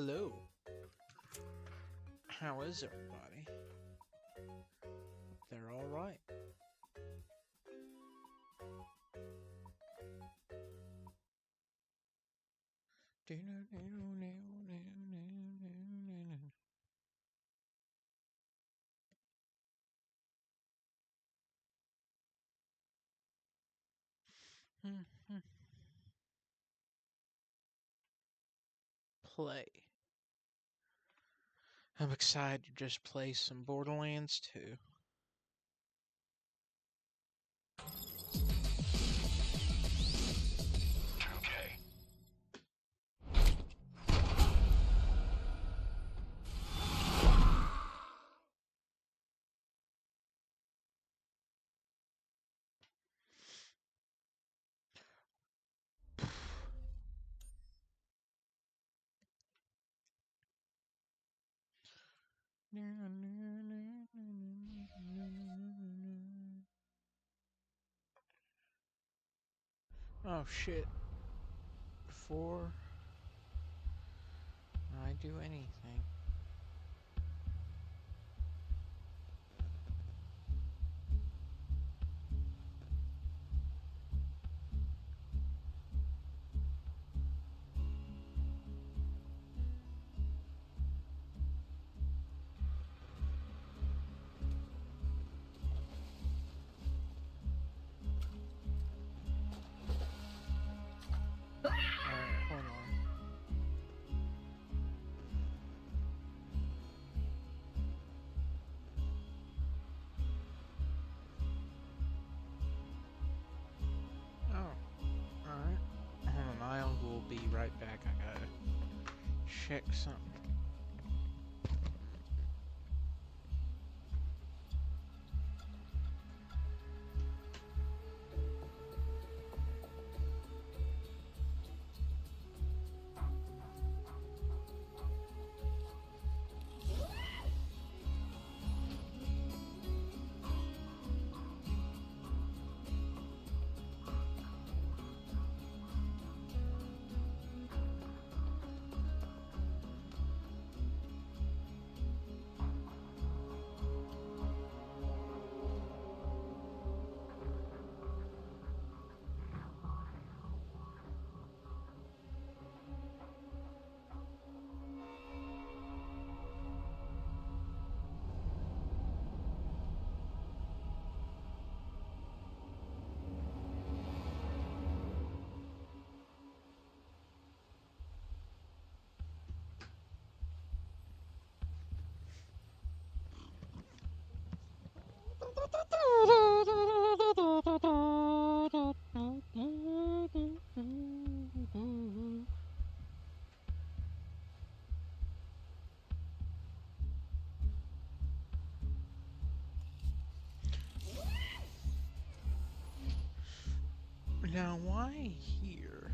Hello. How is everybody? They're all right. Play. I'm excited to just play some Borderlands 2. Oh shit. Before I do anything. Alright, hold on. Oh, alright. Hold on, I will be right back. I gotta check something. Now, why here?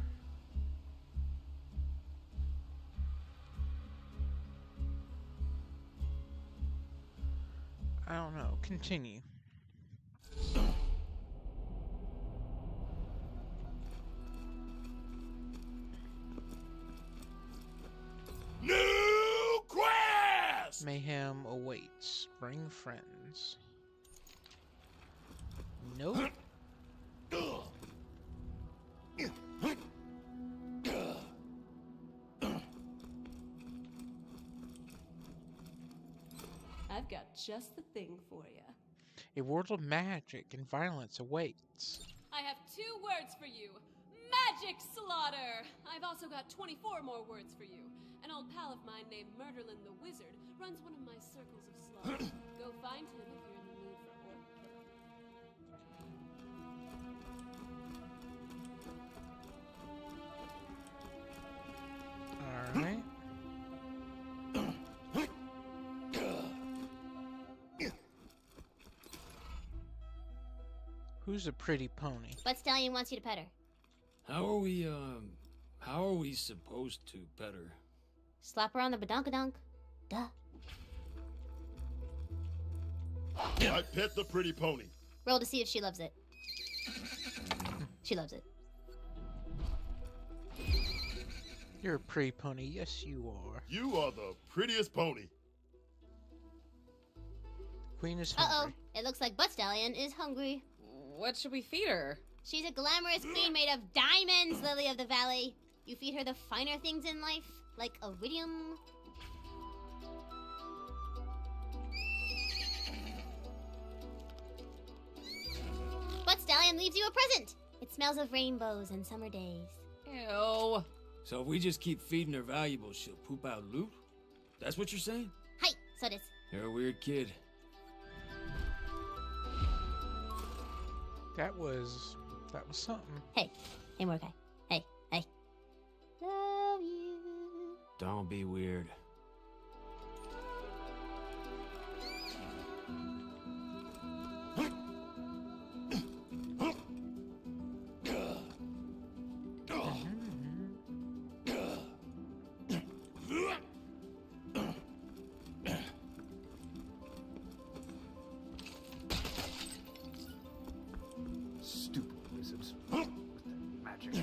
I don't know. Continue. New quest! Mayhem awaits. Bring friends. Nope. I've got just the thing for you. A world of magic and violence awaits. I have 2 words for you. Magic slaughter! I've also got 24 more words for you. An old pal of mine named Murderlin the Wizard runs one of my circles of slaughter. Go find him if you're in the mood for orc killing. Alright. Who's a pretty pony? What stallion wants you to pet her? How are we supposed to pet her? Slap her on the badunkadunk. Duh. I pet the pretty pony. Roll to see if she loves it. She loves it. You're a pretty pony. Yes, you are. You are the prettiest pony. Queen is Uh-oh. hungry. It looks like Butt Stallion is hungry. What should we feed her? She's a glamorous queen made of diamonds, Lily of the Valley. You feed her the finer things in life, like iridium. Butt Stallion leaves you a present. It smells of rainbows and summer days. Ew. So if we just keep feeding her valuables, she'll poop out loot? That's what you're saying? Hi, so this. You're a weird kid. That was something. Hey, Mordecai. Hey. Love you. Don't be weird. Stupid wizards. With their magic.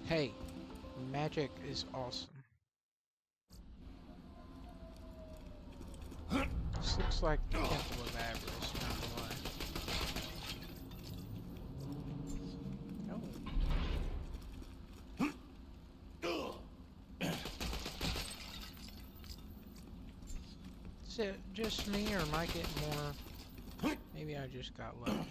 Hey, magic is awesome. This looks like the Temple of Avarice, not gonna lie. Is it just me, or am I getting more? Maybe I just got lucky.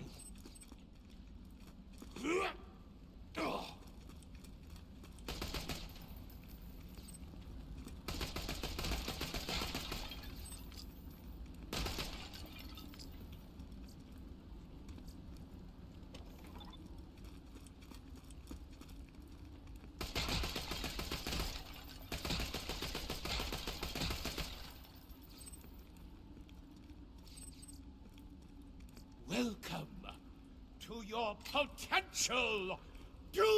Welcome to your potential doom!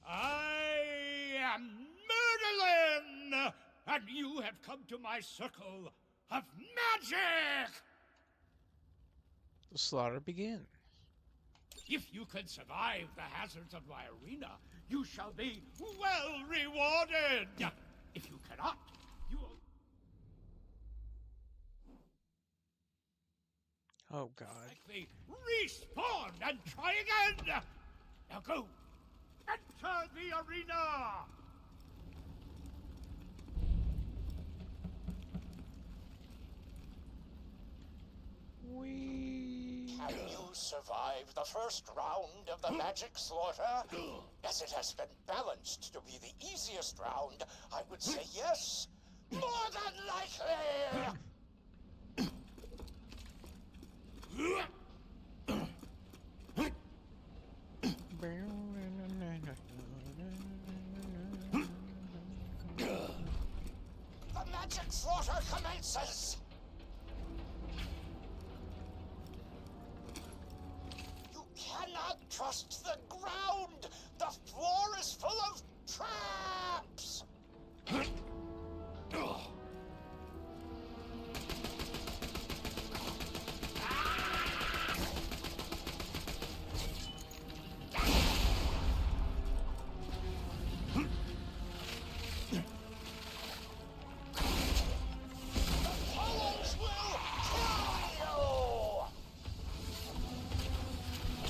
I am Murderlin, and you have come to my circle of magic! The slaughter begins. If you can survive the hazards of my arena, you shall be well rewarded! If you cannot, you will... Oh God. likely respawn and try again! Now go! Enter the arena! Have you survived the first round of the magic slaughter? As it has been balanced to be the easiest round, I would say yes. More than likely! The magic slaughter commences! You cannot trust the ground! The floor is full of traps!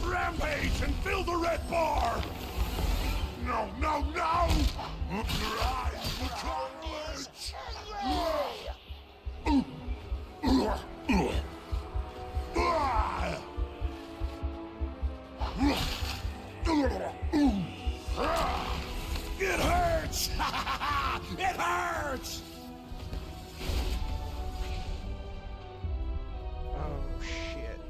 Rampage and fill the red bar! No, no, no! It hurts! It hurts! Oh shit.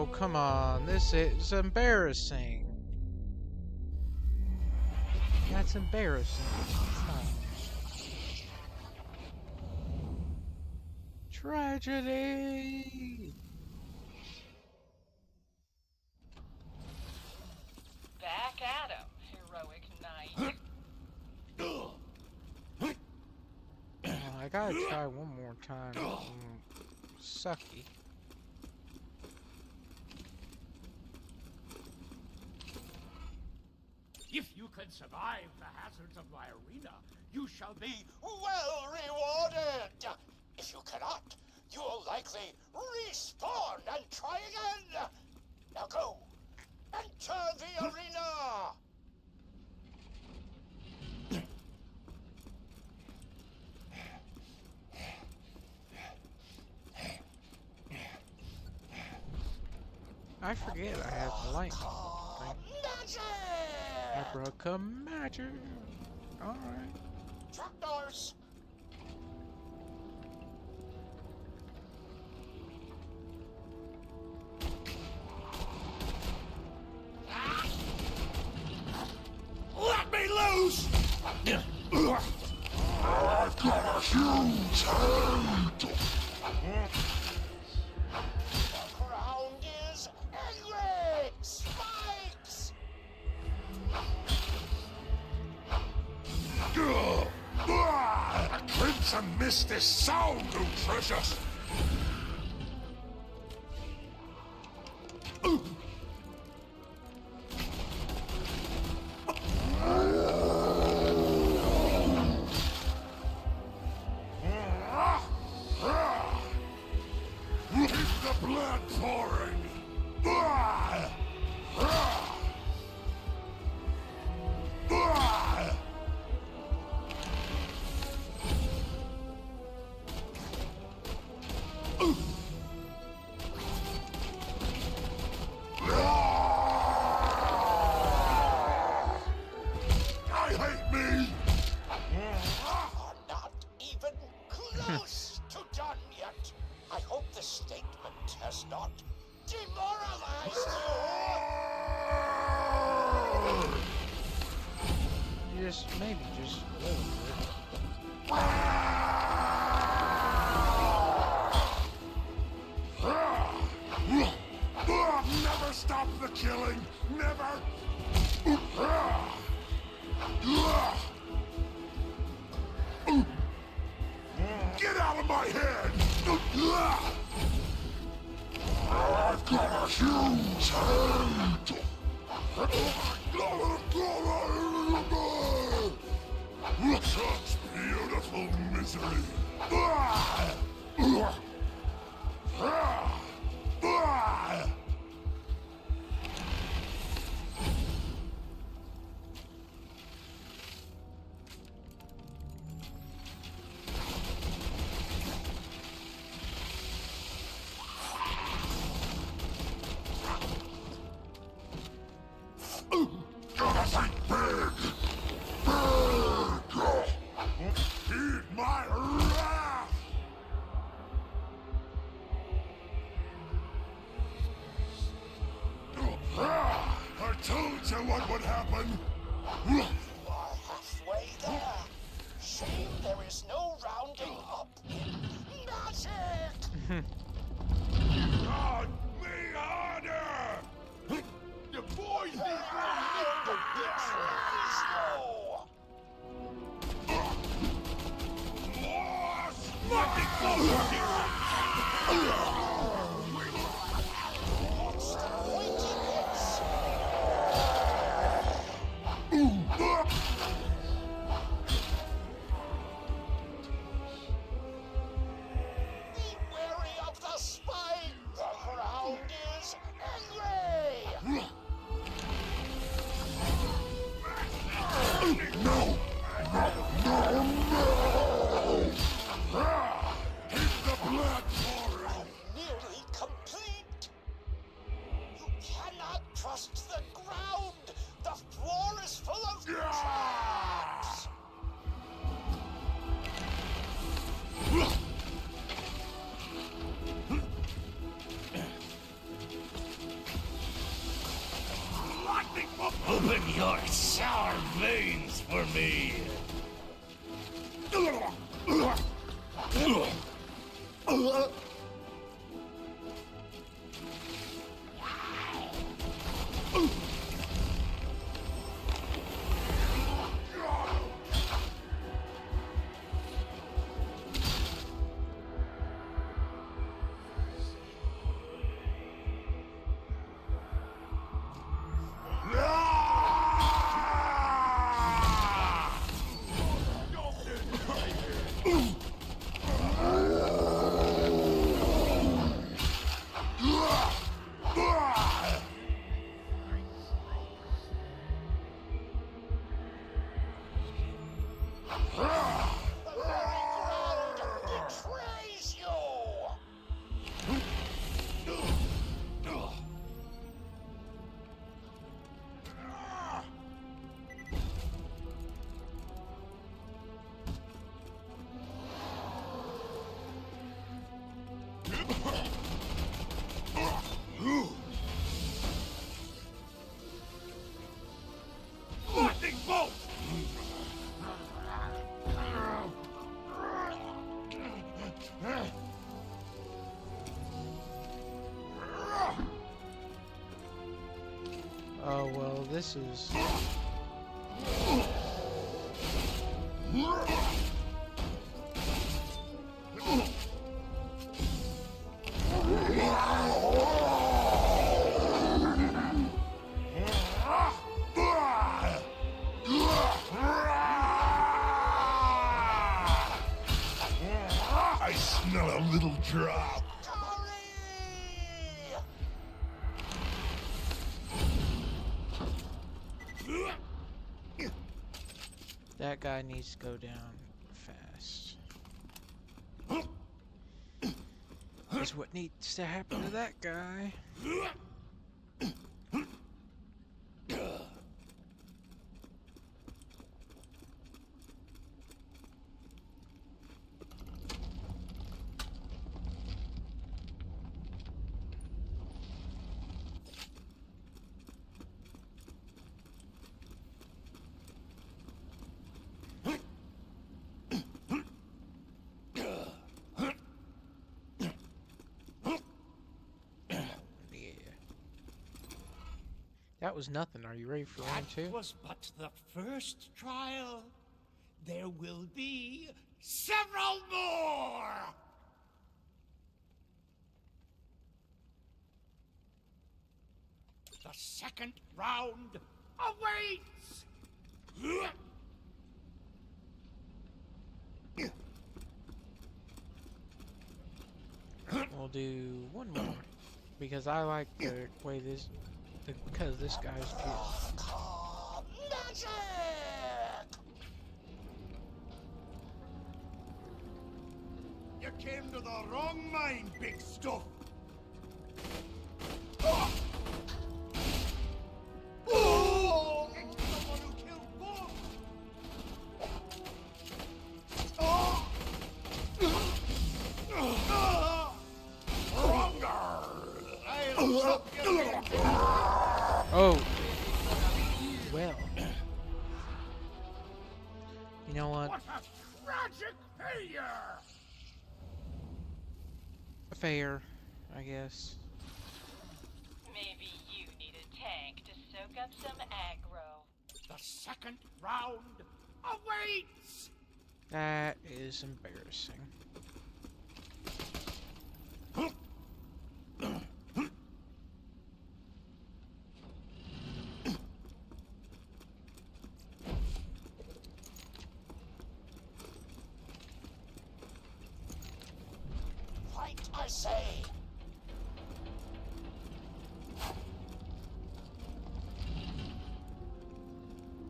Oh, come on. This is embarrassing. That's embarrassing. Come on. Tragedy! Back at him, heroic knight. I gotta try one more time. Sucky. If you can survive the hazards of my arena, you shall be well rewarded. If you cannot, you'll likely respawn and try again. Now go. Enter the arena. I forget I have the light thing. Magic! Abracamagic. Alright. Trapdoors. Let me loose! I've got a huge hand! The ground is angry! Spikes! A crimson mist is so nutritious! Keep the blood pouring! I hate me! Are not even close to done yet. I hope this statement has not demoralized you. Just, maybe just a little bit. Never stop the killing! Never! Get out of my head! I've got a huge hand! Such beautiful misery! Gotta think big! Big! Heed my wrath! I told you what would happen! You are halfway there. Shame there is no rounding up in magic. God, me harder! The boys need to Slow. What's the point in this? Be wary of the spine. The ground is angry. No! No! No! Keep the blood pouring! Nearly complete. You cannot trust the ground. The floor is full of traps. this is... I smell a little drop. That guy needs to go down fast. That's what needs to happen to that guy. That was nothing. Are you ready for round two? That was but the first trial. There will be several more! The second round awaits! We'll do one more. Because I like the way this... because this guy's good. Magic! You came to the wrong mine, big stuff. Oh! It's someone who killed both. Oh! Well. You know what? What a tragic failure! Fair, I guess. Maybe you need a tank to soak up some aggro. The second round awaits! That is embarrassing. Fight, I say!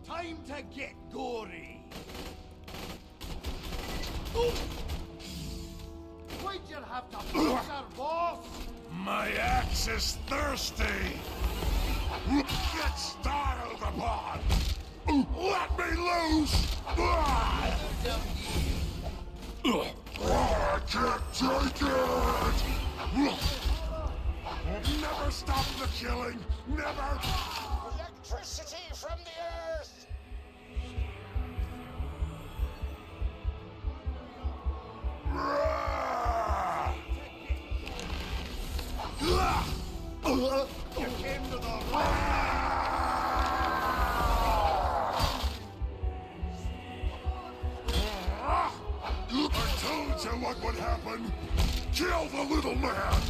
Time to get gory. Why'd you have to push our boss? My axe is thirsty. Get startled upon. Let me loose. I can't take it. Never stop the killing. Never. Electricity from the earth! You came to the wrong. I told you what would happen. Kill the little man.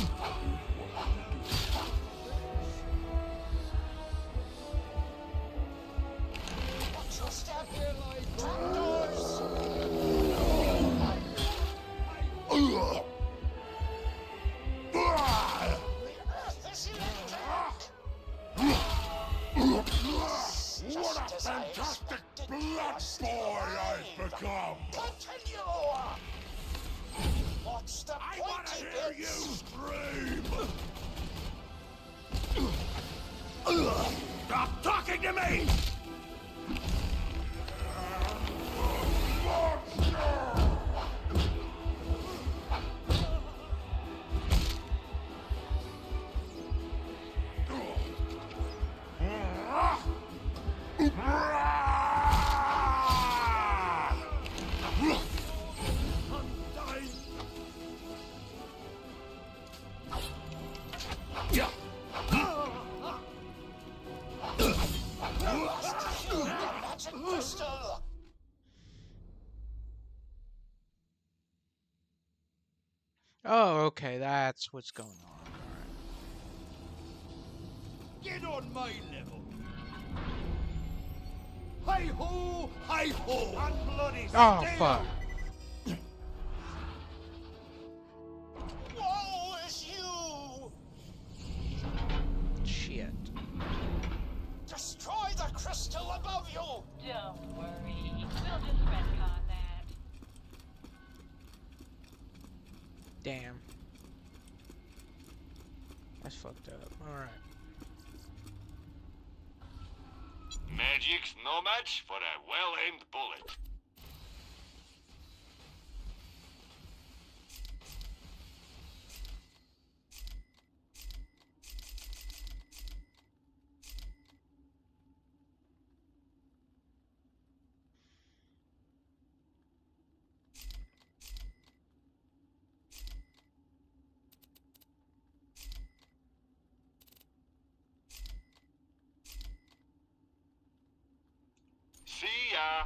Watch your step! Trapdoors! The earth is electric! What a fantastic blood boy I've become! Continue! What's the I want to pointy hear you bits? scream! Stop talking to me! Oh, okay, that's what's going on. Get on my level. Hi ho, hi ho, and bloody Oh, stay fuck. out. Woe is you! Shit. Destroy the crystal above you! Don't worry. We'll just retcon that. Damn. That's fucked up. Alright. Magic's no match for a well-aimed bullet. See ya.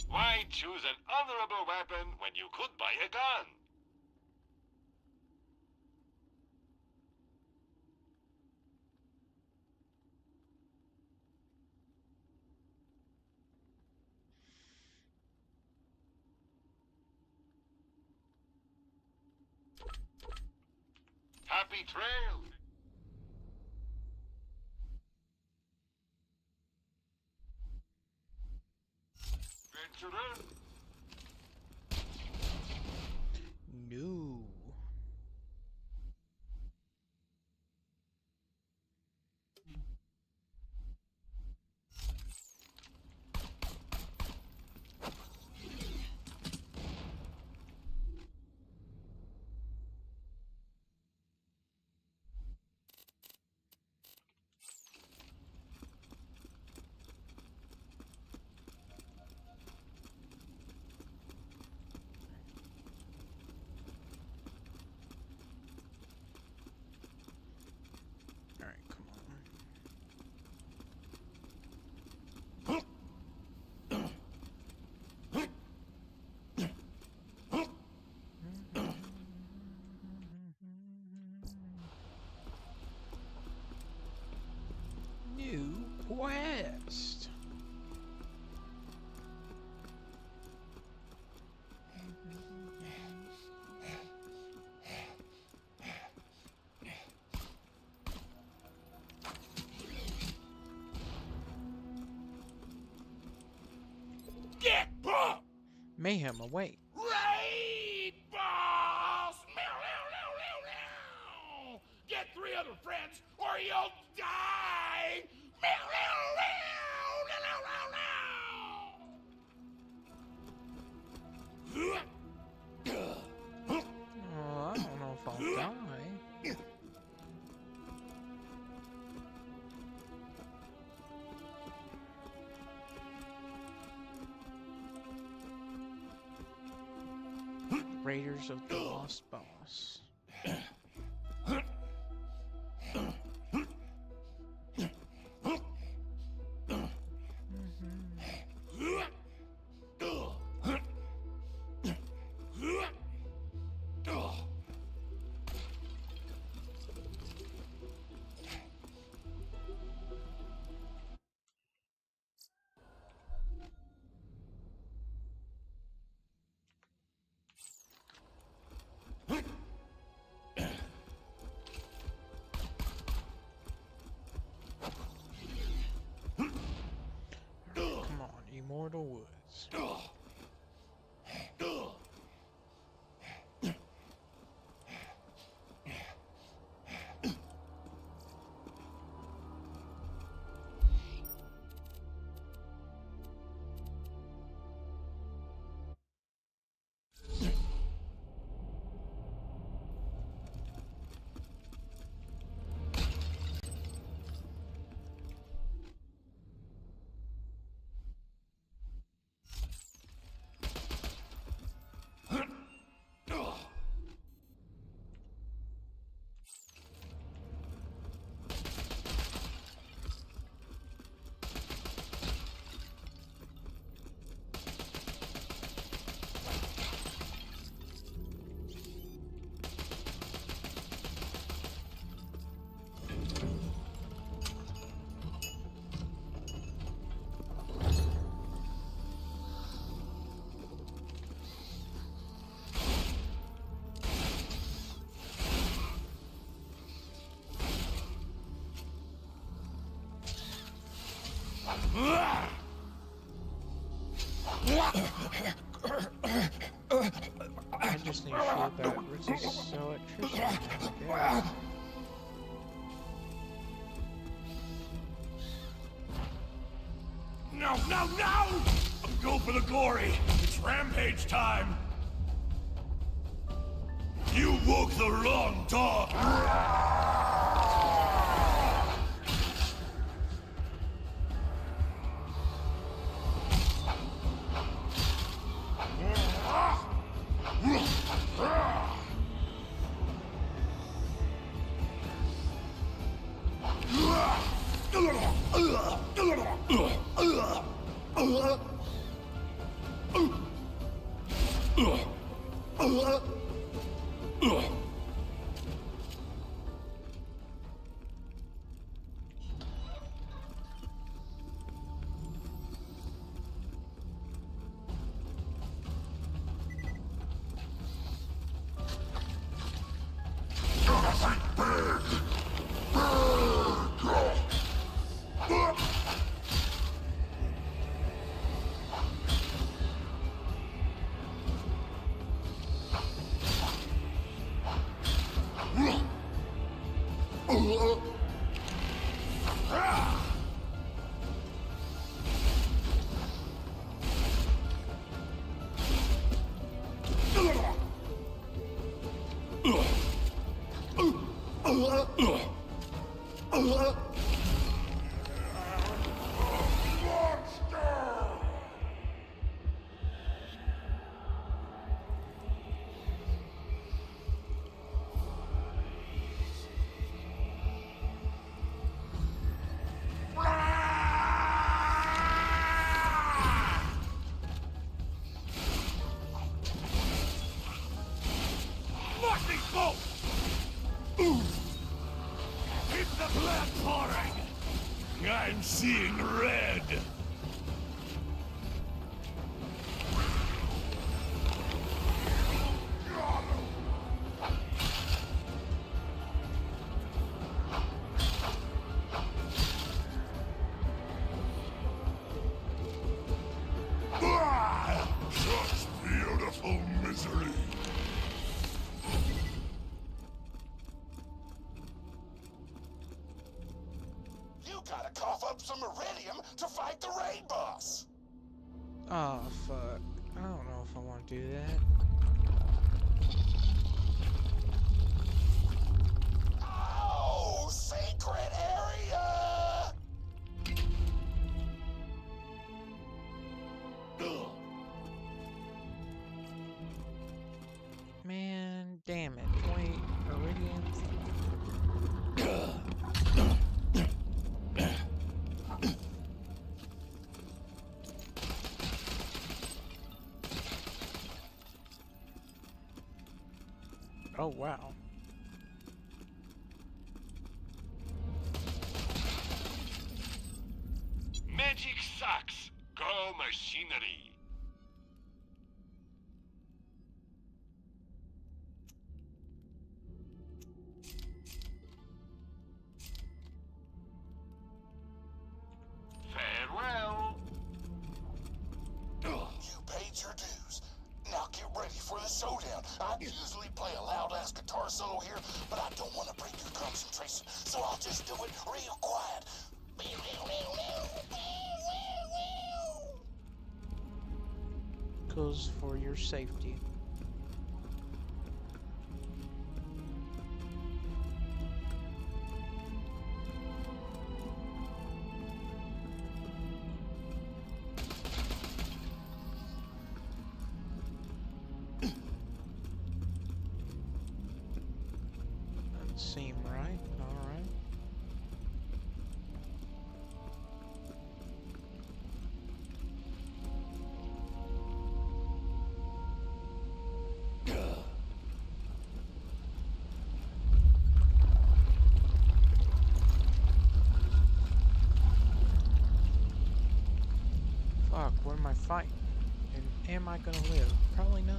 Why choose an honorable weapon when you could buy a gun? Happy trail. Venturer. No. Alright, come on. New quest. Get bumped! Mayhem await. Raid boss! Meow, meow, meow, meow, meow! Get 3 other friends or you'll die! Meow, meow, meow, meow, meow, meow! Oh, I don't know if I'll die. Raiders of the Lost Boss. I just need to shoot backwards to sell electricity, I guess. No, no, no! Go for the glory! It's rampage time! You woke the wrong dog! Keep the blood pouring! I'm seeing red! Such beautiful misery! Gotta cough up some iridium to fight the raid boss. Oh, fuck. I don't know if I want to do that. Oh, secret area! Man, damn it. 20 iridiums. Oh, wow. Magic sucks. Go machinery. Farewell. You paid your dues. Now get ready for the showdown. I usually play a loud-ass guitar solo here, but I don't want to break your concentration, so I'll just do it real quiet. Goes for your safety. Doesn't seem right. All right. Fuck, what am I fighting? And am I gonna live? Probably not.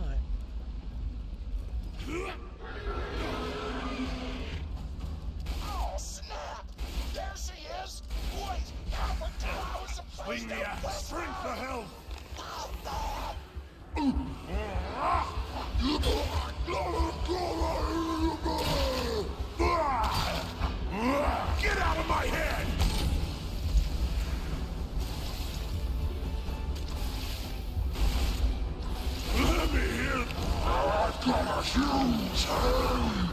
Oh, snap! There she is! Wait, how the hell I was Healing the ass. Strength the health. Get out of my head! Let me hear. I've got a huge hand.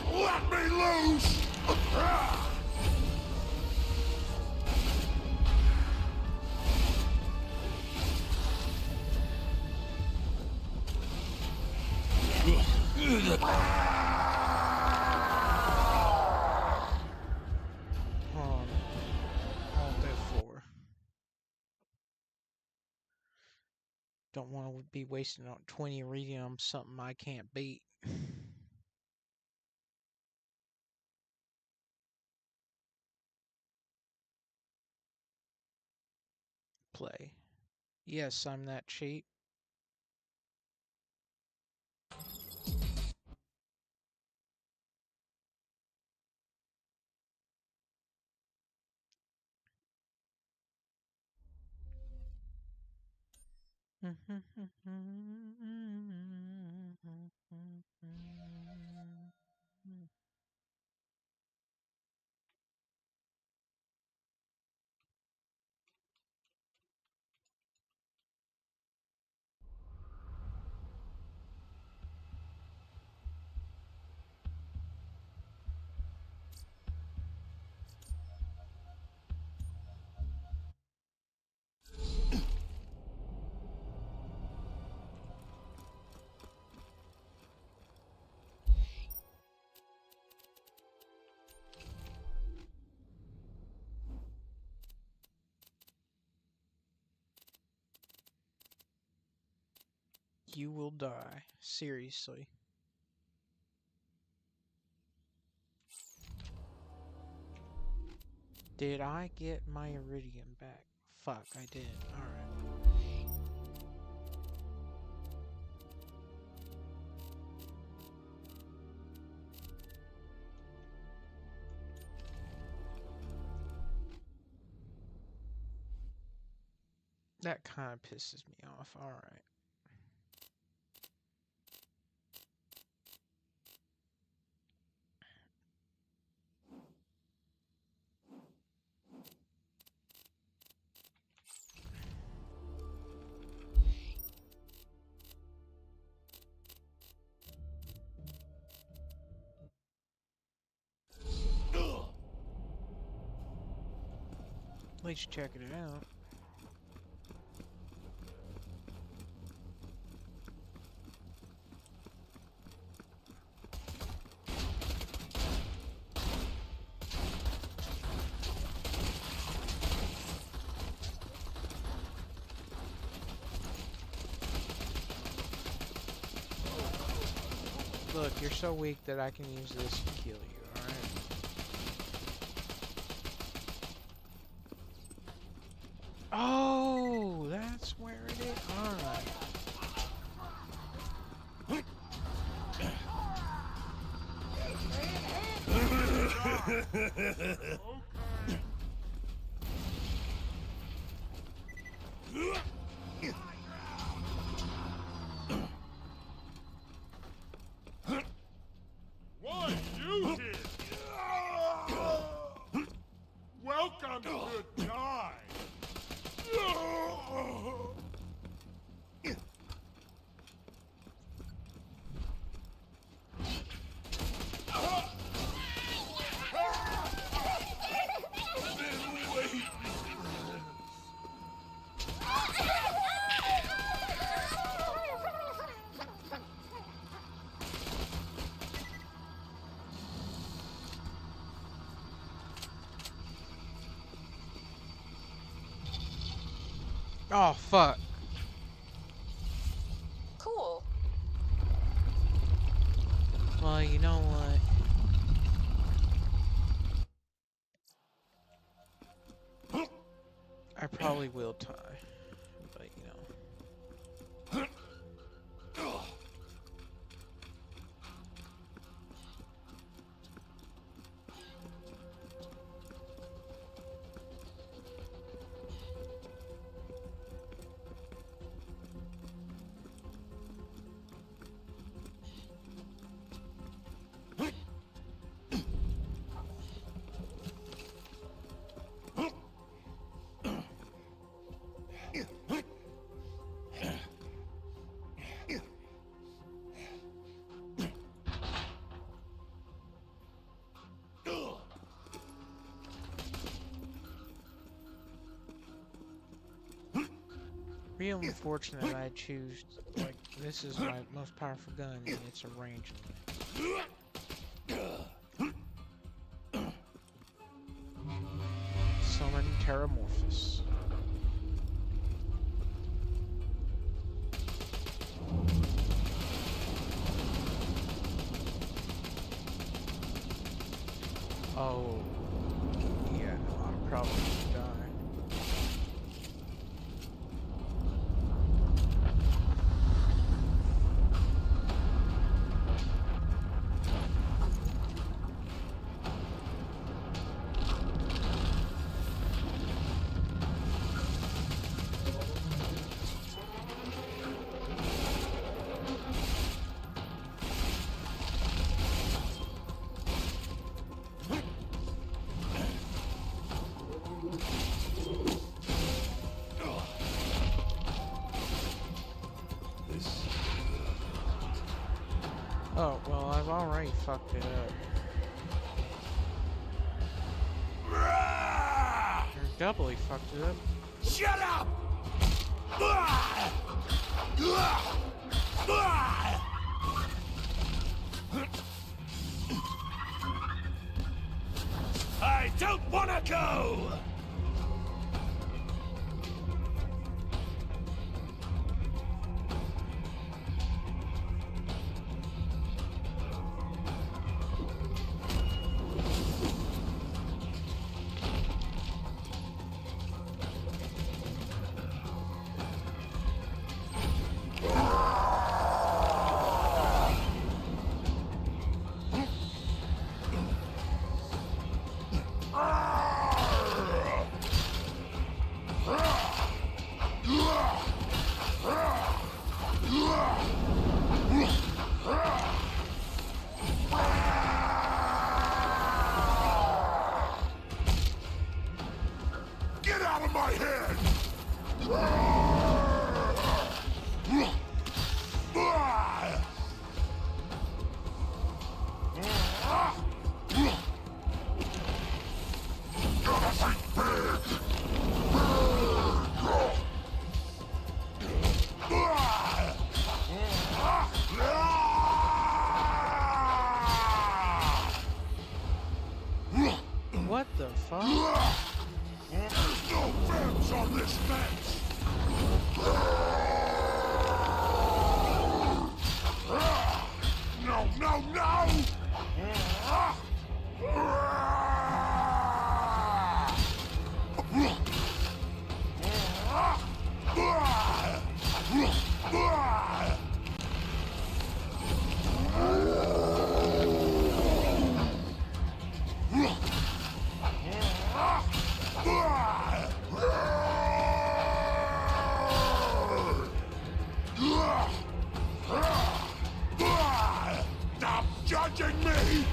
Let me loose! Alt F4. Don't want to be wasting on 20 iridium, something I can't beat. Play. Yes, I'm that cheap. You will die. Seriously. Did I get my iridium back? Fuck, I did. Alright. That kind of pisses me off. Alright. At least checking it out. Look, you're so weak that I can use this to kill you, alright? Oh, that's where it is. Alright. Why, you did! Welcome to die! Oh, fuck. Cool. Well, you know what? I probably will tie, but you know. Real unfortunate I choose, like, this is my most powerful gun and it's a ranged one. Summon Terramorphous. Oh, yeah, I'm probably gonna die. Oh, well, I've already fucked it up. Or doubly fucked it up. Shut up! I don't wanna go! Get out of my head! What the fuck? There's no fence on this fence! No, no, no! Stop judging me!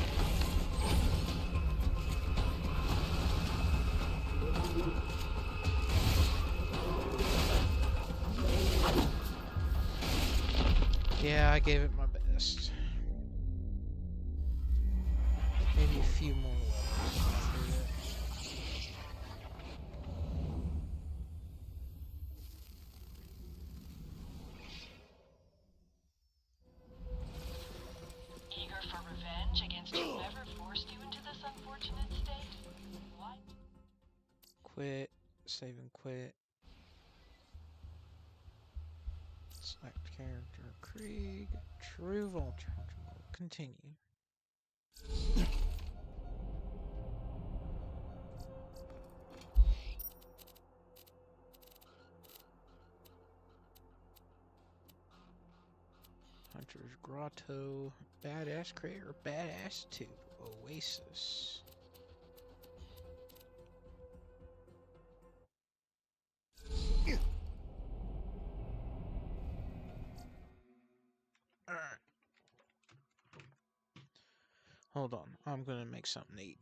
Yeah, I gave it my best. Maybe a few more levels after that. Eager for revenge against whoever forced you into this unfortunate state? Why? Quit. Save and quit. Select character. Krieg. True Vulture. Continue. Hunter's Grotto. Badass Creator. Badass 2. Oasis. Alright. Hold on. I'm gonna make something to eat.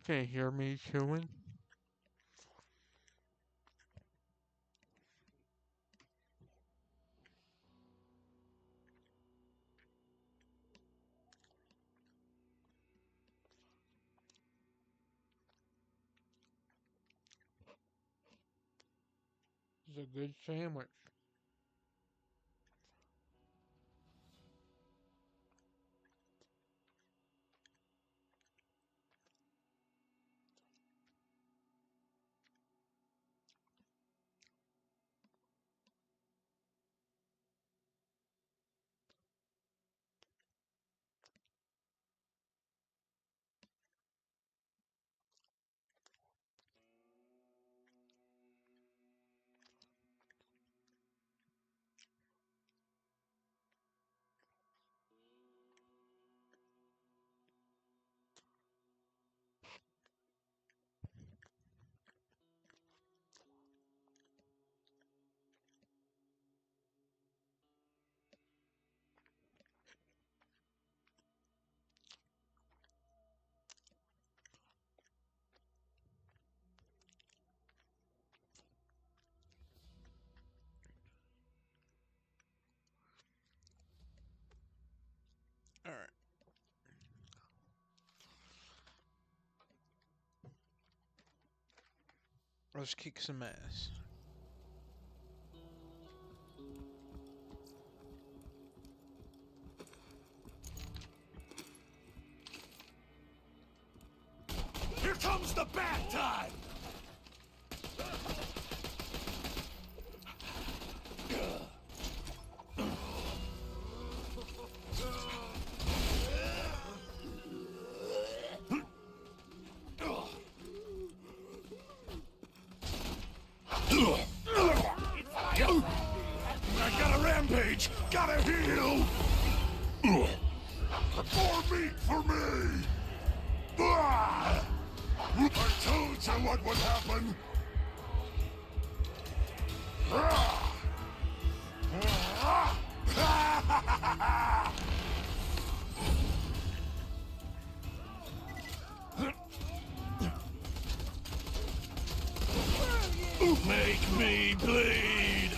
Can you hear me chewing? It's a good sandwich. Alright. Let's kick some ass. Here comes the bad time! I got a rampage! Gotta heal! More meat for me! I told you what would happen! Make me bleed!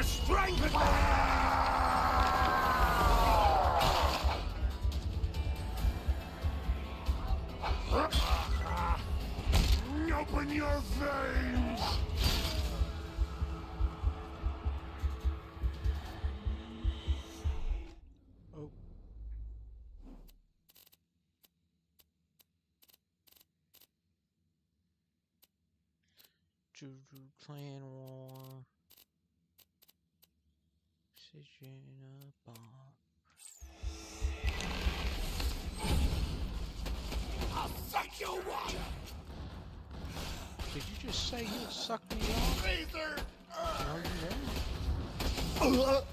Strength! Open your veins! Oh. Juju Clan War. Precision bomb. I'll suck you off! Did you just say you'll suck me off? Razor! No, you won't.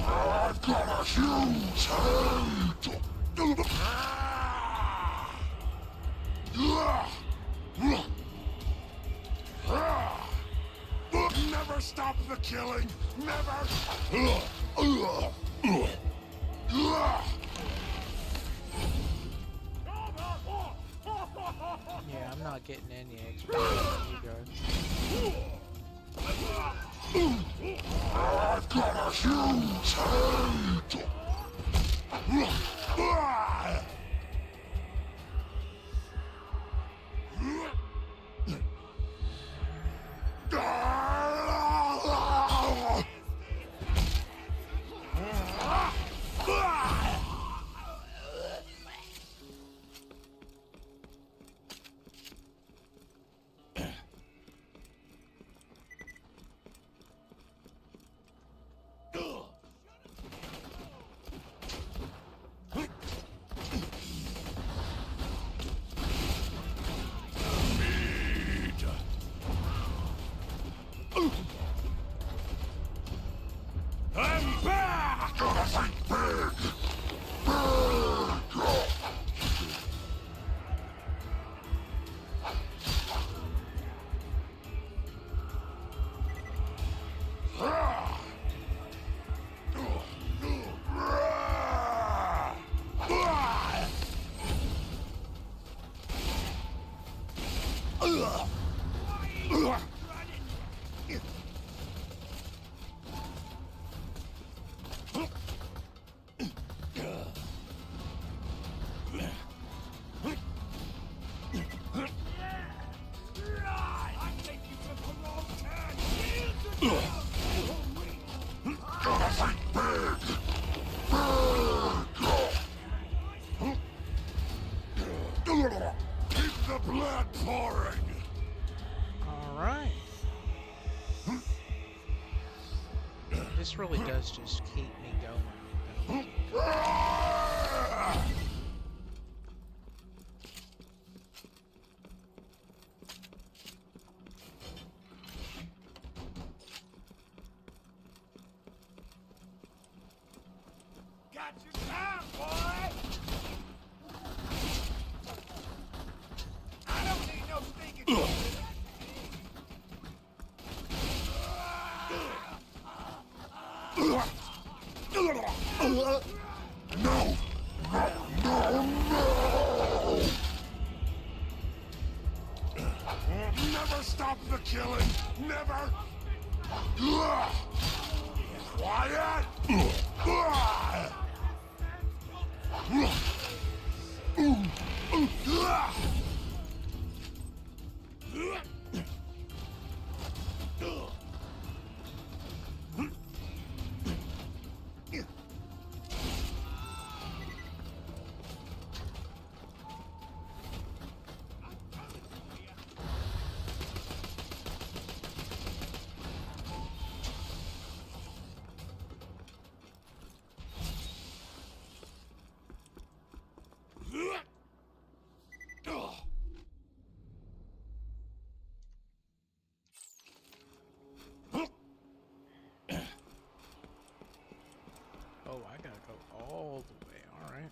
I've got a huge hate! Never stop the killing! Never! Yeah, I'm not getting any XP from you guys. I've got a huge hate! Keep the blood pouring! Alright. This really does just keep me going. Got your time, boy! I don't need no stinking... No! No, no! Never stop the killing! Never! Quiet! Oh, I gotta go all the way, alright.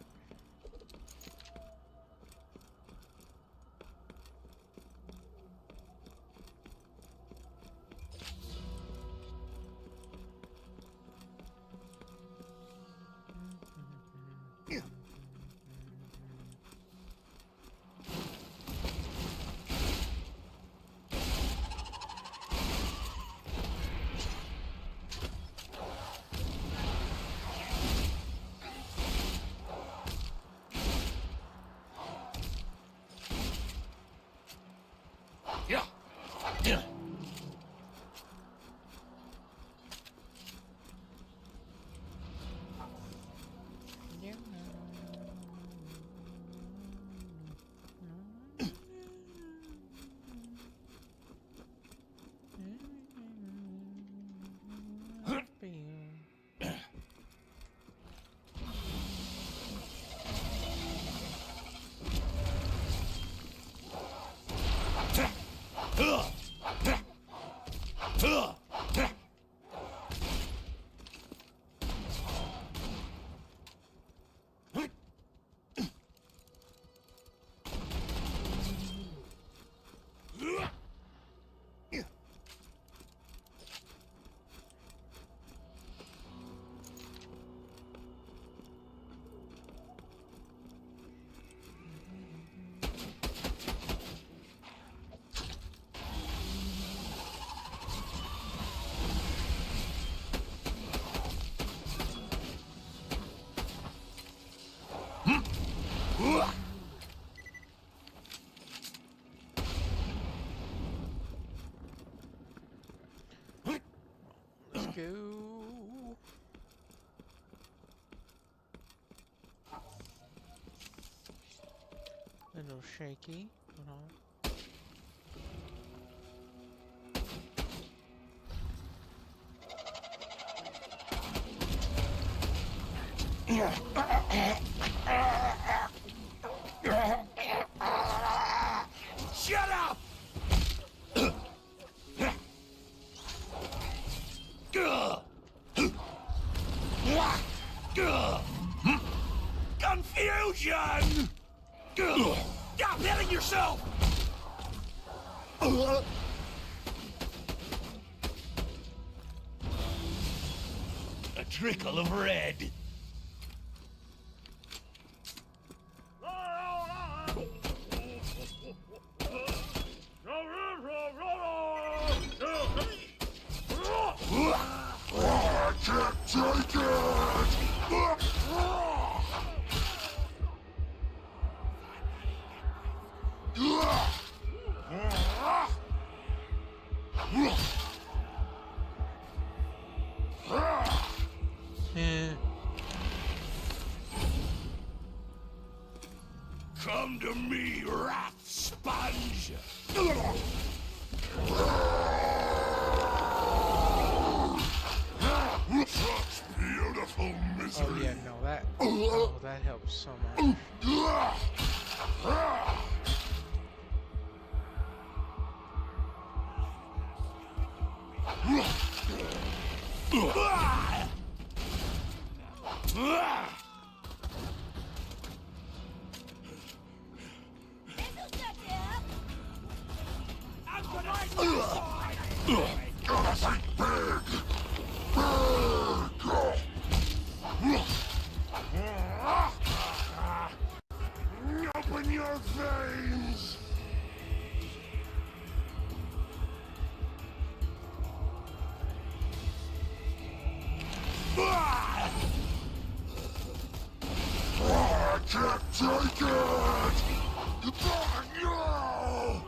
Let's go. Little shaky, but all. Shut up! Confusion! Stop hitting yourself! A trickle of red. Such beautiful misery. Oh yeah, no, that helps so much. Open your veins! I can't take it! No!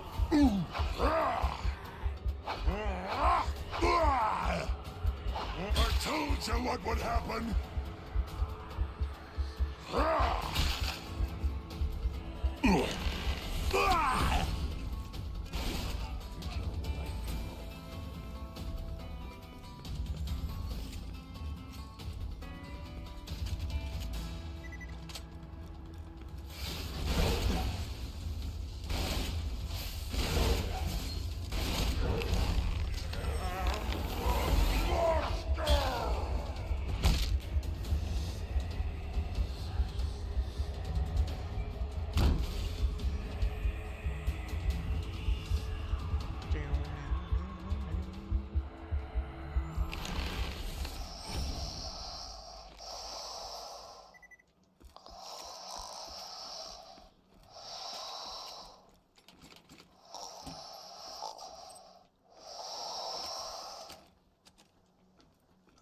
I told you what would happen!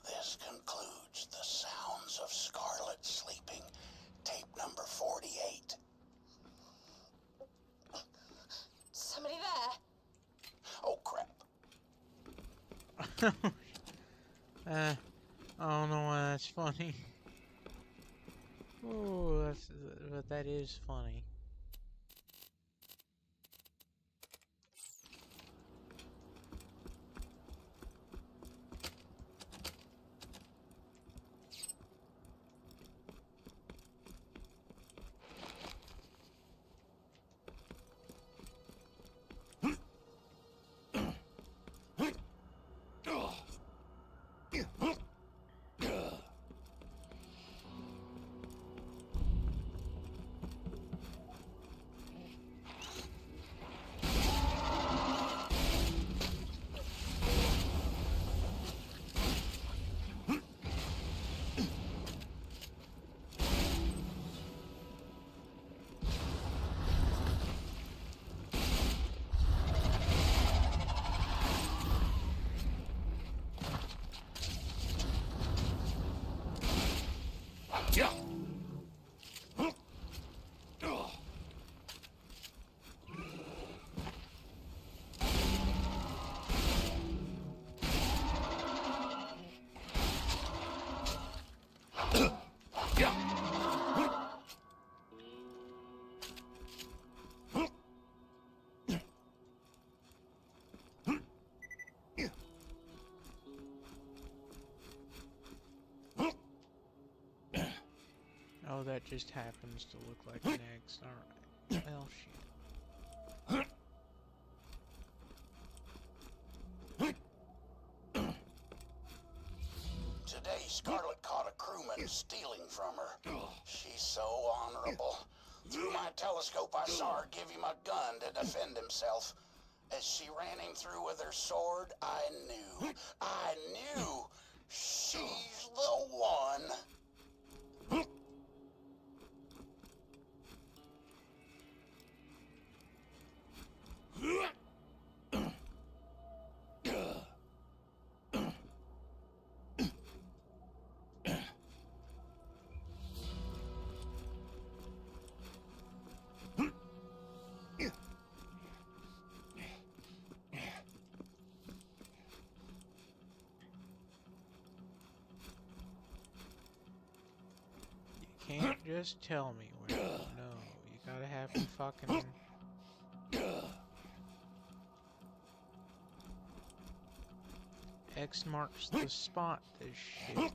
This concludes the Sounds of Scarlet Sleeping, tape number 48. Somebody there? Oh, crap. I don't know why that's funny. Oh, but that is funny. Yeah. Oh, that just happens to look like an X. Alright. Well, shit. Today, Scarlet caught a crewman stealing from her. She's so honorable. Through my telescope, I saw her give him a gun to defend himself. As she ran him through with her sword, I knew she's the one. You can't just tell me where to go. No, you gotta have to fucking... X marks the spot. This shit.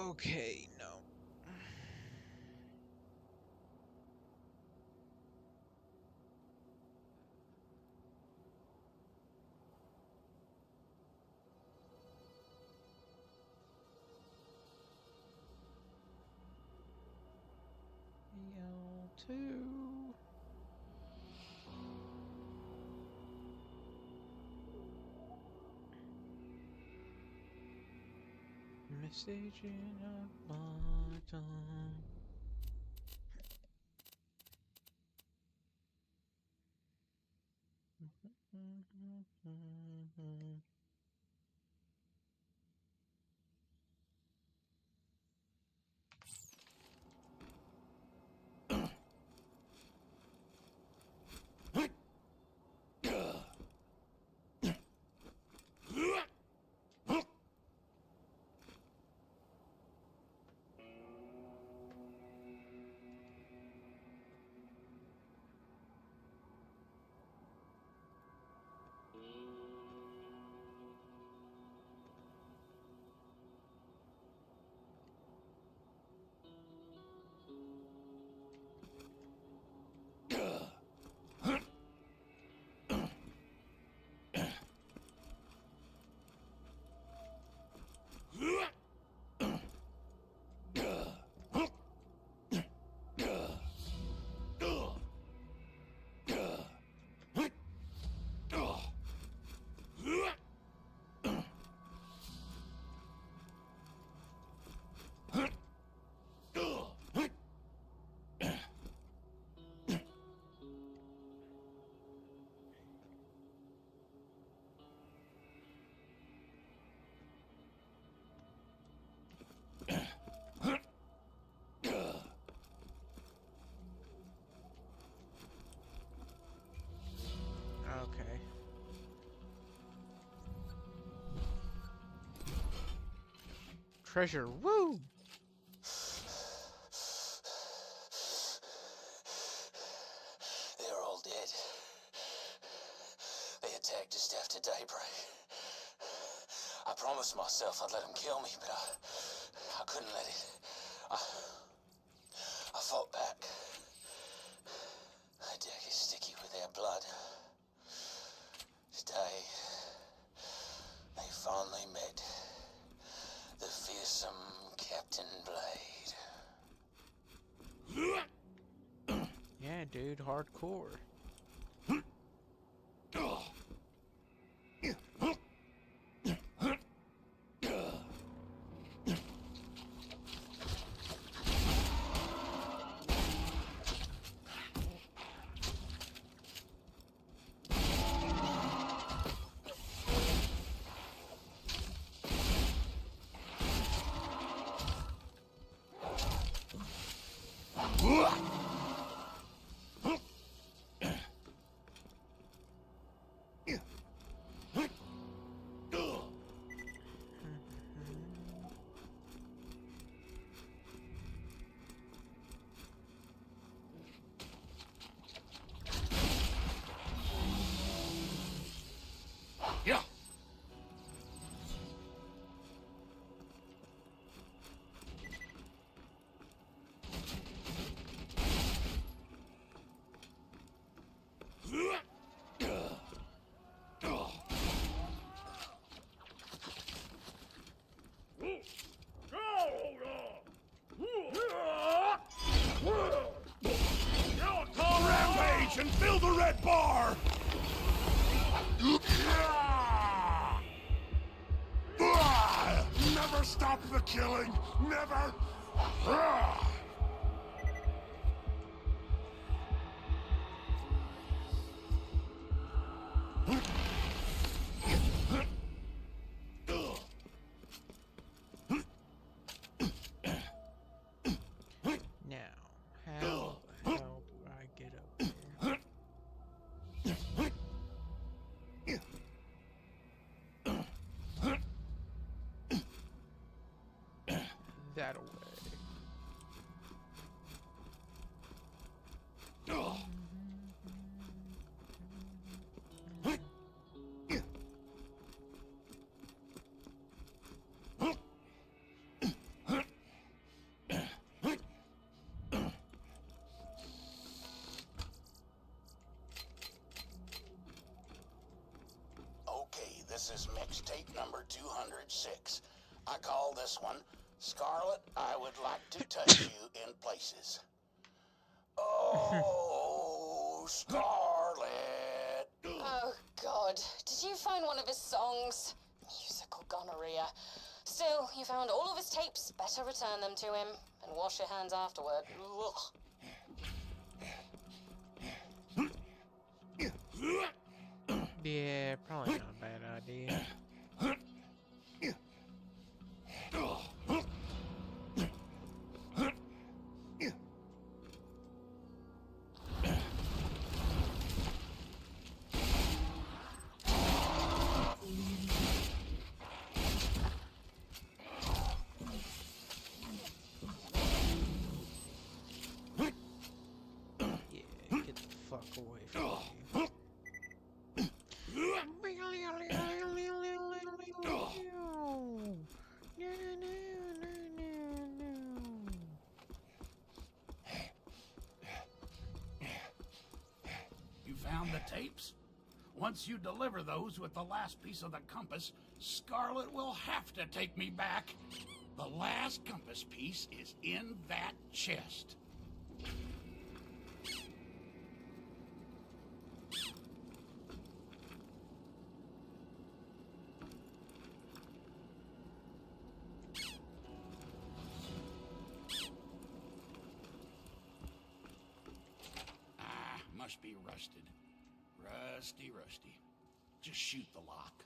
Okay, no. L2. Message in a bottle. Okay. Treasure, woo! They're all dead. They attacked just after daybreak. I promised myself I'd let them kill me, but I couldn't let it. I fought back. My deck is sticky with their blood. Today, they finally met the fearsome Captain Blade. Yeah, dude, hardcore. Yeah. Rampage and fill the red bar! Never stop the killing! Never! that away. Okay, this is mixtape number 206. I call this one, Scarlet, I Would Like to Touch You in Places. Oh, Scarlet. Oh, God. Did you find one of his songs? Musical gonorrhea. Still, you found all of his tapes. Better return them to him and wash your hands afterward. Ugh. Yeah, probably not a bad idea. Yeah, get the fuck away from me. You found the tapes? Once you deliver those with the last piece of the compass, Scarlet will have to take me back. The last compass piece is in that chest. Ah, must be rusted. Rusty. Just shoot the lock.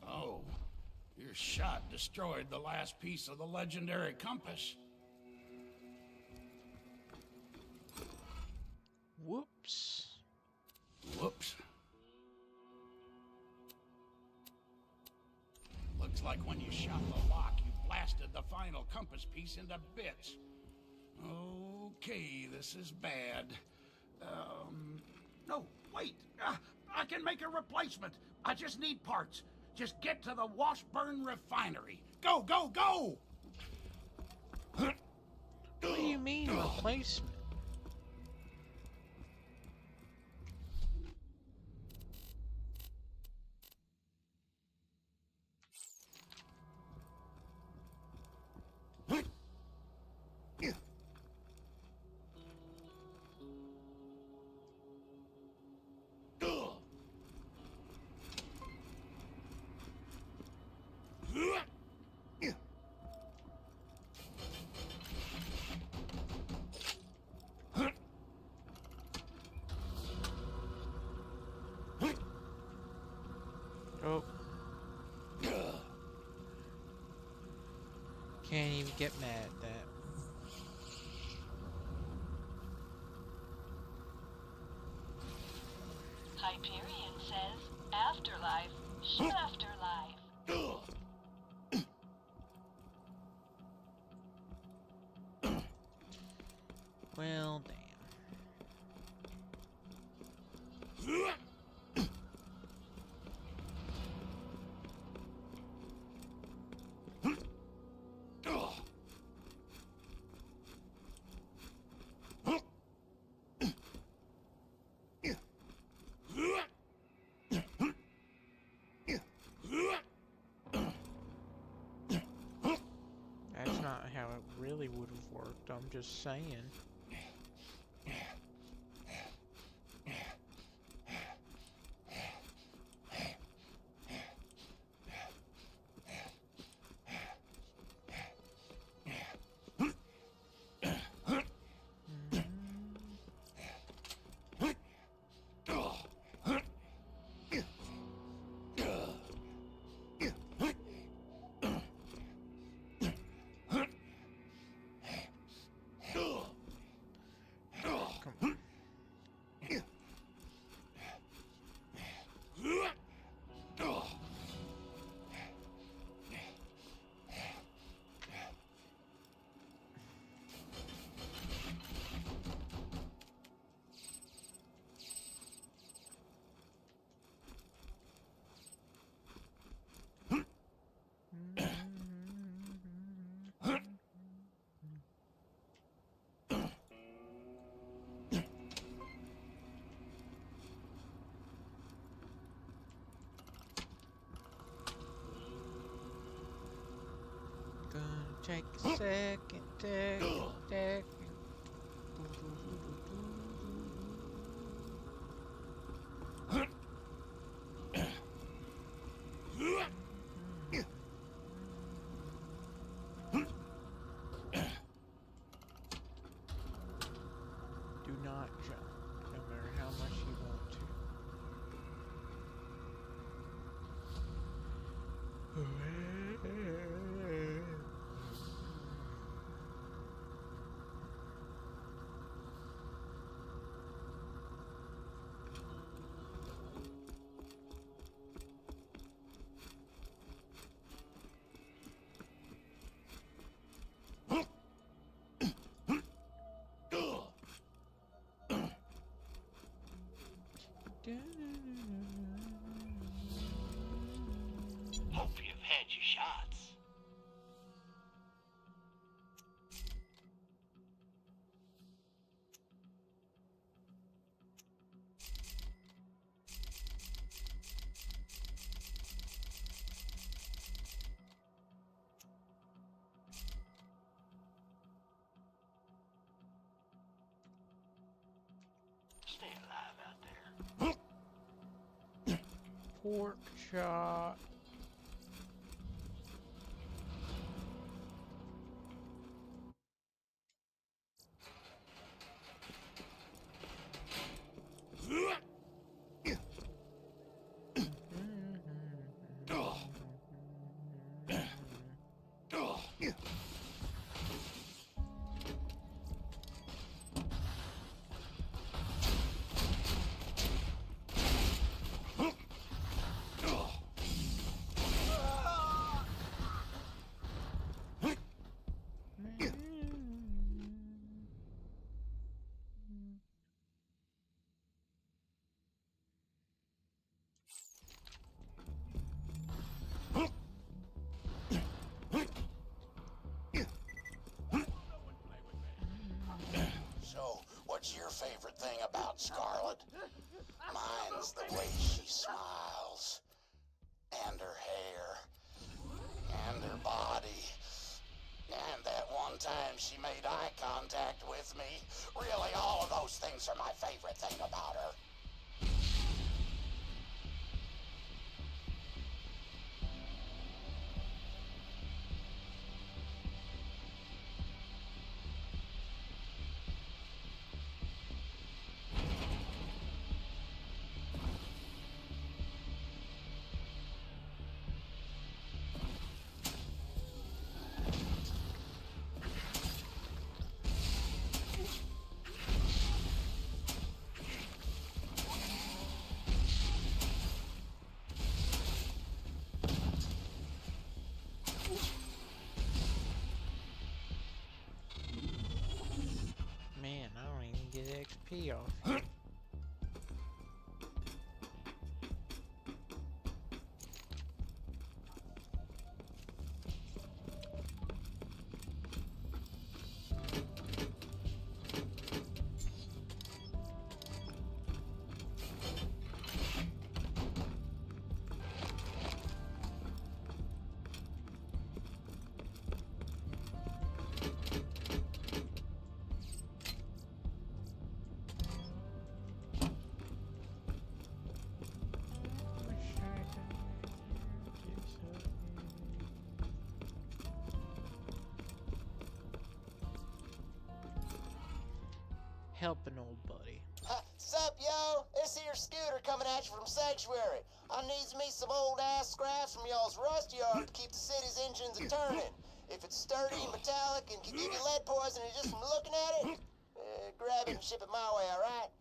Oh, your shot destroyed the last piece of the legendary compass. Whoops. Whoops. Looks like when you shot the lock, you blasted the final compass piece into bits. Okay, this is bad. No, wait. I can make a replacement. I just need parts. Just get to the Washburn refinery. Go, go, go! What do you mean replacement? Oh. Can't even get mad at that. Hyperion says, afterlife, afterlife. Well, damn. That's not how it really would have worked, I'm just saying. Come Take a second, take a second. Do not jump, no matter how much you want to. Hope you've had your shots. Stay alive out there. Pork chop. So, what's your favorite thing about Scarlet? Mine's the way she smiles. And her hair. And her body. And that one time she made eye contact with me. Really, all of those things are my favorite thing about her. Man, I don't even get XP off here. Help an old buddy. Sup, yo? This here Scooter coming at you from Sanctuary. I needs me some old ass scraps from y'all's rust yard to keep the city's engines a turning. If it's sturdy, metallic, and can give you lead poisoning just from looking at it, grab it and ship it my way, alright?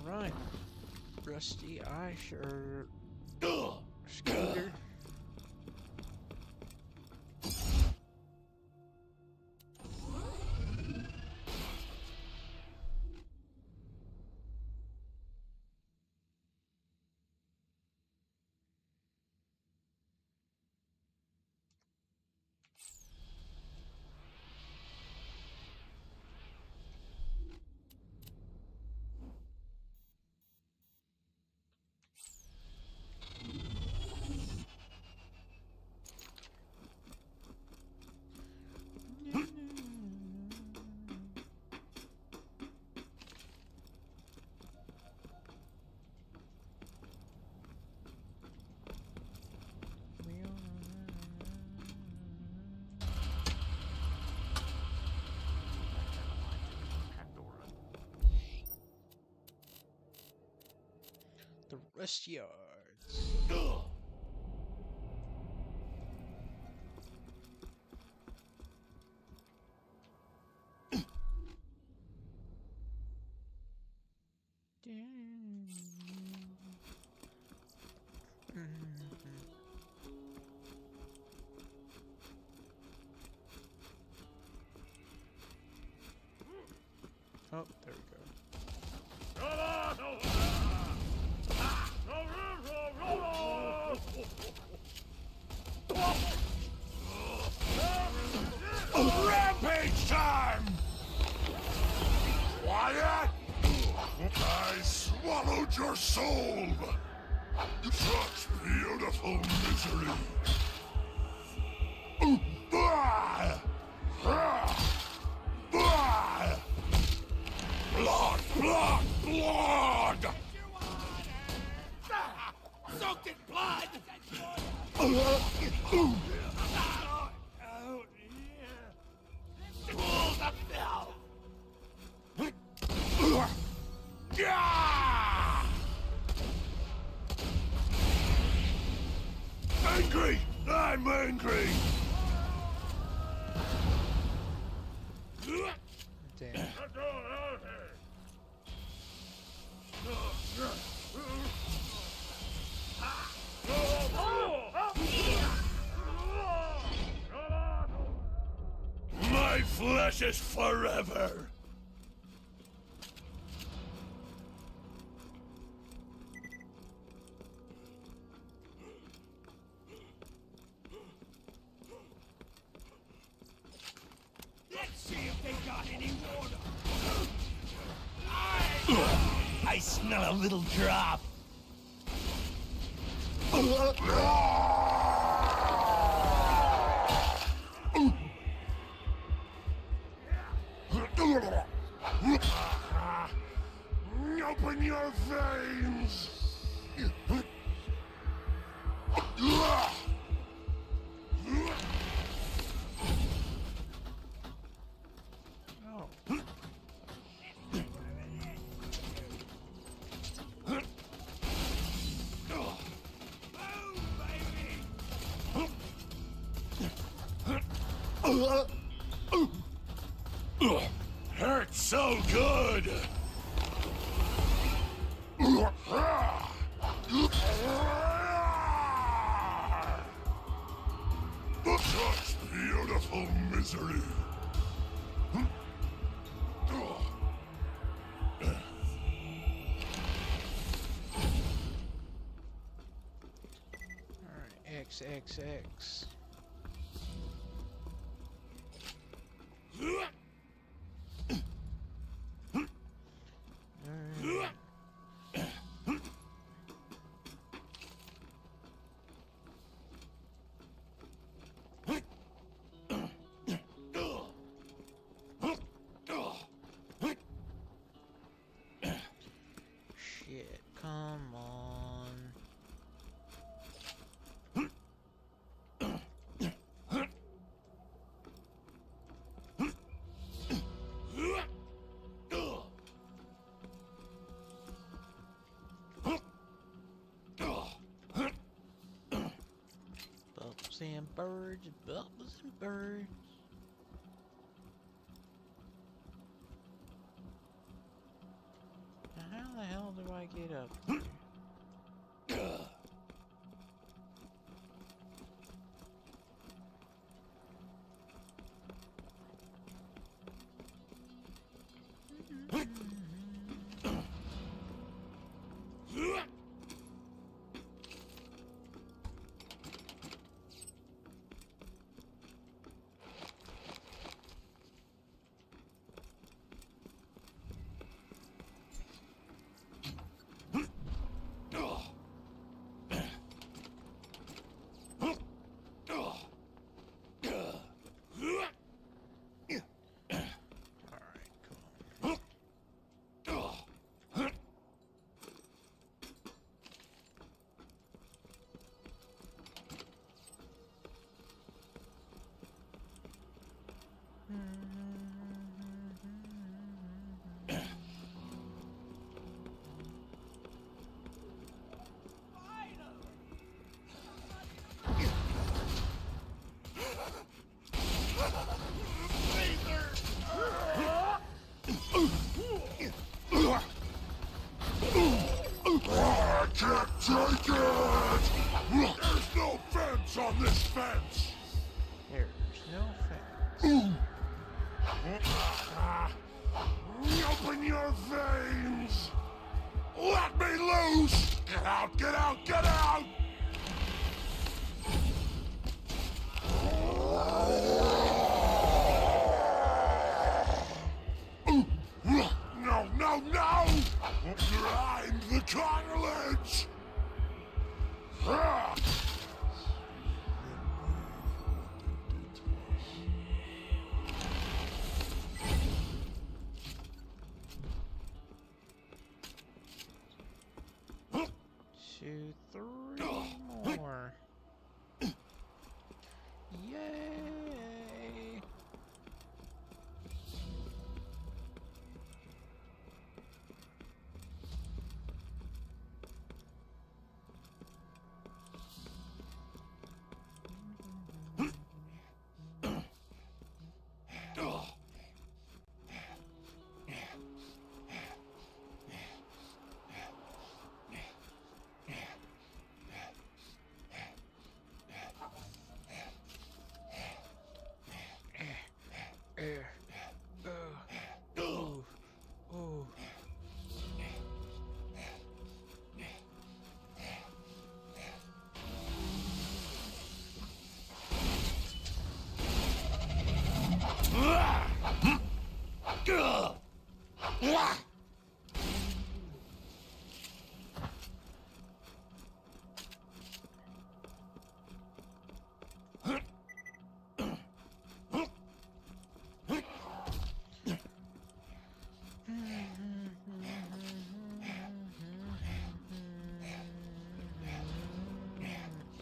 Alright. Rusty eye shirt. Scooter. Rest yards. Oh, there we go. Rampage time! Quiet! I swallowed your soul! Such beautiful misery! Blood, blood, blood! Soaked in blood! Pools of filth! Angry! I'm angry! Damn. My flesh is forever! Let's see if they got any water! I smell a little drop! Open your veins! Oh. Hurts so good! Such beautiful misery! Alright, XXX. Alright. Shit, come on. Bubbles and birds, bubbles and birds. Now how the hell do I get up there? Alright, cool. out! Get out! Get out! No, no, no! Grind the cartilage! Two, three more. Yay!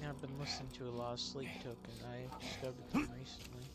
I've been listening to a lot of Sleep Token. I discovered them recently.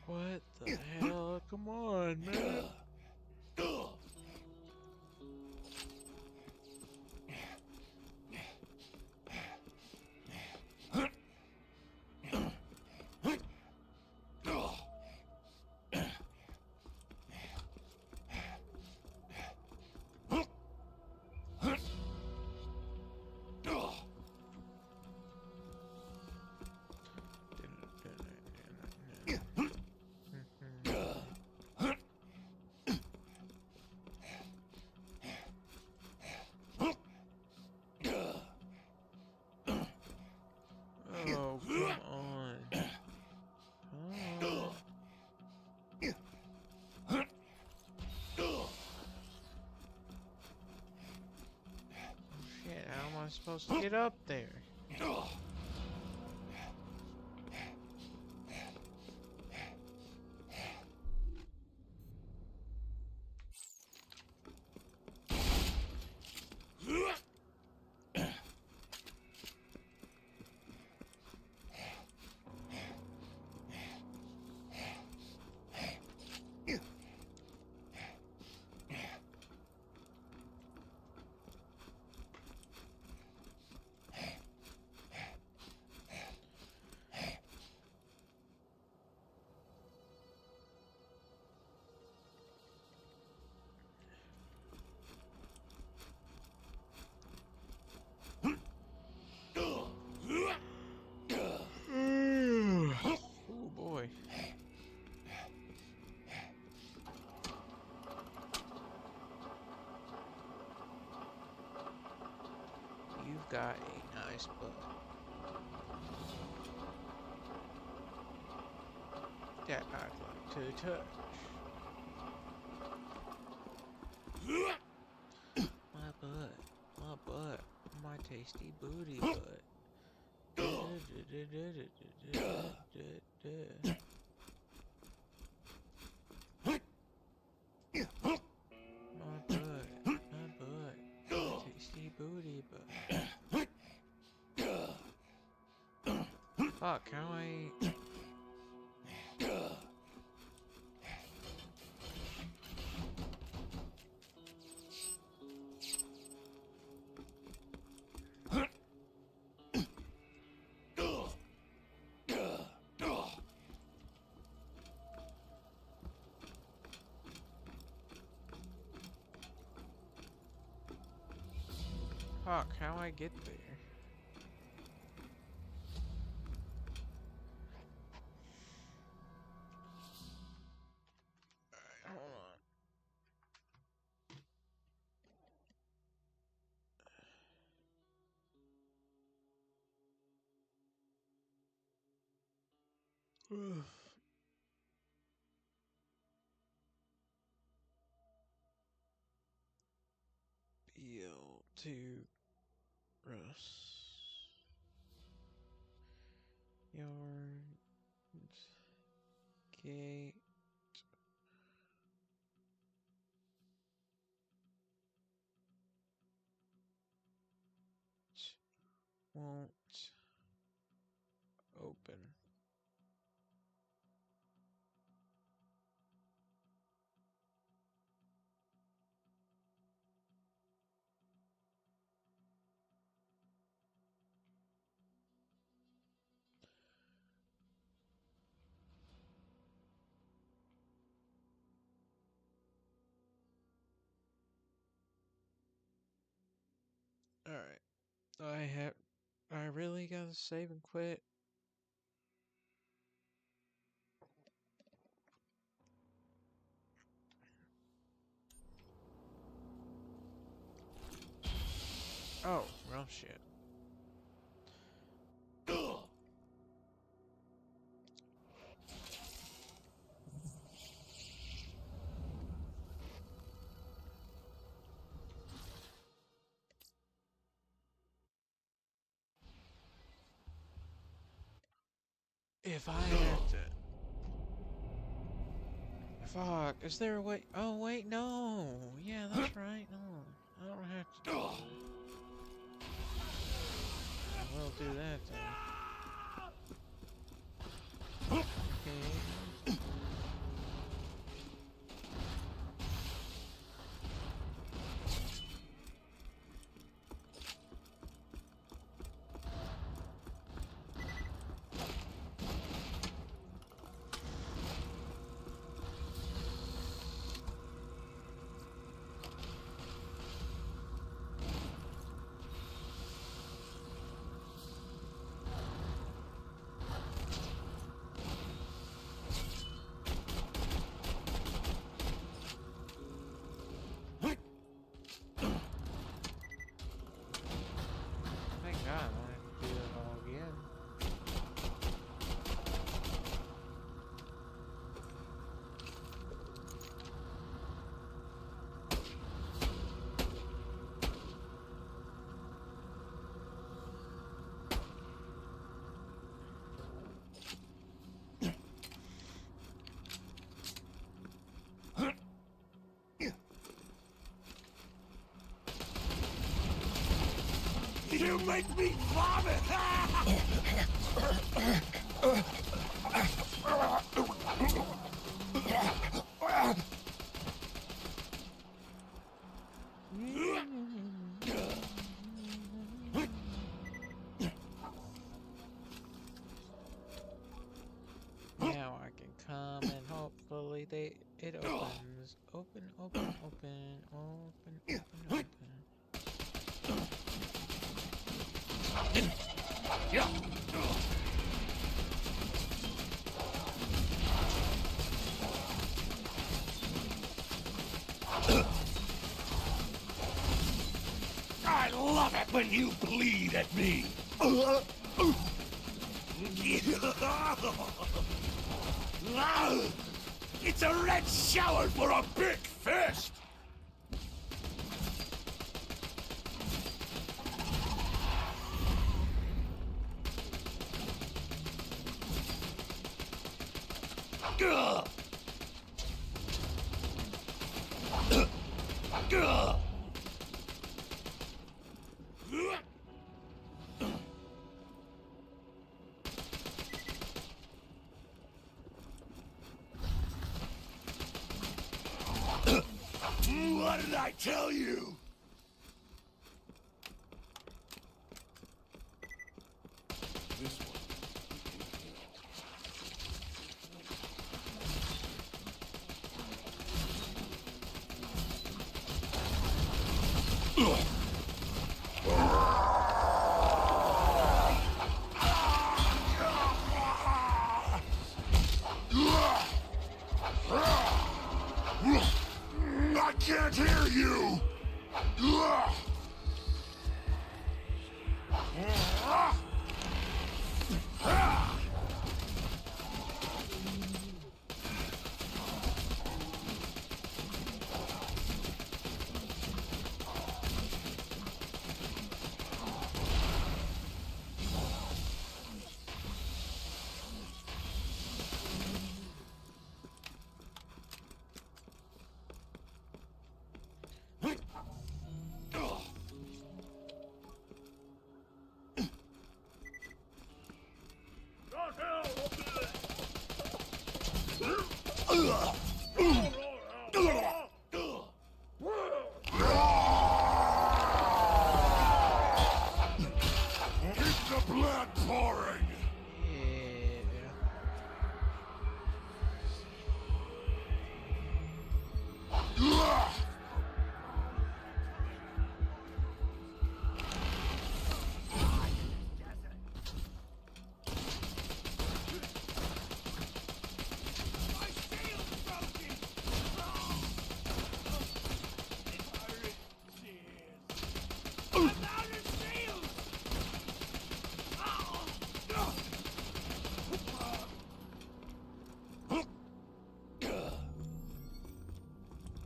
What the hell? Come on, man. Oh, come on. Oh. Shit, how am I supposed to get up there? got a nice butt. That I'd like to touch. My butt. My butt. My tasty booty butt. My butt. My butt. My tasty booty butt. Fuck, how I... Fuck, how I get there? Alright, hold on. BL2 Russ Yard Gate won't open. Alright. I really gotta save and quit. Oh, well shit. If I have to... Fuck, is there a way... Oh, wait, no! Yeah, that's right, no. I don't have to do it. I will do that, though. Okay. You make me vomit! Now I can come and hopefully it opens. Open, open, open, open, open, open. Yeah. love it when you bleed at me. It's a red shower for a big fist. Gah! Gah! What did I tell you? This one. I can't hear you! Keep the blood pouring!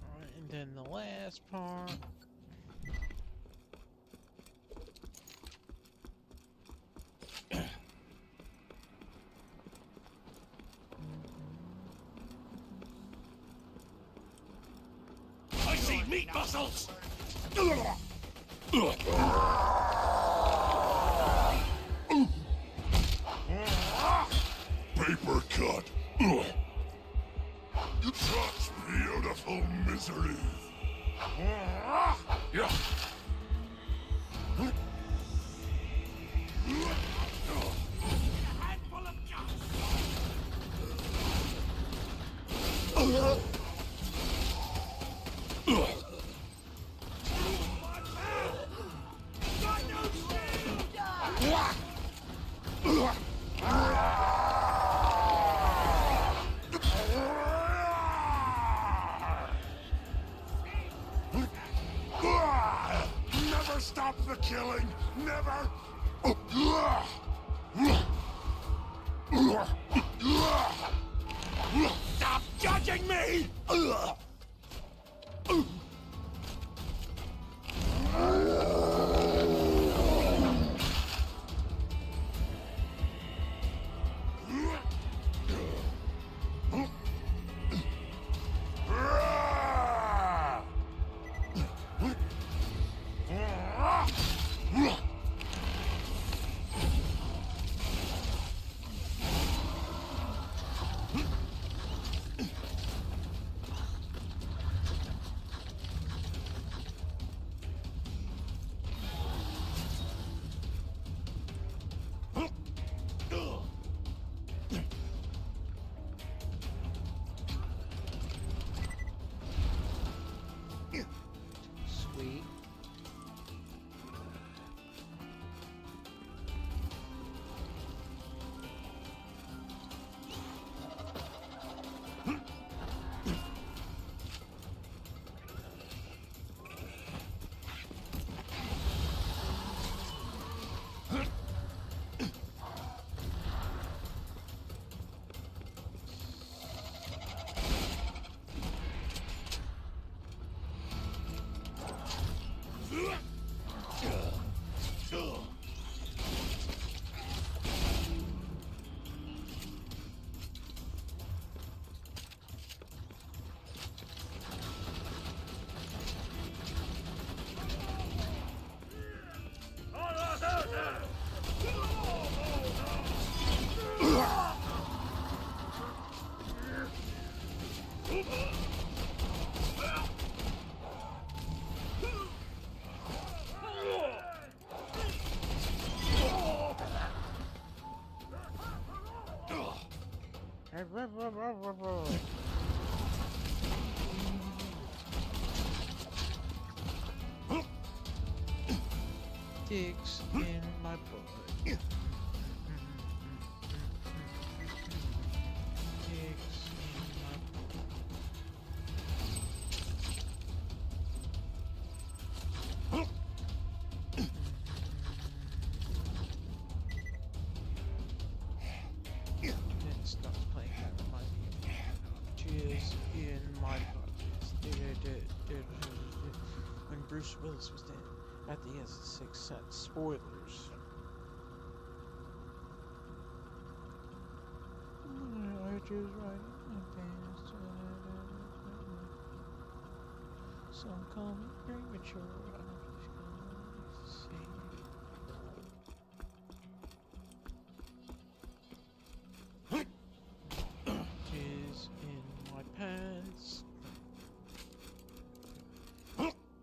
Alright, and then the last part. I see meat muscles! Paper cut! Such beautiful misery! Yeah. Never stop the killing! Never! Stop judging me! Dicks in my butt. Dicks in my butt. Then starts playing that reminds me of Jizz in my butt. When Bruce Willis was dead at the end of The Sixth Sense. Spoilers. I just write my pants. Some call me premature. I'm just gonna say. Jizz in my pants.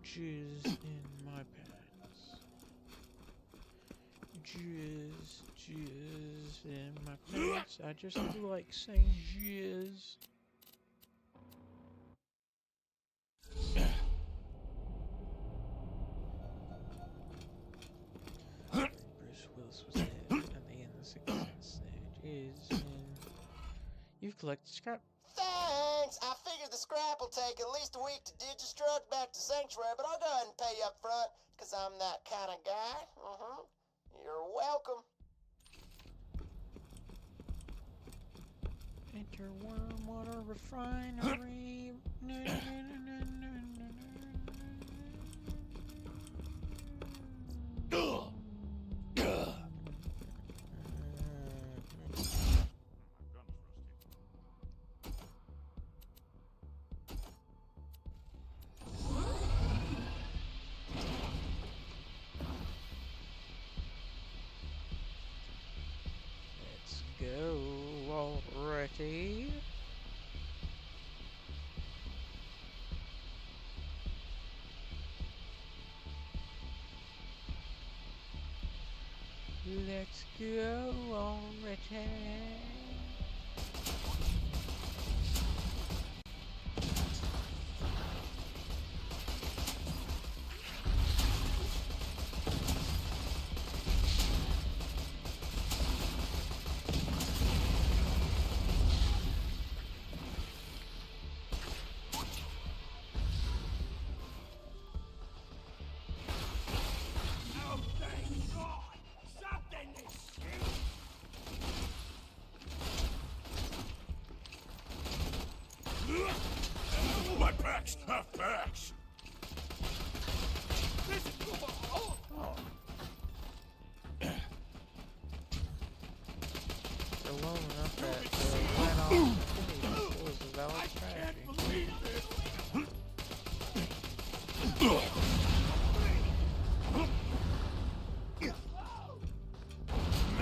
Jizz in my pants. Jizz in my pants. I just like saying jizz. Bruce Willis was dead at the end of The Sixth Sense. Jizz in. You've collected scrap. Thanks! I figured the scrap will take at least a week to digistruct back to Sanctuary, but I'll go ahead and pay you up front, because I'm that kind of guy. You're welcome. Enter Wormwater Refinery. Let's go already. Let's go already. Oh, thank God! Something is my packs! Half packs! This is They're low enough that went off. It was a valid strategy.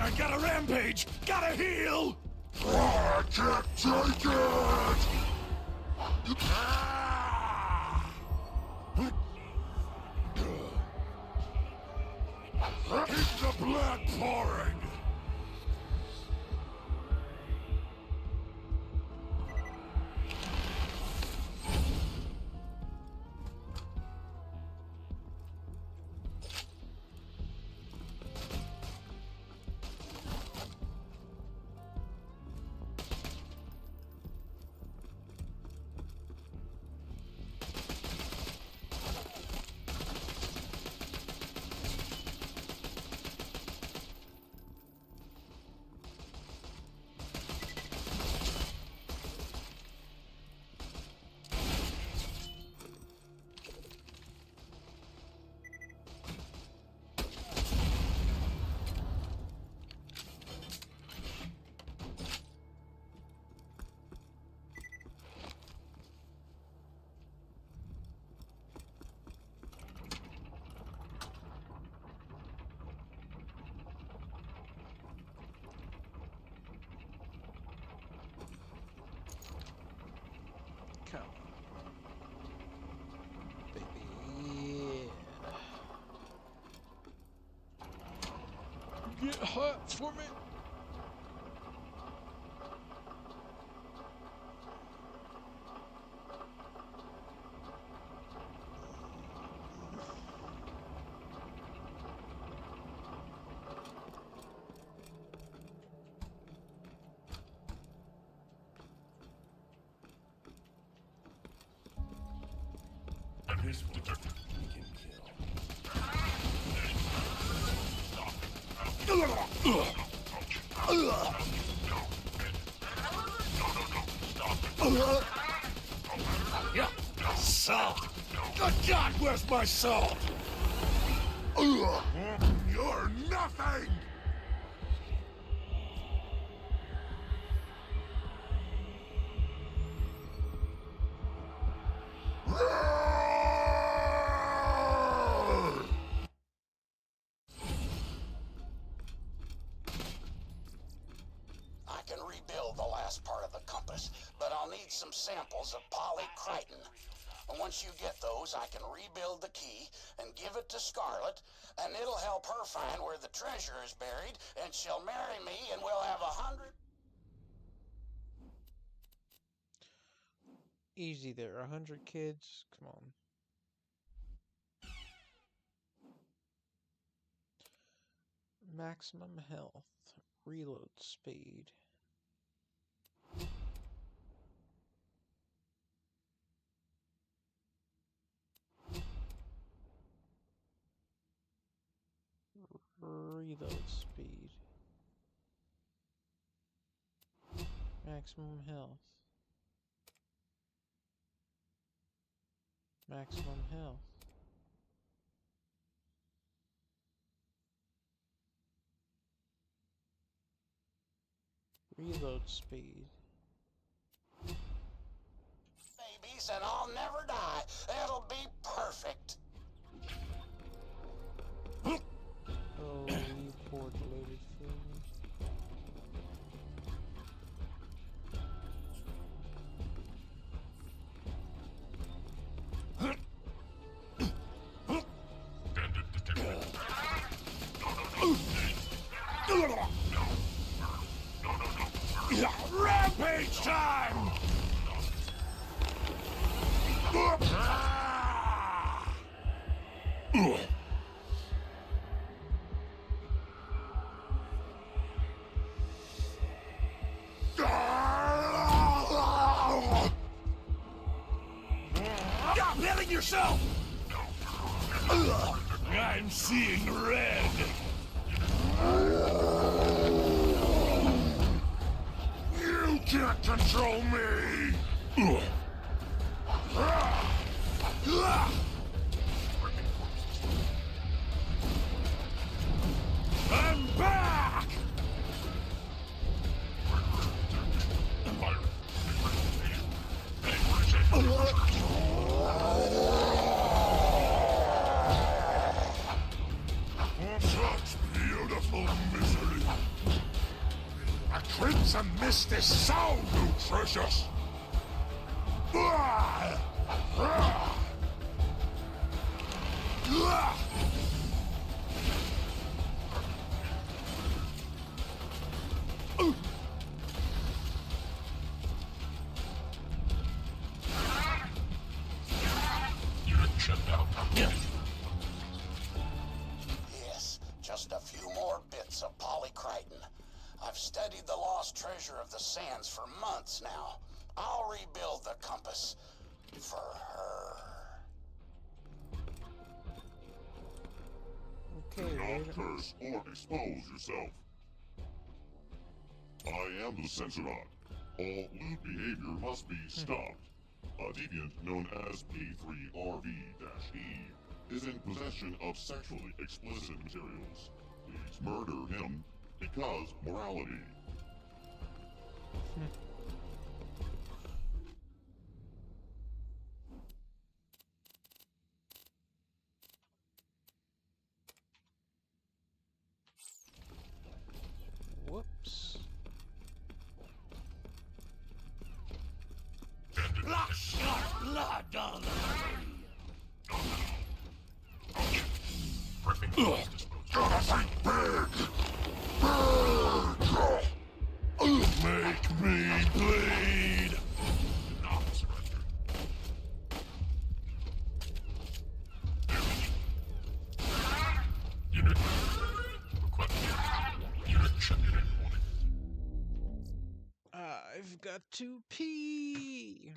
I got a rampage! Gotta heal! I can't take it! Keep the blood pouring! Come on, baby. Yeah. Get hot for me. This one we can kill. Yeah, salt. Good God, where's my salt? You're nothing! I can rebuild the last part of the compass, but I'll need some samples of polycriton. And once you get those, I can rebuild the key and give it to Scarlet, and it'll help her find where the treasure is buried, and she'll marry me, and we'll have 100... Easy there, 100 kids. Come on. Maximum health. Reload speed. Reload speed. Maximum health. Maximum health. Reload speed. babies, and I'll never die. It'll be perfect. Oh, you poor deluded fool. Rampage time! Stop hitting yourself! I'm seeing red. You can't control me! I'm back! Such beautiful misery. A crimson mist is so nutritious. Yes, just a few more bits of polycriton. I've studied the lost treasure of the sands for months now. I'll rebuild the compass for her. Okay, Do not curse or expose yourself. I am the Censorat. All lewd behavior must be stopped. A deviant known as P3RV-E is in possession of sexually explicit materials. Please murder him because morality. Whoops. Like sharp blood on the Make me bleed! I've got to pee.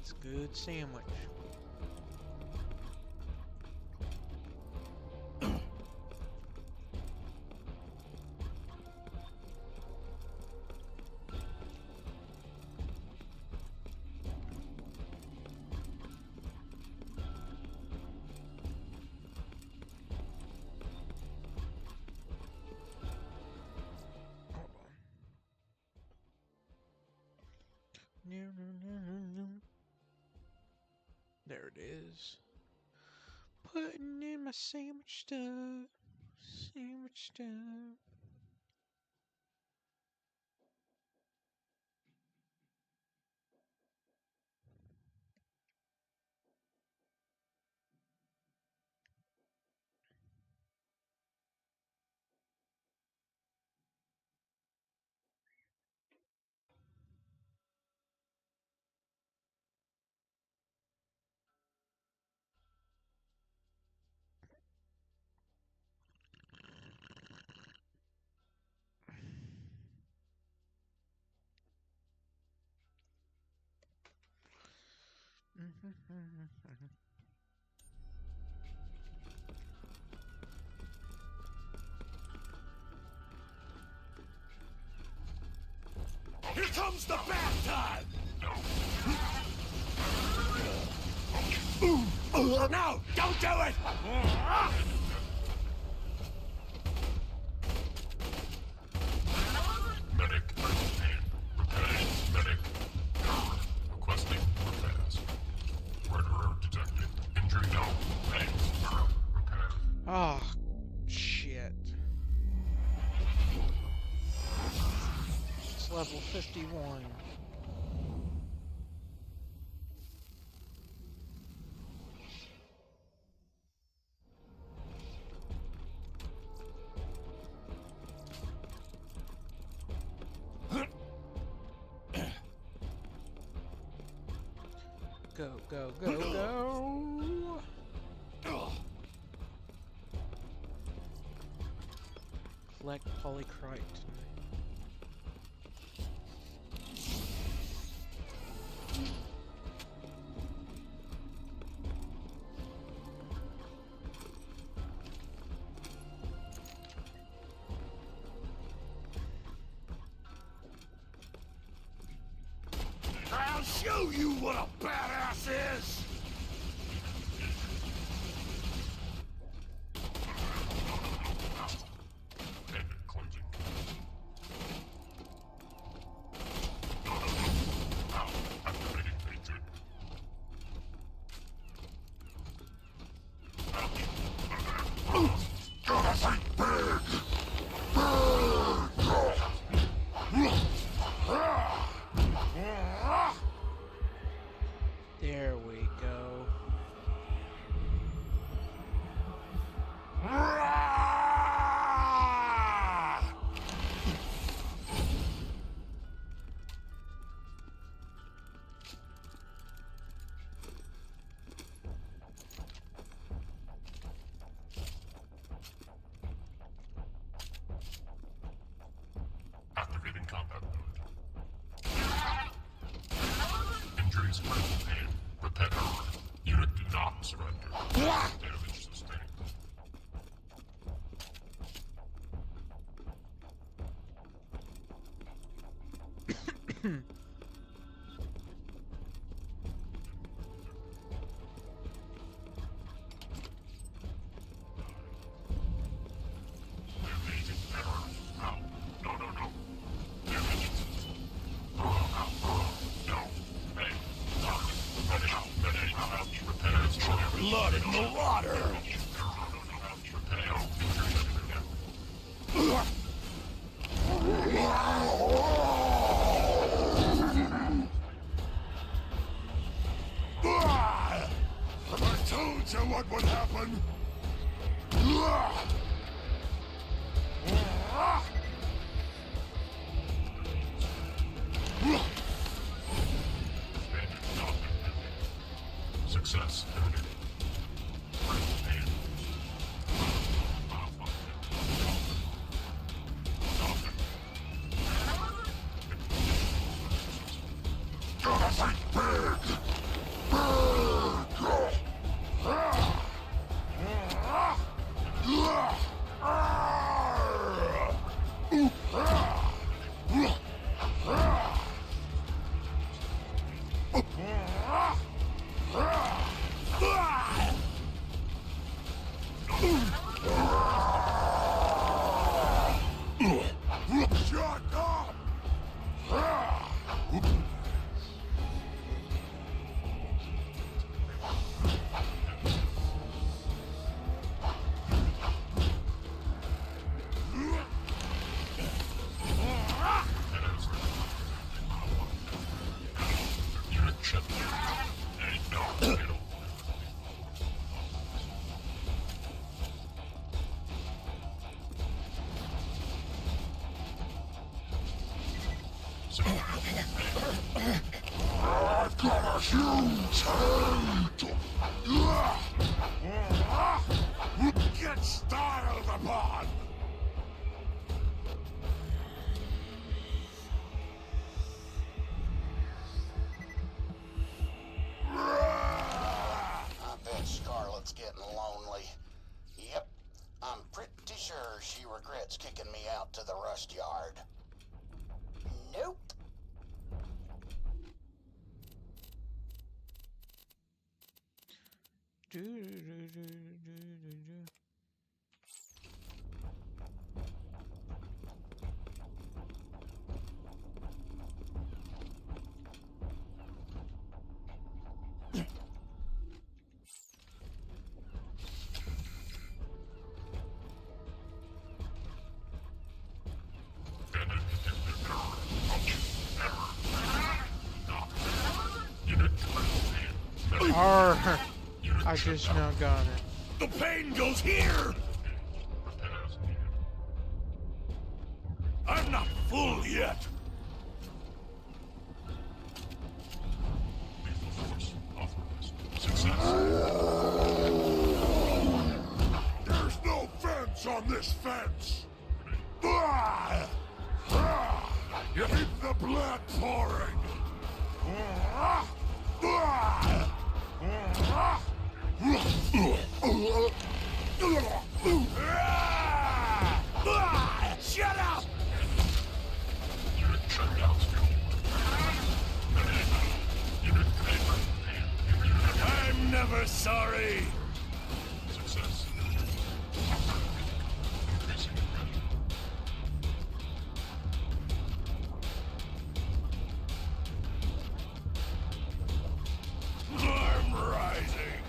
It's a good sandwich. There it is. Putting in my sandwich stuff. Sandwich stuff. Here comes the bath time! No! Don't do it! Medic. Repairs. Medic. Requesting repairs. Murderer detected. Injury no. Thanks. Repairs. Oh, shit. It's level 51. Go, go, go, go! Collect polycrite. I'll show you what a badass is! There we go. Activating combat mode. Injuries present pain. Repair. Unit do not surrender. Damage sustained. Amazing error. No. Damage. No. Hey. Medic. Repairs. Blood in the water! I told you what would happen! Success. Gotta fight big! I've got a huge hate! Get styled upon! I bet Scarlett's getting lonely. Yep, I'm pretty sure she regrets kicking me out to the rust yard. Nope. Arr! I just now got it. The pain goes here! I'm not full yet! There's no fence on this fence! You keep the blood pouring! Shut up! I'm never sorry! Success. I'm rising!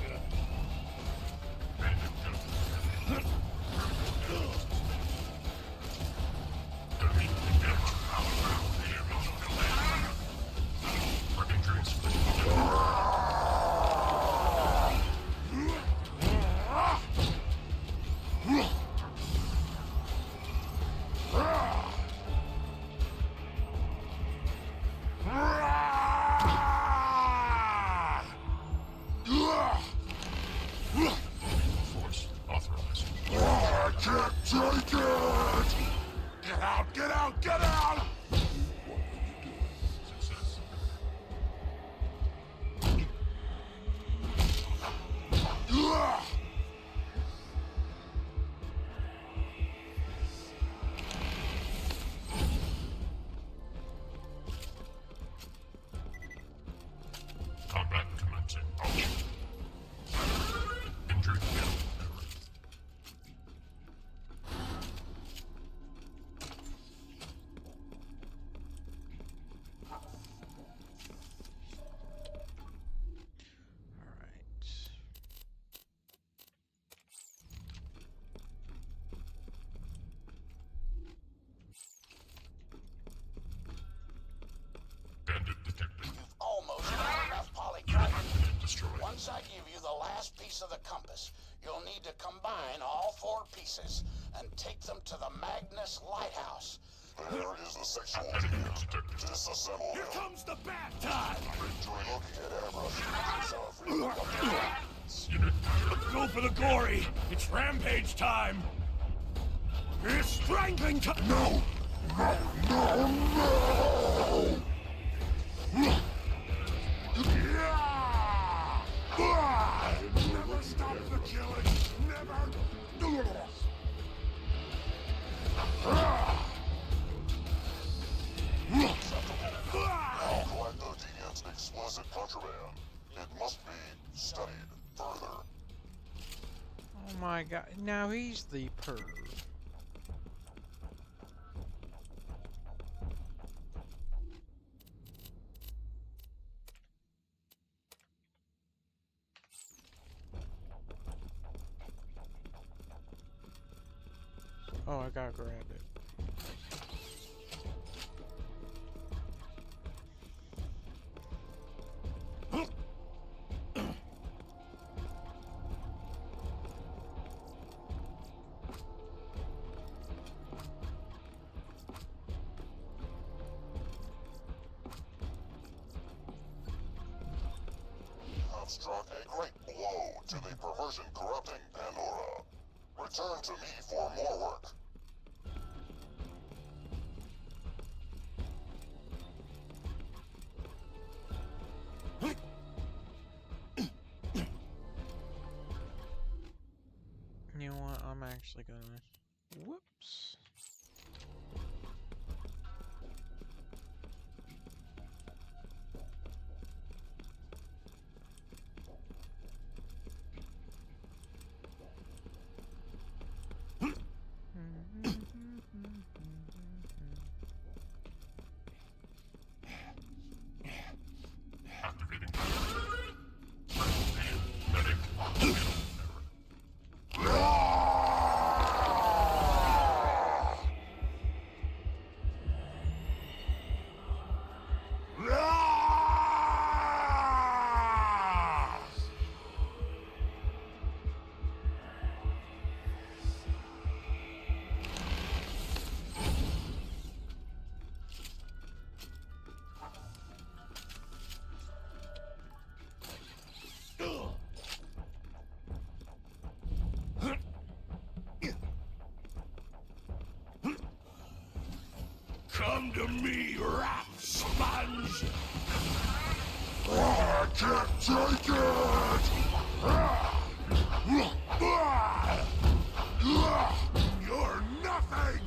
Force authorized. I can't take it! Get out, get out, get out! Success. Combat commencing. Injured kill. Bandit detected. You've almost got enough polycarbonate. Destroyed. Once I give you the last piece of the compass, you'll need to combine all 4 pieces and take them to the Magnus Lighthouse. There is the sexual unit. Disassemble Here him. comes the bad time! Enjoy looking at airbrush. Let's go for the gory! It's rampage time! It's strangling time! No! No! No! No! Never stop the killing! Never! Collector deviants explicit contraband. It must be studied further. Oh my god, now he's the perv. Oh, I gotta grab it. struck a great blow to the perversion-corrupting Pandora. Return to me for more work. You know what? I'm actually gonna... Whoops. Activating. Come to me, rat sponge! I can't take it! You're nothing!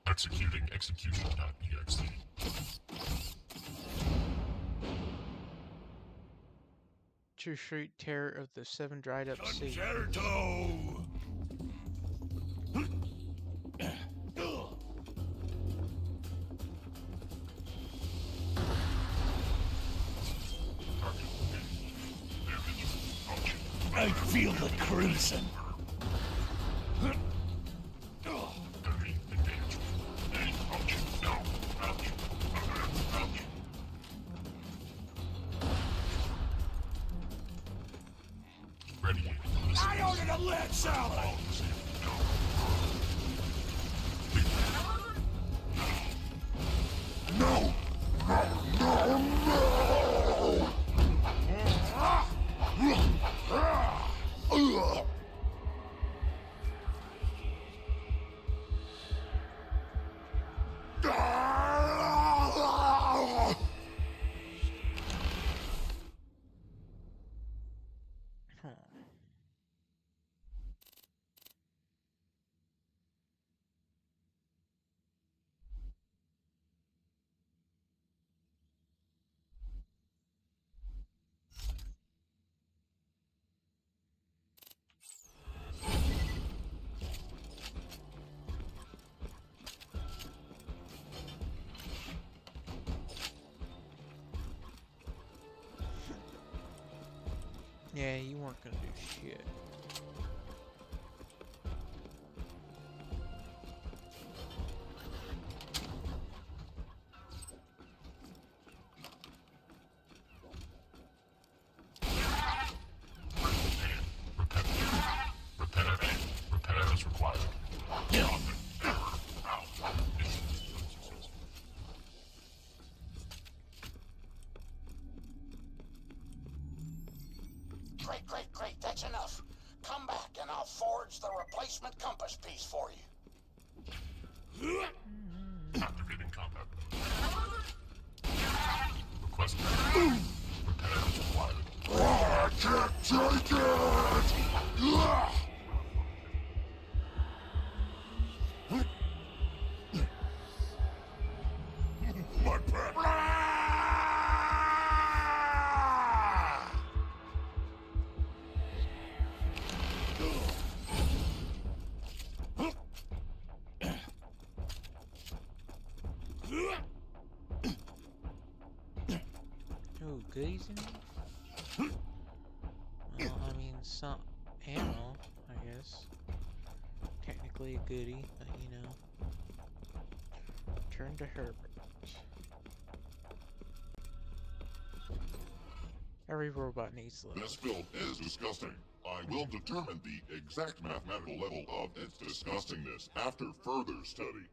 Executing execution.exe. True Street Terror of the Seven Dried Up Sea. Concerto! I feel the crimson. I ordered a lead salad! No! No! No! No! Yeah, you weren't gonna do shit. Repair is required. Great, great, great. That's enough. Come back and I'll forge the replacement compass piece for you. Activating combat. Request. Prepare to fly. I can't take it! My pet. Oh, goodies in there? Well, I mean, some ammo, I guess. Technically a goodie, but you know. Turn to Herbert. Every robot needs love. This film is disgusting. I will determine the exact mathematical level of its disgustingness after further study.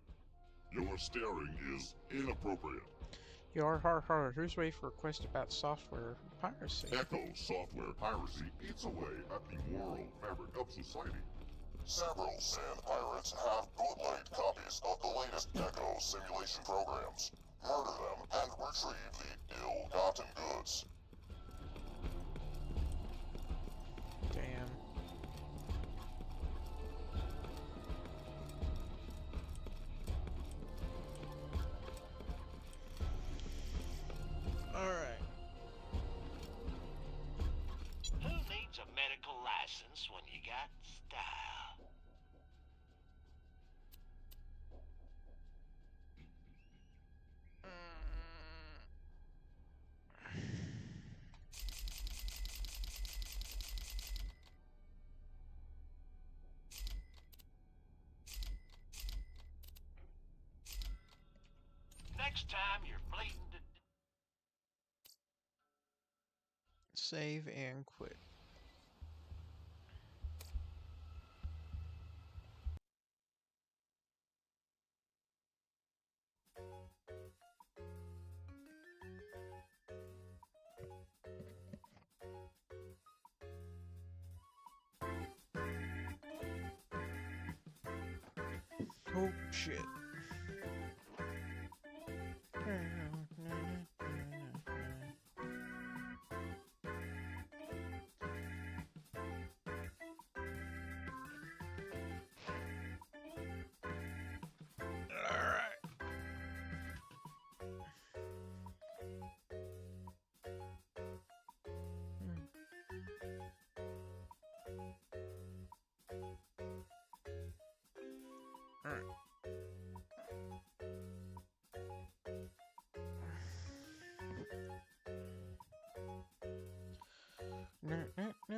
Your staring is inappropriate. Here's a way for request about software piracy. Echo software piracy eats away at the moral fabric of society. Several sand pirates have bootlegged copies of the latest Echo simulation programs. Murder them and retrieve the ill-gotten goods. Damn. Alright. Who needs a medical license when you got style? Next time you're bleeding to Save and quit. Oh shit. Alright. No, no, no.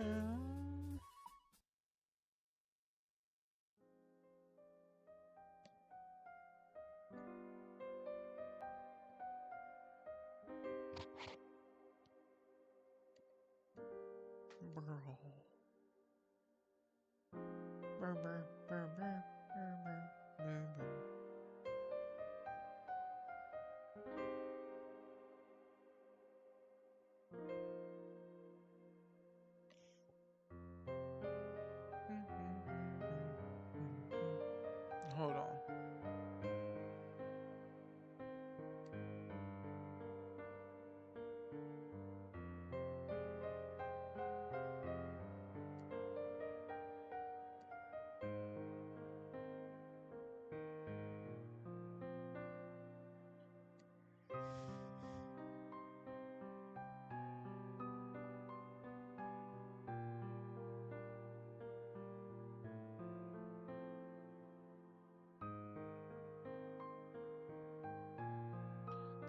Bro. Brr, brr, brr, brr, brr, brr, brr, brr. Hold on.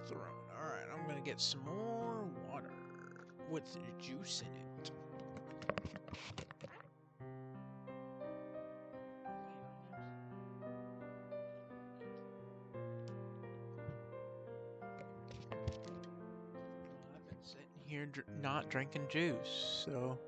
Throne. Alright, I'm gonna get some more water with the juice in it. I've been sitting here not drinking juice, so.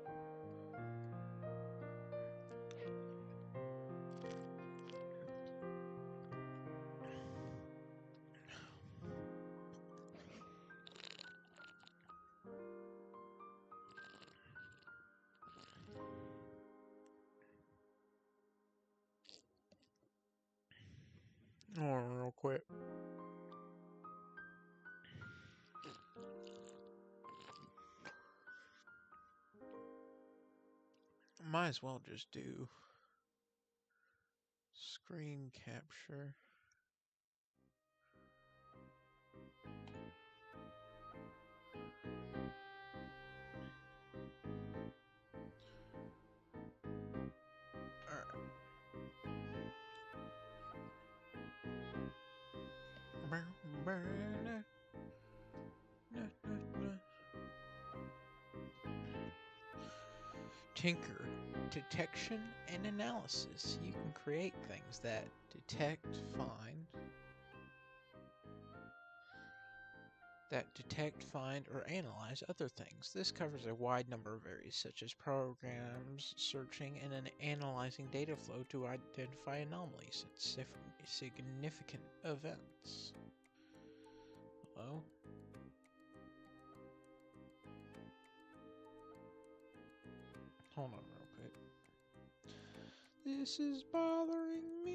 Hold on real quick. Might as well just do screen capture. Tinker, detection and analysis. You can create things that detect, find, or analyze other things. This covers a wide number of areas, such as programs, searching, and analyzing data flow to identify anomalies and significant events. Hello? Hold on real quick. This is bothering me.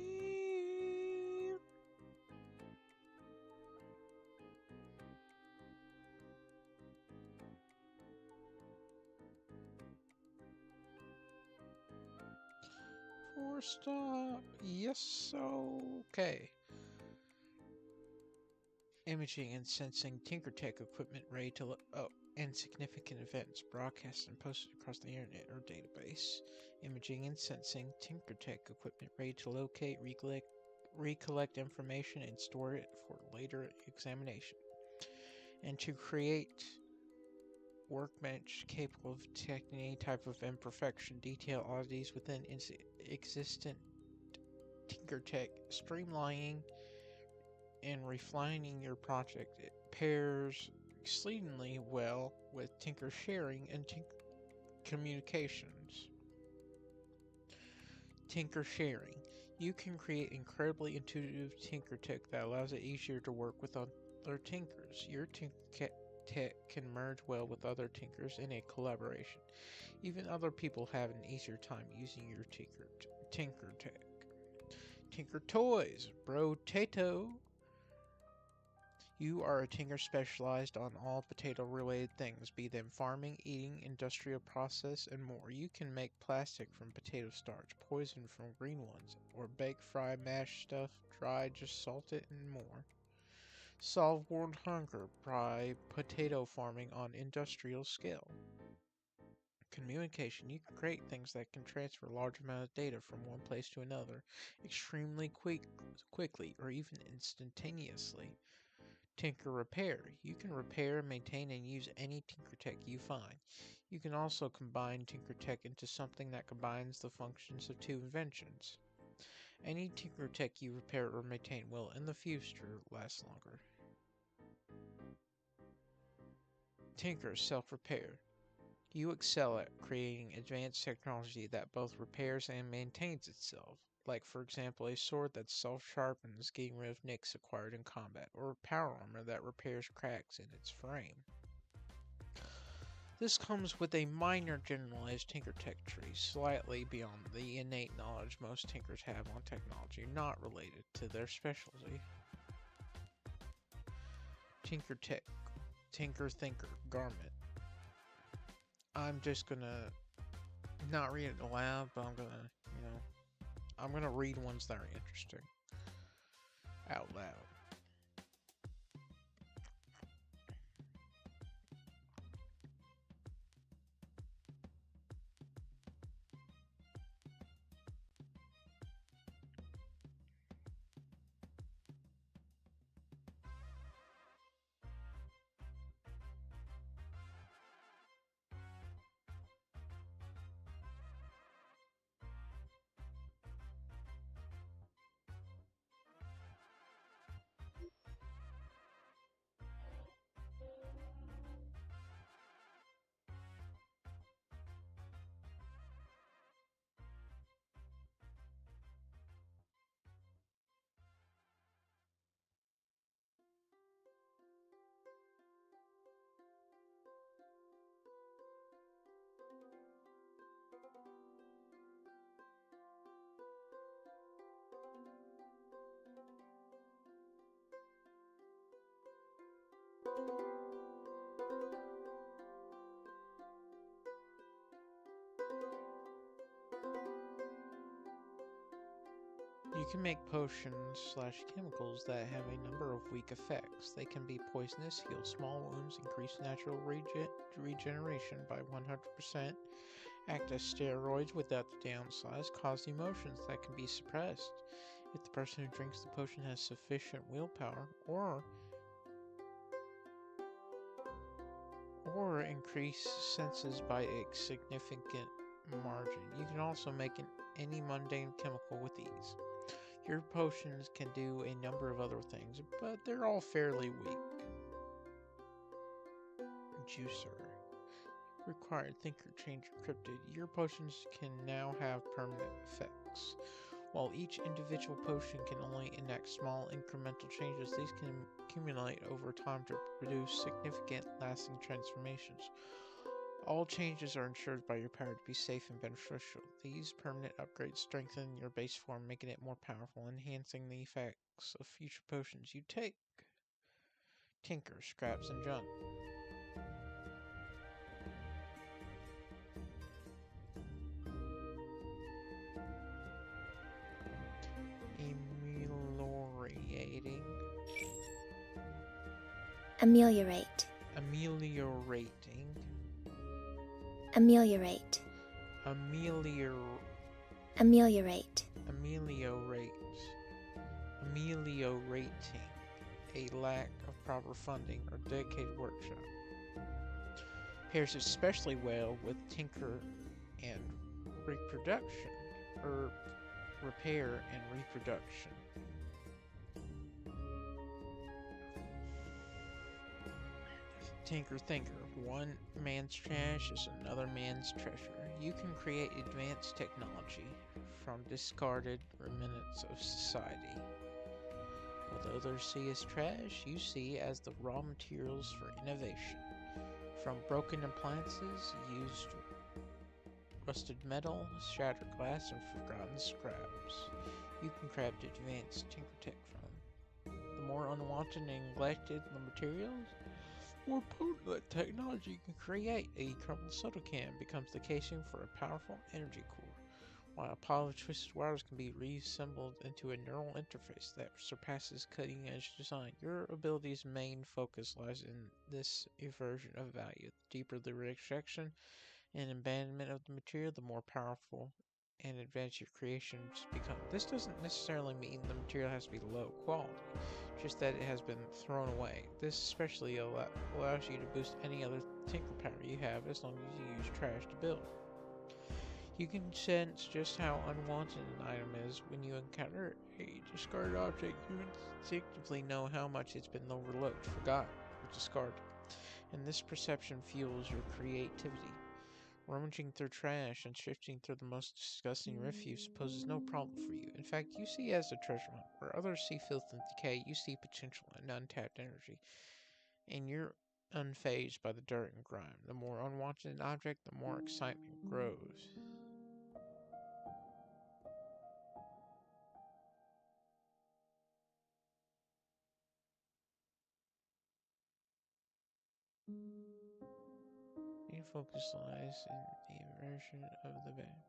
Stop. Yes, okay. Imaging and sensing TinkerTech equipment ready to and significant events broadcast and posted across the internet or database. Imaging and sensing TinkerTech equipment ready to locate, recollect information and store it for later examination. And to create workbench capable of detecting any type of imperfection, detail oddities within existent TinkerTech, streamlining and refining your project. It pairs exceedingly well with Tinker sharing and Tinker communications. Tinker sharing. You can create incredibly intuitive TinkerTech that allows it easier to work with other Tinkers. Your TinkerTech can merge well with other Tinkers in a collaboration. Even other people have an easier time using your TinkerTech. Tinker Toys. Bro-tato. You are a tinker specialized on all potato-related things, be them farming, eating, industrial process, and more. You can make plastic from potato starch, poison from green ones, or bake, fry, mash stuff, dry, just salt it, and more. Solve world hunger by potato farming on industrial scale. Communication. You can create things that can transfer large amounts of data from one place to another extremely quickly or even instantaneously. Tinker Repair. You can repair, maintain, and use any TinkerTech you find. You can also combine TinkerTech into something that combines the functions of two inventions. Any TinkerTech you repair or maintain will, in the future, last longer. Tinker Self-Repair. You excel at creating advanced technology that both repairs and maintains itself. Like, for example, a sword that self-sharpens, getting rid of nicks acquired in combat, or power armor that repairs cracks in its frame. This comes with a minor generalized TinkerTech tree, slightly beyond the innate knowledge most Tinkers have on technology, not related to their specialty. TinkerTech, Tinker Thinker, Garment. I'm just gonna not read it aloud, but I'm gonna read ones that are interesting out loud. can make potions/chemicals that have a number of weak effects. They can be poisonous, heal small wounds, increase natural regeneration by 100%, act as steroids without the downsides, cause emotions that can be suppressed if the person who drinks the potion has sufficient willpower, or increase senses by a significant margin. You can also make any mundane chemical with ease. Your potions can do a number of other things, but they're all fairly weak. Juicer. Required Thinker Change Encrypted. Your potions can now have permanent effects. While each individual potion can only enact small incremental changes, these can accumulate over time to produce significant lasting transformations. All changes are ensured by your power to be safe and beneficial. These permanent upgrades strengthen your base form, making it more powerful, enhancing the effects of future potions you take. Tinker, Scraps, and Junk. Ameliorate. Ameliorating. Ameliorate. Ameliorate. Ameliorating a lack of proper funding or dedicated workshop. Pairs especially well with tinker and reproduction, or repair and reproduction. Tinker Thinker. One man's trash is another man's treasure. You can create advanced technology from discarded remnants of society. What others see as trash, you see as the raw materials for innovation. From broken appliances, used rusted metal, shattered glass, and forgotten scraps, you can craft advanced tinker tech from. The more unwanted and neglected the materials, the more potent that technology can create. A crumpled soda can becomes the casing for a powerful energy core, while a pile of twisted wires can be reassembled into a neural interface that surpasses cutting-edge design. Your ability's main focus lies in this inversion of value. The deeper the rejection and abandonment of the material, the more powerful and advanced your creations become. This doesn't necessarily mean the material has to be low quality, just that it has been thrown away. This especially allows you to boost any other tinker power you have as long as you use trash to build. You can sense just how unwanted an item is when you encounter a discarded object. You instinctively know how much it's been overlooked, forgotten, or discarded, and this perception fuels your creativity. Rummaging through trash and shifting through the most disgusting refuse poses no problem for you. In fact, you see as a treasure hunt. Where others see filth and decay, you see potential and untapped energy, and you're unfazed by the dirt and grime. The more unwanted an object, the more excitement grows. Your focus lies in the inversion of the band.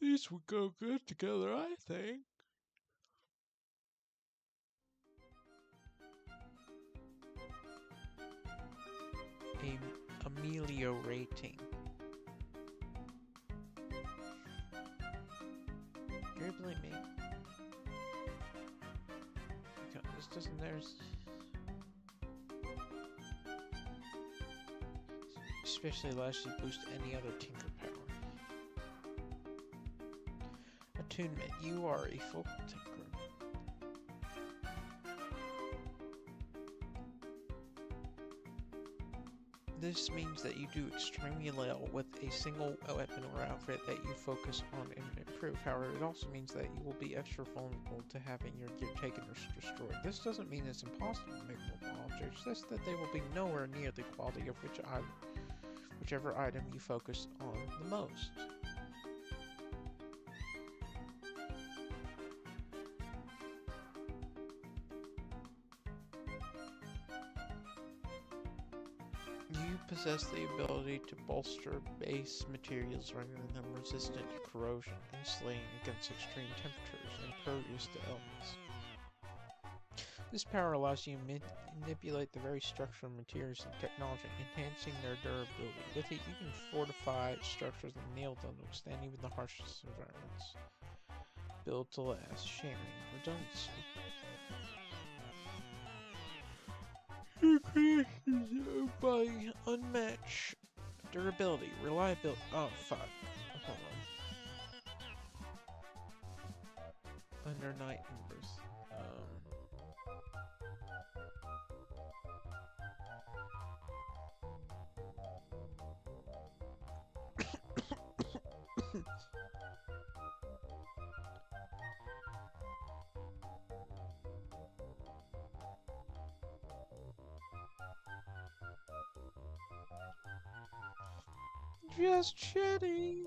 These would go good together, I think. Ameliorating. You're blaming me. This doesn't. There's. Especially allows you to boost any other tinker power. Attunement. You are a focal tinker. This means that you do extremely well with a single weapon or outfit that you focus on and improve. However, it also means that you will be extra vulnerable to having your gear taken or destroyed. This doesn't mean it's impossible to make multiple objects, just that they will be nowhere near the quality of whichever item you focus on the most. possess the ability to bolster base materials, rendering them resistant to corrosion, insulating against extreme temperatures, and impervious to elements. This power allows you to manipulate the very structure of materials and technology, enhancing their durability. With it, you can fortify structures and nail them to withstand even the harshest environments. Build to last, sharing, redundancy. Your creations embody unmatched durability, reliability. Oh, fuck. Hold on. Under night embers. Just chatting.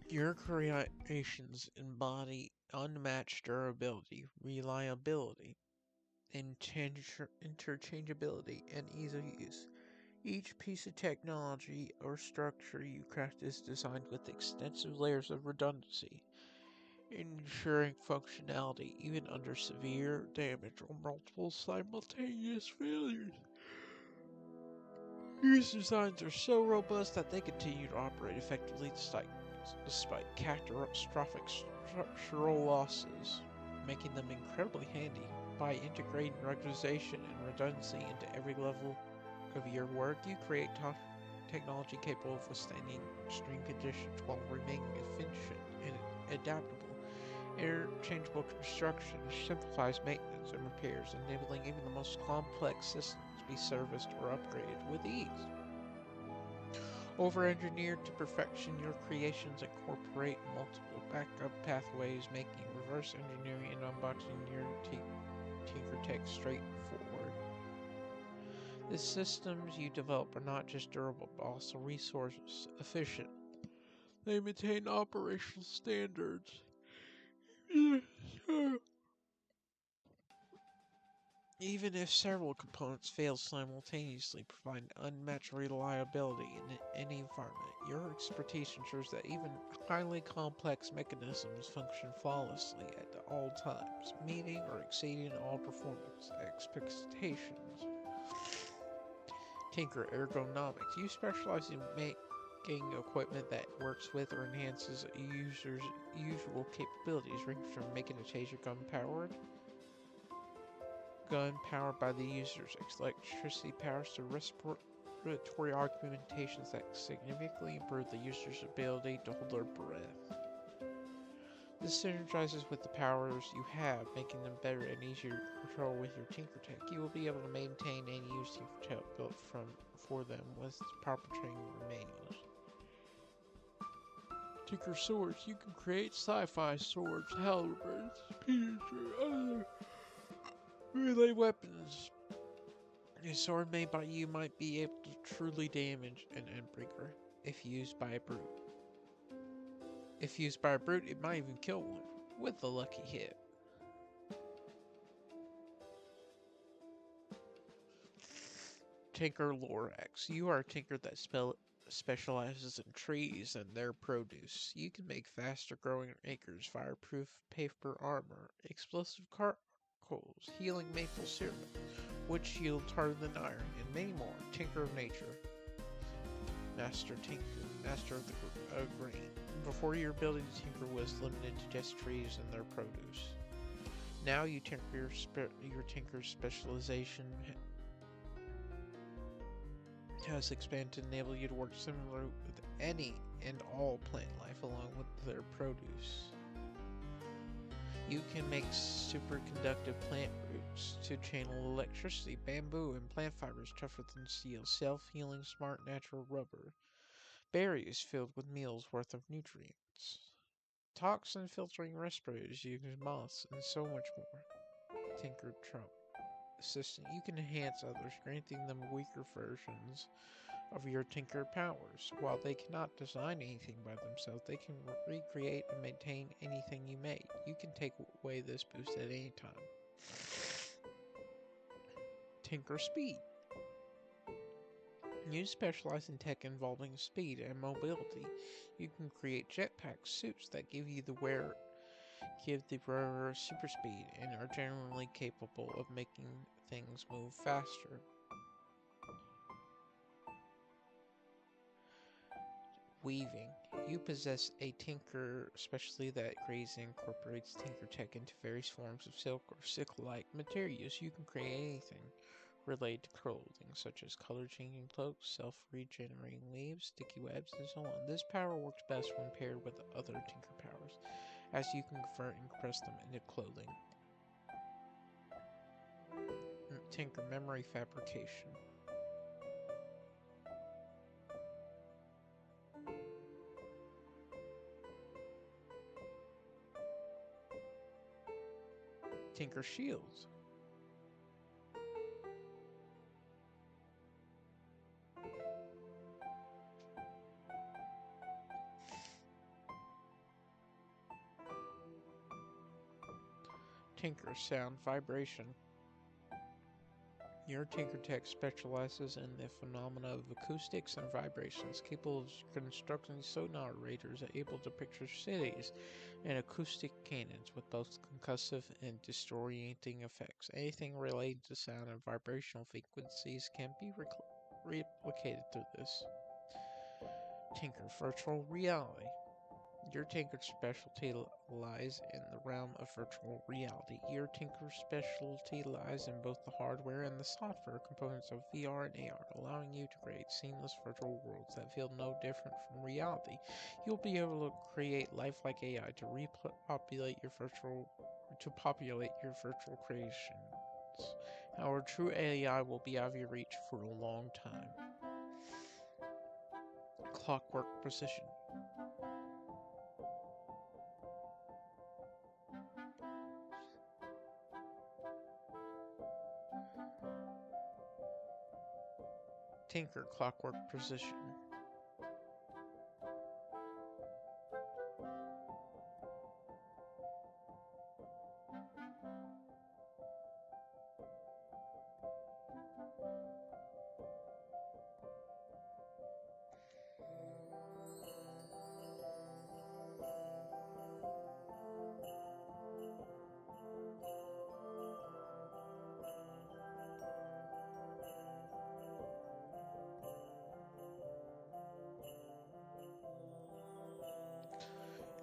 Your creations embody unmatched durability, reliability, interchangeability, and ease of use. Each piece of technology or structure you craft is designed with extensive layers of redundancy, ensuring functionality even under severe damage or multiple simultaneous failures. These designs are so robust that they continue to operate effectively despite catastrophic structural losses, making them incredibly handy. By integrating ruggedization and redundancy into every level of your work, you create technology capable of withstanding extreme conditions while remaining efficient and adaptable. Interchangeable construction simplifies maintenance and repairs, enabling even the most complex systems to be serviced or upgraded with ease. Over-engineered to perfection, your creations incorporate multiple backup pathways, making reverse engineering and unboxing your Tinkertech straightforward. The systems you develop are not just durable, but also resource efficient. They maintain operational standards. Even if several components fail simultaneously, providing unmatched reliability in any environment. Your expertise ensures that even highly complex mechanisms function flawlessly at all times, meeting or exceeding all performance expectations. Tinker Ergonomics. You specialize in making equipment that works with or enhances a user's usual capabilities, ranging from making a taser gun powered by the user's electricity powers to respiratory augmentations that significantly improve the user's ability to hold their breath. This synergizes with the powers you have, making them better and easier to control with your Tinkertech. You will be able to maintain and use Tinkertech built for them with proper training and manuals. Tinker Swords. You can create sci-fi swords, halberds, spears, or other melee weapons. A sword made by you might be able to truly damage an Endbreaker if used by a brute. If used by a brute, it might even kill one with a lucky hit. Tinker Lorax. You are a tinker that specializes in trees and their produce. You can make faster growing acres, fireproof paper armor, explosive charcoals, healing maple syrup, wood shield harder than iron, and many more. Tinker of Nature. Master Tinker, Master of the Grain. Before, your ability to tinker was limited to just trees and their produce. Now your tinker's specialization has expanded to enable you to work similar with any and all plant life along with their produce. You can make superconductive plant roots to channel electricity, bamboo, and plant fibers tougher than steel, self-healing smart natural rubber, berries filled with meals worth of nutrients, toxin filtering respirators using moths, and so much more. Tinker Trump Assistant. You can enhance others, granting them weaker versions of your Tinker powers. While they cannot design anything by themselves, they can recreate and maintain anything you made. You can take away this boost at any time. Tinker Speed. You specialize in tech involving speed and mobility. You can create jetpack suits that give the wearer super speed and are generally capable of making things move faster. Weaving. You possess a Tinker specialty that creates and incorporates Tinker tech into various forms of silk or silk-like materials. You can create anything related to clothing, such as color-changing cloaks, self-regenerating weaves, sticky webs, and so on. This power works best when paired with other Tinker powers, as you can convert and compress them into clothing. Tinker Memory Fabrication. Tinker Shields. Tinker Sound Vibration. Your Tinker Tech specializes in the phenomena of acoustics and vibrations, capable of constructing sonorators able to picture cities and acoustic cannons with both concussive and disorienting effects. Anything related to sound and vibrational frequencies can be replicated through this. Tinker Virtual Reality. Your Tinker specialty lies in the realm of virtual reality. Your Tinker specialty lies in both the hardware and the software components of VR and AR, allowing you to create seamless virtual worlds that feel no different from reality. You'll be able to create lifelike AI to populate your virtual creations. However, true AI will be out of your reach for a long time. Clockwork Precision. Tinker Clockwork Precision.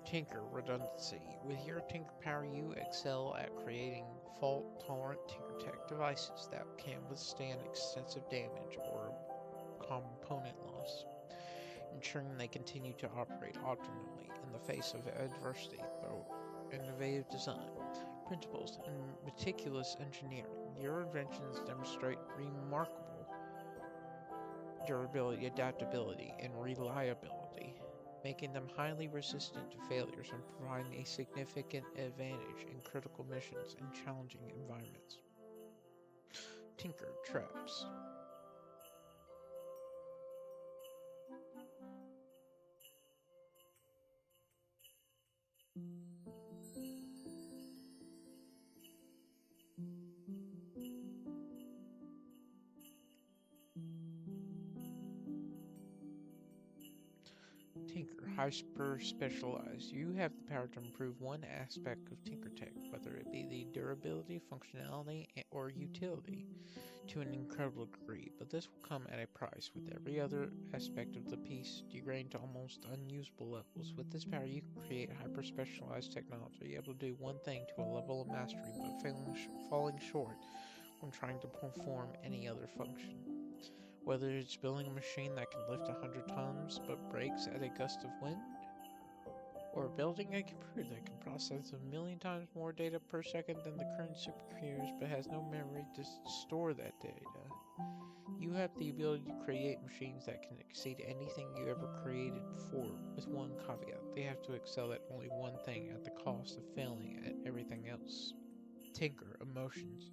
Tinker Redundancy. With your Tinker power, you excel at creating fault-tolerant Tinker Tech devices that can withstand extensive damage or component loss, ensuring they continue to operate optimally in the face of adversity through innovative design, principles, and meticulous engineering. Your inventions demonstrate remarkable durability, adaptability, and reliability, making them highly resistant to failures and providing a significant advantage in critical missions and challenging environments. Tinker Traps. Tinker Hyper Specialized. You have the power to improve one aspect of Tinker Tech, whether it be the durability, functionality, or utility, to an incredible degree, but this will come at a price, with every other aspect of the piece degrading to almost unusable levels. With this power, you can create hyper-specialized technology, able to do one thing to a level of mastery, but falling short when trying to perform any other function. Whether it's building a machine that can lift 100 tons but breaks at a gust of wind, or building a computer that can process 1,000,000 times more data per second than the current supercomputers but has no memory to store that data, you have the ability to create machines that can exceed anything you ever created before, with one caveat: they have to excel at only one thing at the cost of failing at everything else. Tinker Emotions.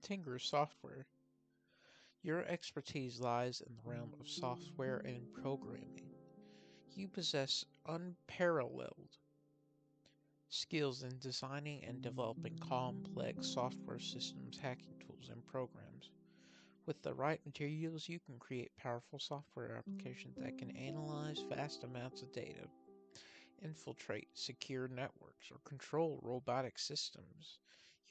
Tinker Software. Your expertise lies in the realm of software and programming. You possess unparalleled skills in designing and developing complex software systems, hacking tools, and programs. With the right materials, you can create powerful software applications that can analyze vast amounts of data, infiltrate secure networks, or control robotic systems.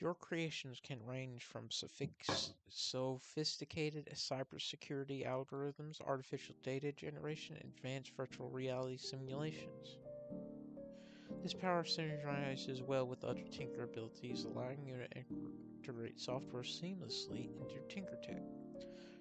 Your creations can range from sophisticated cybersecurity algorithms, artificial data generation, and advanced virtual reality simulations. This power synergizes well with other Tinker abilities, allowing you to integrate software seamlessly into your TinkerTech.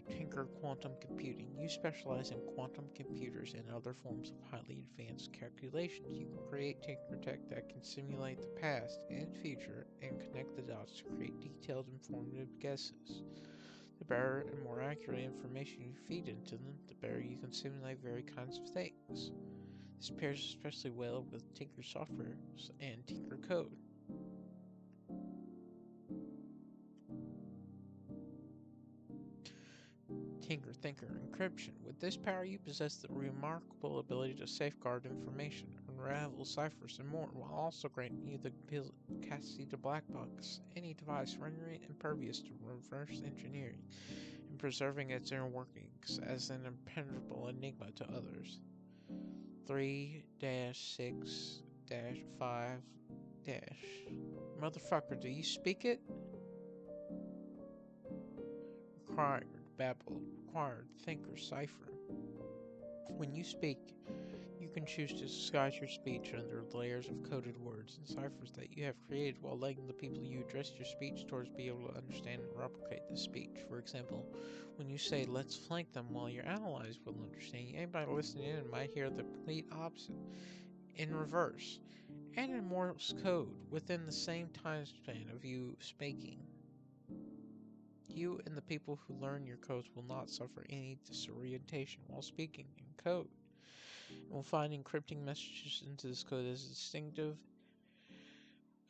Tinker Quantum Computing. You specialize in quantum computers and other forms of highly advanced calculations. You can create TinkerTech that can simulate the past and future and connect the dots to create detailed, informative guesses. The better and more accurate information you feed into them, the better you can simulate various kinds of things. This pairs especially well with Tinker software and Tinker code. Tinker Thinker Encryption. With this power, you possess the remarkable ability to safeguard information, unravel ciphers, and more, while also granting you the capacity to black box any device, rendering it impervious to reverse engineering and preserving its inner workings as an impenetrable enigma to others. 3-6-5- Motherfucker, do you speak it? Required Babel. Required Thinker Cipher. When you speak, you can choose to disguise your speech under layers of coded words and ciphers that you have created while letting the people you address your speech towards be able to understand and replicate the speech. For example, when you say, let's flank them, while your allies will understand, anybody listening in might hear the complete opposite, in reverse, and in Morse code within the same time span of you speaking. You and the people who learn your codes will not suffer any disorientation while speaking in code, and will find encrypting messages into this code as distinctive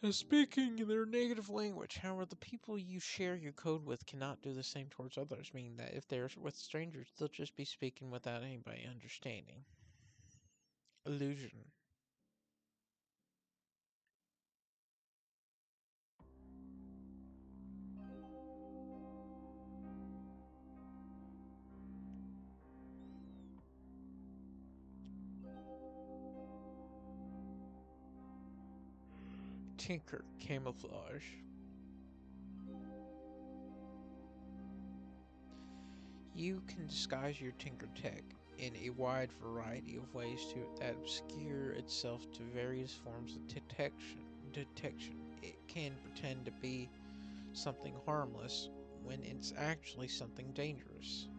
as speaking their native language. However, the people you share your code with cannot do the same towards others, meaning that if they're with strangers, they'll just be speaking without anybody understanding. Illusion. Tinker Camouflage. You can disguise your Tinker Tech in a wide variety of ways that obscure itself to various forms of detection. It can pretend to be something harmless when it's actually something dangerous.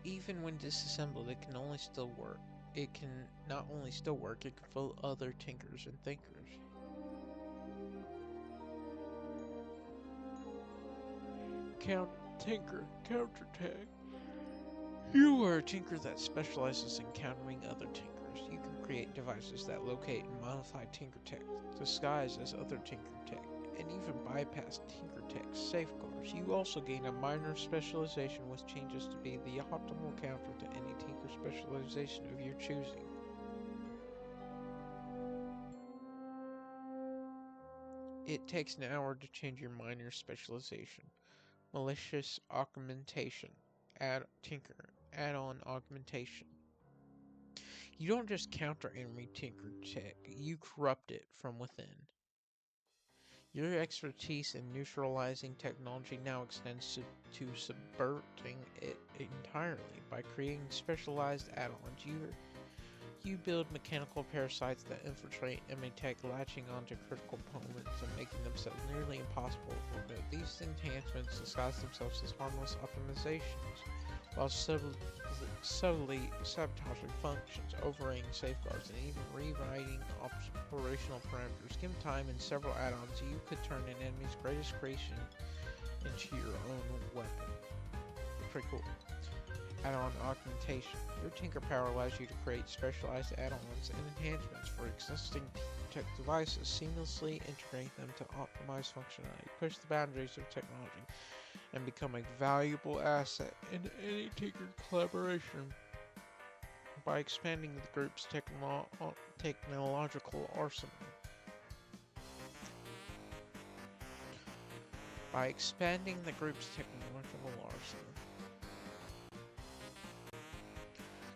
Even when disassembled, it can not only still work, it can fool other Tinkers and Thinkers. Tinker Counterattack. You are a Tinker that specializes in countering other Tinkers. You can create devices that locate and modify Tinker Tech, disguise as other Tinker Tech, and even bypass Tinker Tech's safeguards. You also gain a minor specialization which changes to be the optimal counter to any Tinker specialization of your choosing. It takes an hour to change your minor specialization. Malicious augmentation. Add-on augmentation. You don't just counter enemy Tinker Tech, you corrupt it from within. Your expertise in neutralizing technology now extends to subverting it entirely by creating specialized add-ons. You build mechanical parasites that infiltrate enemy tech, latching onto critical components and making themselves nearly impossible to remove. These enhancements disguise themselves as harmless optimizations, while subtly sabotaging functions, overriding safeguards, and even rewriting operational parameters. Given time and several add-ons, you could turn an enemy's greatest creation into your own weapon. Pretty cool. Add-on augmentation. Your Tinker Power allows you to create specialized add-ons and enhancements for existing tech devices, seamlessly integrate them to optimize functionality, push the boundaries of technology, and become a valuable asset in any Tinker collaboration. By expanding the group's technological arsenal. By expanding the group's technological arsenal.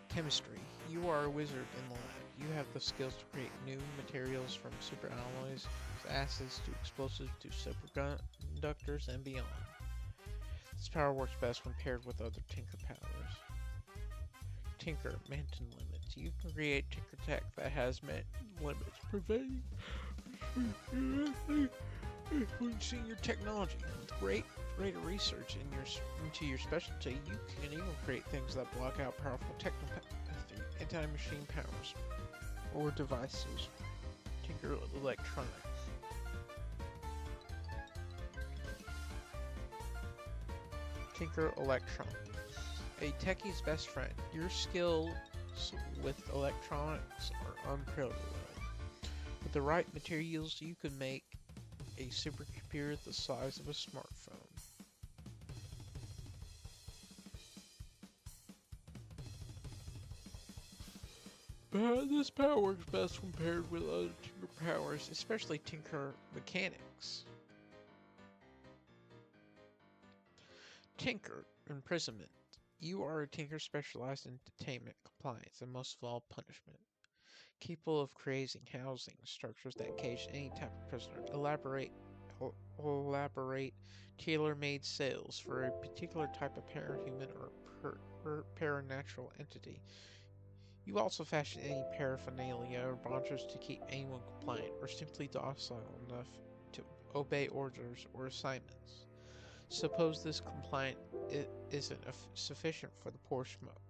Chemistry. You are a wizard in the lab. You have the skills to create new materials from superalloys, acids to explosives to superconductors and beyond. This power works best when paired with other Tinker powers. Tinker Manton limits. You can create Tinker tech that has limits, preventing influencing your technology. With great rate of research into your specialty, you can even create things that block out powerful technopathy, anti-machine powers, or devices. Tinker Electronics. Tinker Electronics. A techie's best friend. Your skills with electronics are unparalleled. With the right materials, you can make a supercomputer the size of a smartphone. But this power works best when paired with other Tinker powers, especially Tinker Mechanics. Tinker Imprisonment. You are a Tinker specialized in detainment, compliance, and most of all, punishment. Capable of creating housing structures that cage any type of prisoner. Elaborate tailor-made cells for a particular type of parahuman or paranatural entity. You also fashion any paraphernalia or bondage to keep anyone compliant or simply docile enough to obey orders or assignments. Suppose this compliant isn't sufficient for the poor schmuck.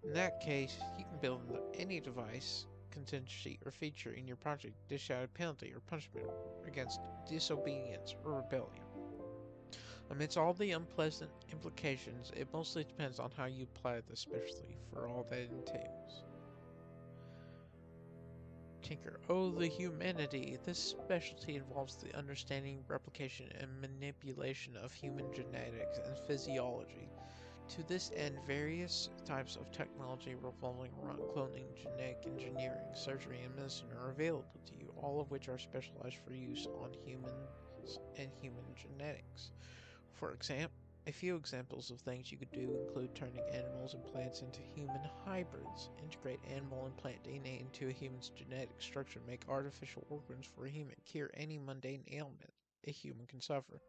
In that case, you can build any device, contingency, or feature in your project to dish out a penalty or punishment against disobedience or rebellion. Amidst all the unpleasant implications, it mostly depends on how you apply this specialty for all that it entails. Tinker. Oh, the humanity! This specialty involves the understanding, replication, and manipulation of human genetics and physiology. To this end, various types of technology revolving around cloning, genetic engineering, surgery, and medicine are available to you, all of which are specialized for use on humans and human genetics. For example, a few examples of things you could do include turning animals and plants into human hybrids, integrate animal and plant DNA into a human's genetic structure, make artificial organs for a human, cure any mundane ailment a human can suffer,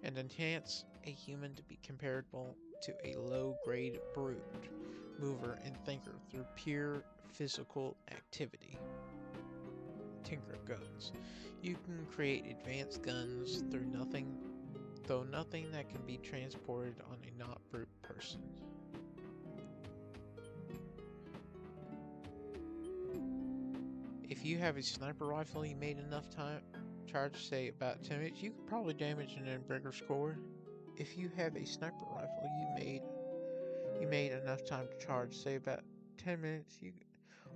and enhance a human to be comparable to a low-grade brute, mover, and thinker through pure physical activity. Tinker Guns. You can create advanced guns through nothing that can be transported on a not-brute person. If you have a sniper rifle you made enough time charge, say about 10 minutes, you could probably damage an Endbreaker score. If you have a sniper rifle you made enough time to charge, say about 10 minutes,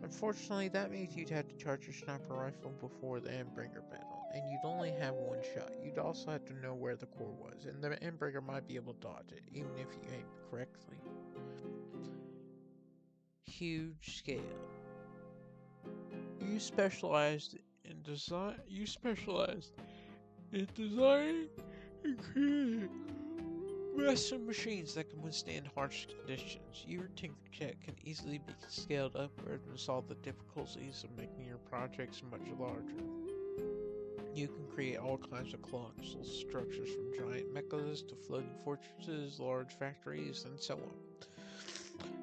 unfortunately that means you'd have to charge your sniper rifle before the Endbreaker battle, and you'd only have one shot. You'd also have to know where the core was, and the Endbreaker might be able to dodge it, even if you aim correctly. Huge scale. You specialized in designing and creating massive machines that can withstand harsh conditions. Your Tinker Tech can easily be scaled upward and solve the difficulties of making your projects much larger. You can create all kinds of colossal structures, from giant mechas to floating fortresses, large factories, and so on.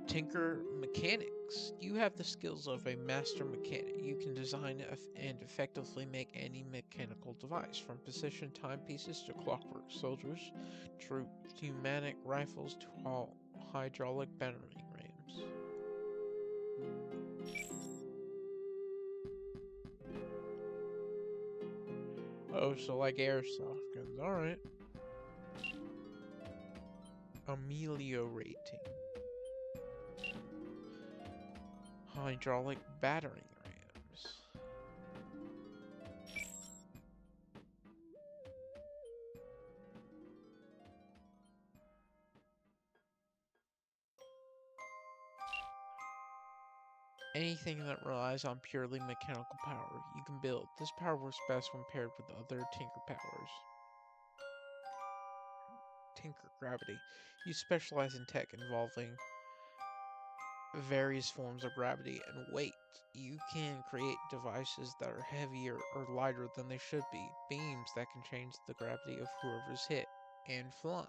Tinker Mechanics. mechanics. You have the skills of a master mechanic. You can design and effectively make any mechanical device, from precision timepieces to clockwork soldiers, to pneumatic rifles to hydraulic battering rams. Oh, so like airsoft guns. Alright. Ameliorating. Hydraulic battering rams. Anything that relies on purely mechanical power, you can build. This power works best when paired with other Tinker powers. Tinker gravity. You specialize in tech involving various forms of gravity and weight. You can create devices that are heavier or lighter than they should be, beams that can change the gravity of whoever's hit, and fly.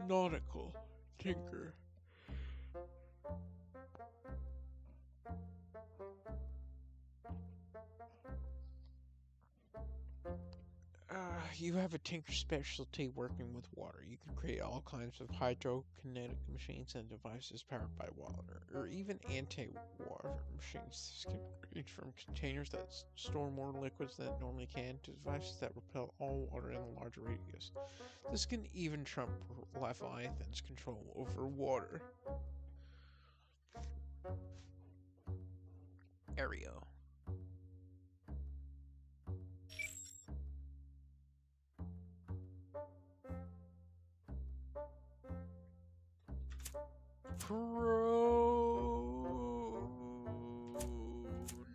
Nautical Tinker. You have a Tinker specialty working with water. You can create all kinds of hydrokinetic machines and devices powered by water, or even anti-water machines. This can range from containers that store more liquids than it normally can to devices that repel all water in a larger radius. This can even trump Leviathan's control over water. Aereo.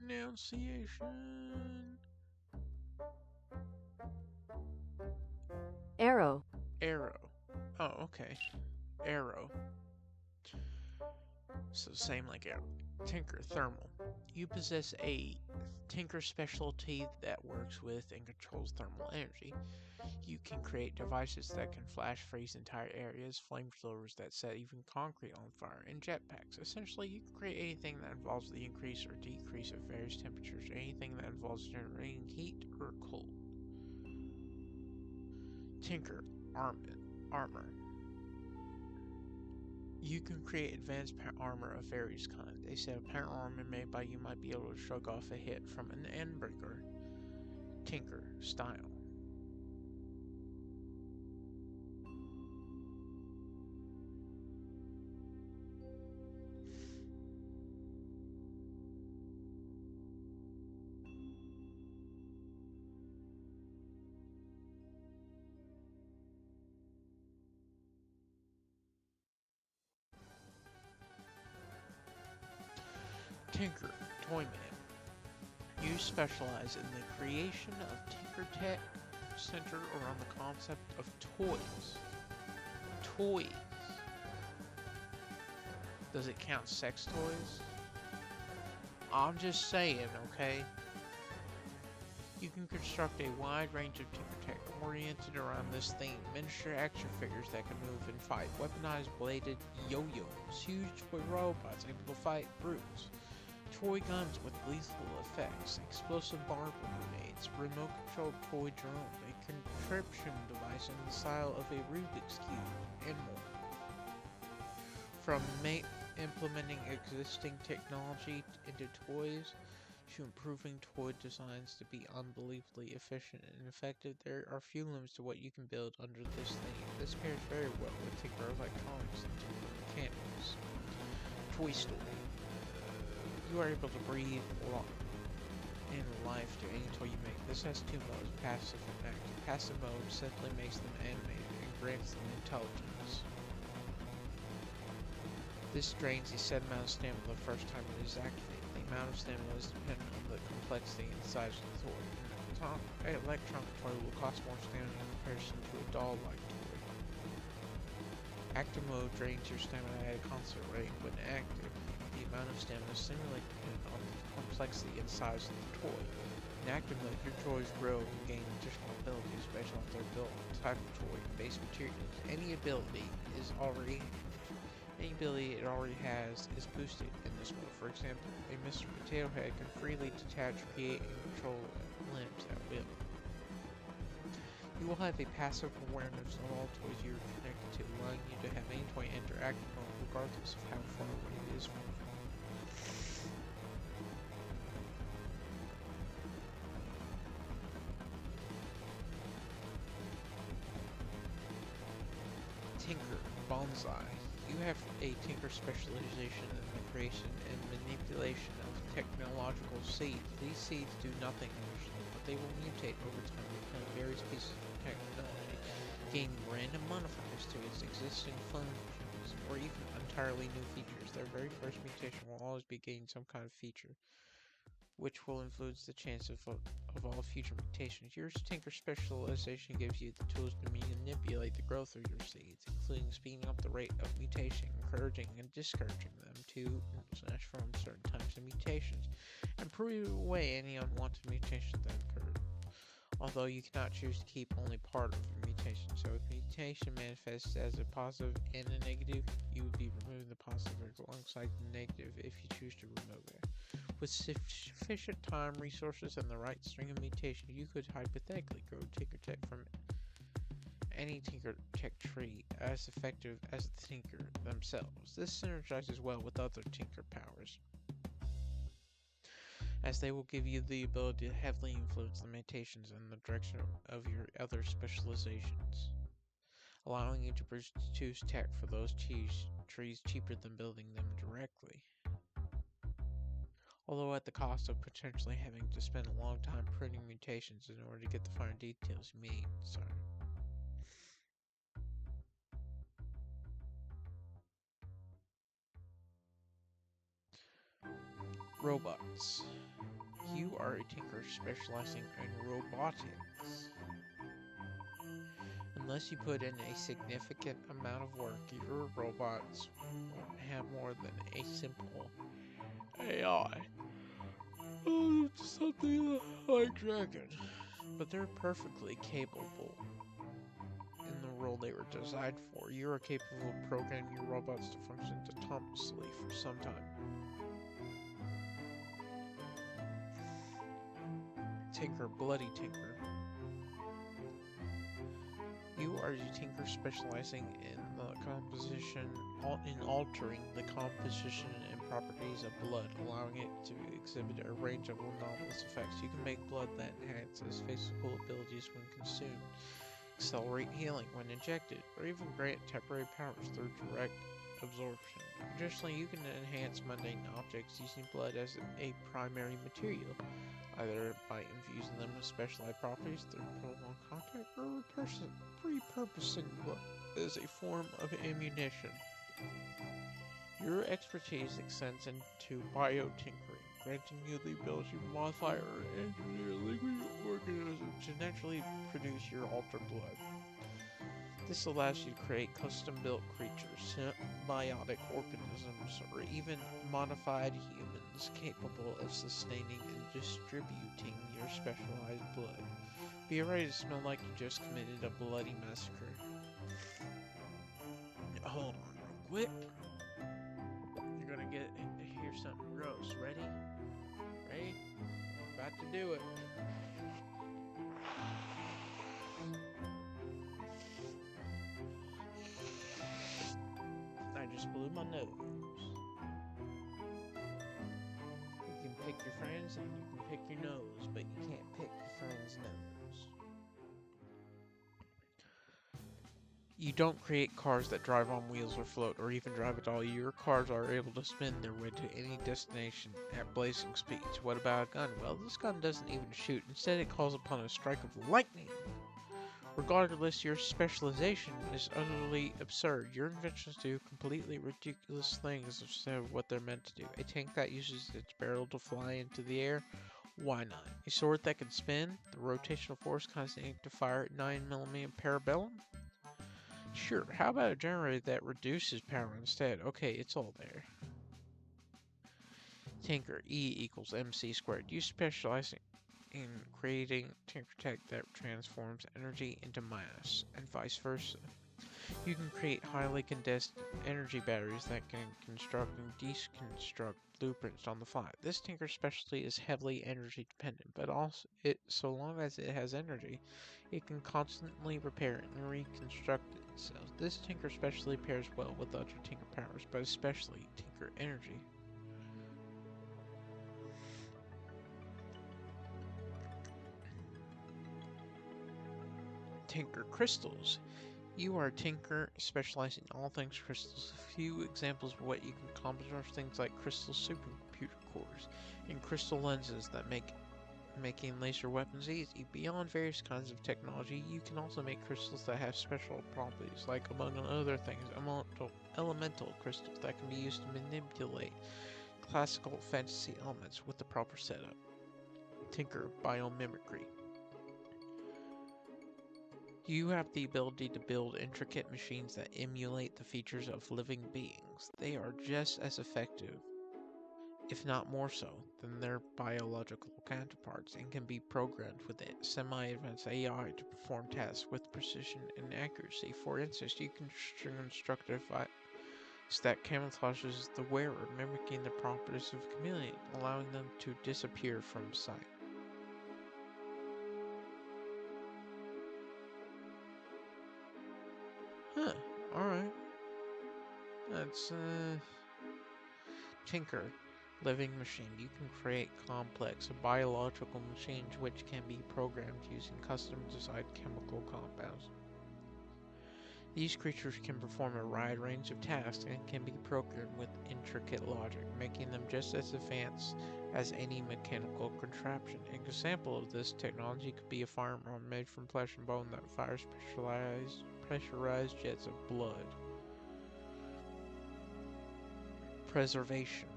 Pronunciation. Arrow. Arrow. Oh, okay. Arrow. So same like arrow. Tinker thermal. You possess a Tinker specialty that works with and controls thermal energy. You can create devices that can flash freeze entire areas, flamethrowers that set even concrete on fire, and jetpacks. Essentially, you can create anything that involves the increase or decrease of various temperatures, anything that involves generating heat or cold. Tinker armor. You can create advanced armor of various kinds. A set of power armor made by you might be able to shrug off a hit from an endbreaker. Tinker style. Tinker Toyman. You specialize in the creation of Tinker Tech centered around the concept of toys. Toys. Does it count sex toys? I'm just saying, okay? You can construct a wide range of Tinker Tech oriented around this theme. Miniature action figures that can move and fight. Weaponized bladed yo-yos. Huge toy robots able to fight brutes. Toy guns with lethal effects, explosive marble grenades, remote-controlled toy drones, a contraption device in the style of a Rubik's Cube, and more. From implementing existing technology into toys to improving toy designs to be unbelievably efficient and effective, there are few limits to what you can build under this theme. This pairs very well with Tinker Electronics and Tinker Mechanics. Toy Story. You are able to breathe in life to any toy you make. This has two modes, passive and active. Passive mode simply makes them animated and grants them intelligence. This drains a set amount of stamina the first time it is activated. The amount of stamina is dependent on the complexity and size of the toy. An electronic toy will cost more stamina in comparison to a doll-like toy. Active mode drains your stamina at a constant rate. When active, the amount of stamina is similarly dependent on the complexity and size of the toy. In active mode, your toys grow and gain additional abilities based on their build, type of toy, and base materials. Any ability it already has is boosted in this mode. For example, a Mr. Potato Head can freely detach, create, and control limbs at will. You will have a passive awareness of all toys you are connected to, allowing you to have any toy enter active mode regardless of how far away it is from you. Tinker, Bonsai. You have a Tinker specialization in the creation and manipulation of technological seeds. These seeds do nothing initially, but they will mutate over time to become various pieces of technology, gaining random modifiers to its existing functions, or even entirely new features. Their very first mutation will always be gaining some kind of feature, which will influence the chance of all future mutations. Your Tinker specialization gives you the tools to manipulate the growth of your seeds, including speeding up the rate of mutation, encouraging and discouraging them to / from certain types of mutations, and pruning away any unwanted mutations that occur. Although you cannot choose to keep only part of your mutation, so if mutation manifests as a positive and a negative, you would be removing the positive alongside the negative if you choose to remove it. With sufficient time, resources, and the right string of mutation, you could hypothetically grow Tinker Tech from any Tinker Tech tree as effective as the Tinker themselves. This synergizes well with other Tinker powers, as they will give you the ability to heavily influence the mutations in the direction of your other specializations, allowing you to produce tech for those trees cheaper than building them directly, although at the cost of potentially having to spend a long time printing mutations in order to get the finer details you may desire. Robots. You are a Tinker specializing in robotics. Unless you put in a significant amount of work, your robots won't have more than a simple AI. Something like Dragon. But they're perfectly capable in the role they were designed for. You are capable of programming your robots to function autonomously for some time. Tinker, Bloody Tinker. You are a Tinker specializing in the altering the composition and properties of blood, allowing it to exhibit a range of anomalous effects. You can make blood that enhances physical abilities when consumed, accelerate healing when injected, or even grant temporary powers through direct absorption. Additionally, you can enhance mundane objects using blood as a primary material, either by infusing them with specialized properties through prolonged contact, or repurposing blood as a form of ammunition. Your expertise extends into biotinkering, granting you the ability to modify or engineer living organisms to naturally produce your altered blood. This allows you to create custom-built creatures, symbiotic organisms, or even modified humans capable of sustaining and distributing your specialized blood. Be ready to smell like you just committed a bloody massacre. Hold on real quick. You're gonna hear something gross. Ready? Ready? About to do it. I just blew my nose. You can pick your friends and you can pick your nose, but you can't pick your friend's nose. You don't create cars that drive on wheels or float or even drive at all. Your cars are able to spin their way to any destination at blazing speeds. What about a gun? Well, this gun doesn't even shoot. Instead, it calls upon a strike of lightning. Regardless, your specialization is utterly absurd. Your inventions do completely ridiculous things instead of what they're meant to do. A tank that uses its barrel to fly into the air? Why not? A sword that can spin? The rotational force causing it to fire at 9mm parabellum? Sure, how about a generator that reduces power instead? Okay, it's all there. Tinker, E equals MC squared. You specialize in creating Tinker Tech that transforms energy into mass, and vice versa. You can create highly condensed energy batteries that can construct and deconstruct blueprints on the fly. This Tinker specialty is heavily energy dependent, but also so long as it has energy, it can constantly repair and reconstruct itself. This Tinker specialty pairs well with other Tinker powers, but especially Tinker energy. Tinker crystals. You are a tinker specializing in all things crystals. A few examples of what you can accomplish are things like crystal supercomputer cores and crystal lenses that make making laser weapons easy. Beyond various kinds of technology, you can also make crystals that have special properties, like among other things, elemental crystals that can be used to manipulate classical fantasy elements with the proper setup. Tinker biomimicry. You have the ability to build intricate machines that emulate the features of living beings. They are just as effective, if not more so, than their biological counterparts and can be programmed with semi-advanced AI to perform tasks with precision and accuracy. For instance, you can construct a device that camouflages the wearer, mimicking the properties of a chameleon, allowing them to disappear from sight. Huh, alright. That's, Tinker. Living machine. You can create complex biological machines which can be programmed using custom-designed chemical compounds. These creatures can perform a wide range of tasks and can be programmed with intricate logic, making them just as advanced as any mechanical contraption. An example of this technology could be a firearm made from flesh and bone that fires pressurized jets of blood. Preservation.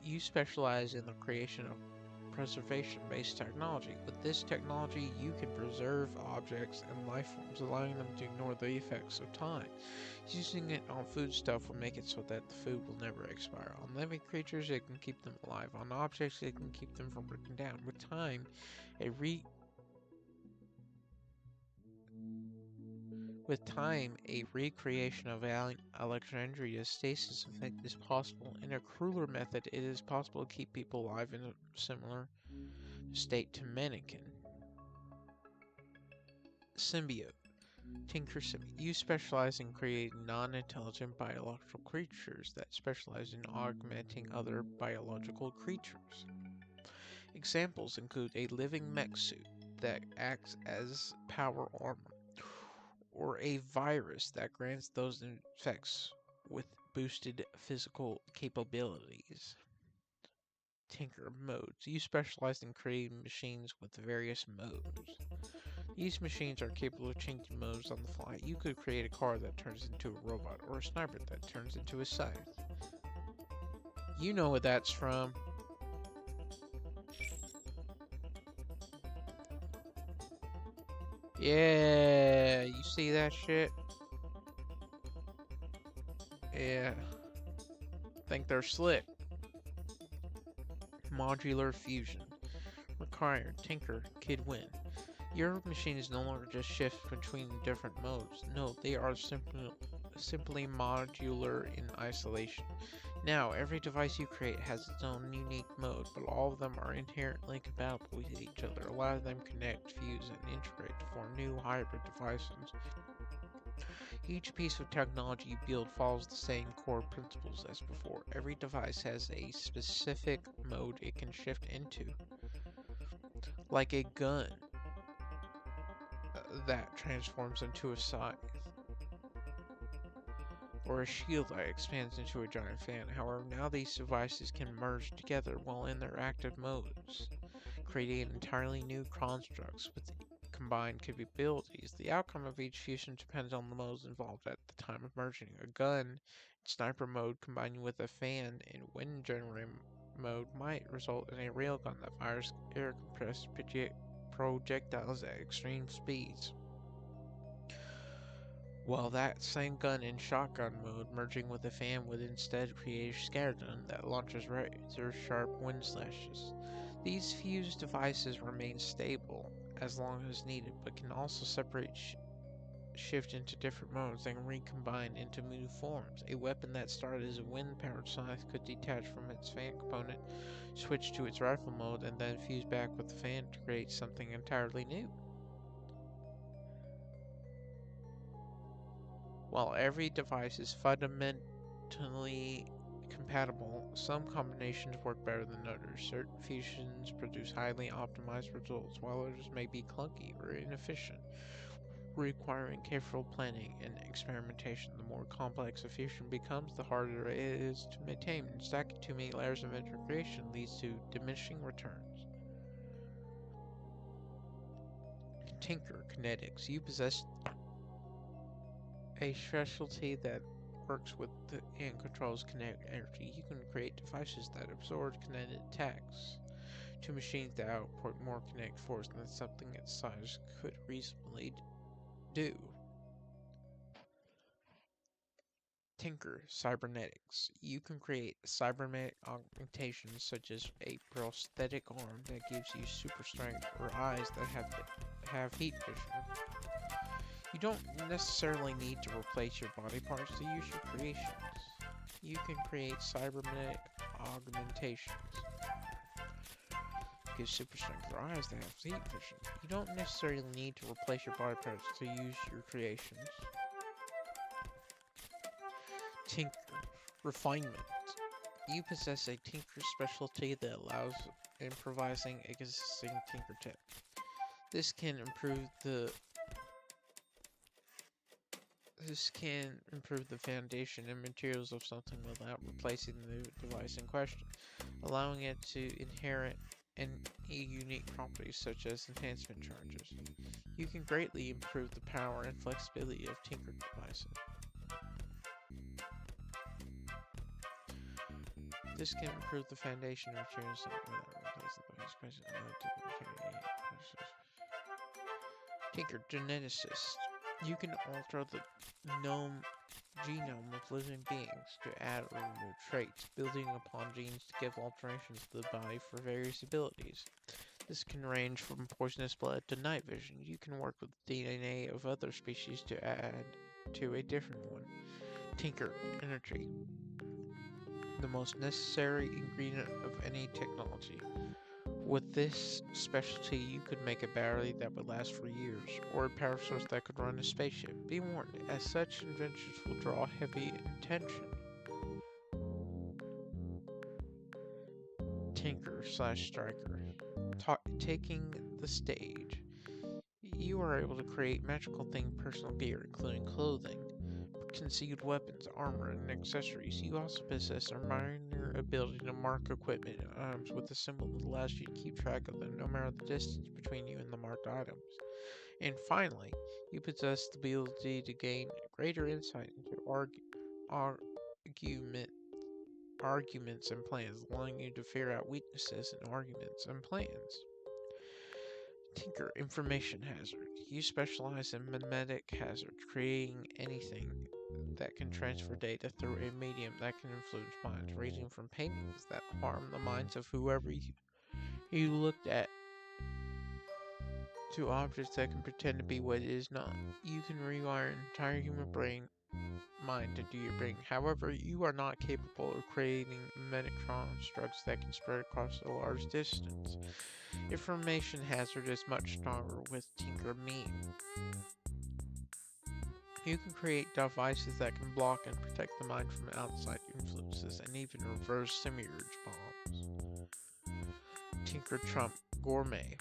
You specialize in the creation of preservation-based technology. With this technology, you can preserve objects and life forms, allowing them to ignore the effects of time. Using it on foodstuff will make it so that the food will never expire. On living creatures, it can keep them alive. On objects, it can keep them from breaking down. With time, a recreation of Alexandria's stasis effect is possible. In a crueler method, it is possible to keep people alive in a similar state to mannequin. Symbiote. Tinker Symbiote. You specialize in creating non-intelligent biological creatures that specialize in augmenting other biological creatures. Examples include a living mech suit that acts as power armor, or a virus that grants those infects with boosted physical capabilities. Tinker modes. You specialize in creating machines with various modes. These machines are capable of changing modes on the fly. You could create a car that turns into a robot, or a sniper that turns into a scythe. You know what that's from. Yeah, you see that shit? Yeah. Think they're slick. Modular fusion. Required. Tinker. Kid win. Your machines no longer just shift between different modes. No, they are simply modular in isolation. Now, every device you create has its own unique mode, but all of them are inherently compatible with each other, allowing them to connect, fuse, and integrate to form new hybrid devices. Each piece of technology you build follows the same core principles as before. Every device has a specific mode it can shift into, like a gun that transforms into a scythe, or a shield that expands into a giant fan. However, now these devices can merge together while in their active modes, creating entirely new constructs with combined capabilities. The outcome of each fusion depends on the modes involved at the time of merging. A gun in sniper mode combining with a fan in wind generator mode might result in a railgun that fires air-compressed projectiles at extreme speeds, while that same gun in shotgun mode merging with a fan would instead create a scattergun that launches razor-sharp wind slashes. These fused devices remain stable as long as needed, but can also shift into different modes and recombine into new forms. A weapon that started as a wind-powered scythe could detach from its fan component, switch to its rifle mode, and then fuse back with the fan to create something entirely new. While every device is fundamentally compatible, some combinations work better than others. Certain fusions produce highly optimized results, while others may be clunky or inefficient, requiring careful planning and experimentation. The more complex a fusion becomes, the harder it is to maintain. Stacking too many layers of integration leads to diminishing returns. Tinker Kinetics. You possess a specialty that works with and controls kinetic energy. You can create devices that absorb kinetic attacks to machines that output more kinetic force than something its size could reasonably do. Tinker Cybernetics. You can create cybernetic augmentations such as a prosthetic arm that gives you super strength or eyes that have heat vision. You don't necessarily need to replace your body parts to use your creations. You can create cybernetic augmentations. Give super strength or eyes that have heat vision. You don't necessarily need to replace your body parts to use your creations. Tinker Refinement. You possess a tinker specialty that allows improvising existing tinker tech. This can improve the foundation and materials of something without replacing the device in question, allowing it to inherit unique properties such as enhancement charges. You can greatly improve the power and flexibility of tinker devices. This can improve the foundation of materials without replacing the device in question. Tinker Geneticist. You can alter the genome of living beings to add or remove traits, building upon genes to give alterations to the body for various abilities. This can range from poisonous blood to night vision. You can work with the DNA of other species to add to a different one. Tinker Energy. The most necessary ingredient of any technology. With this specialty, you could make a battery that would last for years, or a power source that could run a spaceship. Be warned, as such inventions will draw heavy attention. Tinker/Striker. Taking the stage. You are able to create magical themed personal gear, including clothing, concealed weapons, armor, and accessories. You also possess a minor ability to mark equipment and items with a symbol that allows you to keep track of them no matter the distance between you and the marked items. And finally, you possess the ability to gain greater insight into arguments and plans, allowing you to figure out weaknesses in arguments and plans. Tinker Information Hazard. You specialize in mimetic hazard, creating anything that can transfer data through a medium that can influence minds, ranging from paintings that harm the minds of whoever you looked at, to objects that can pretend to be what it is not. You can rewire an entire human mind to do your bidding. However, you are not capable of creating mimetic constructs that can spread across a large distance. Information hazard is much stronger with Tinker Meme. You can create devices that can block and protect the mind from outside influences, and even reverse semi-urge bombs. Tinker Trump Gourmet.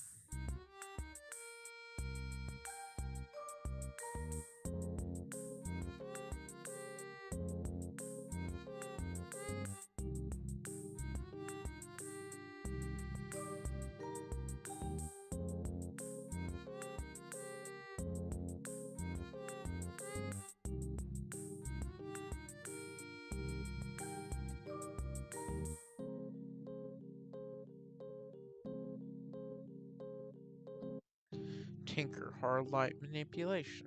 Tinker Hard Light Manipulation.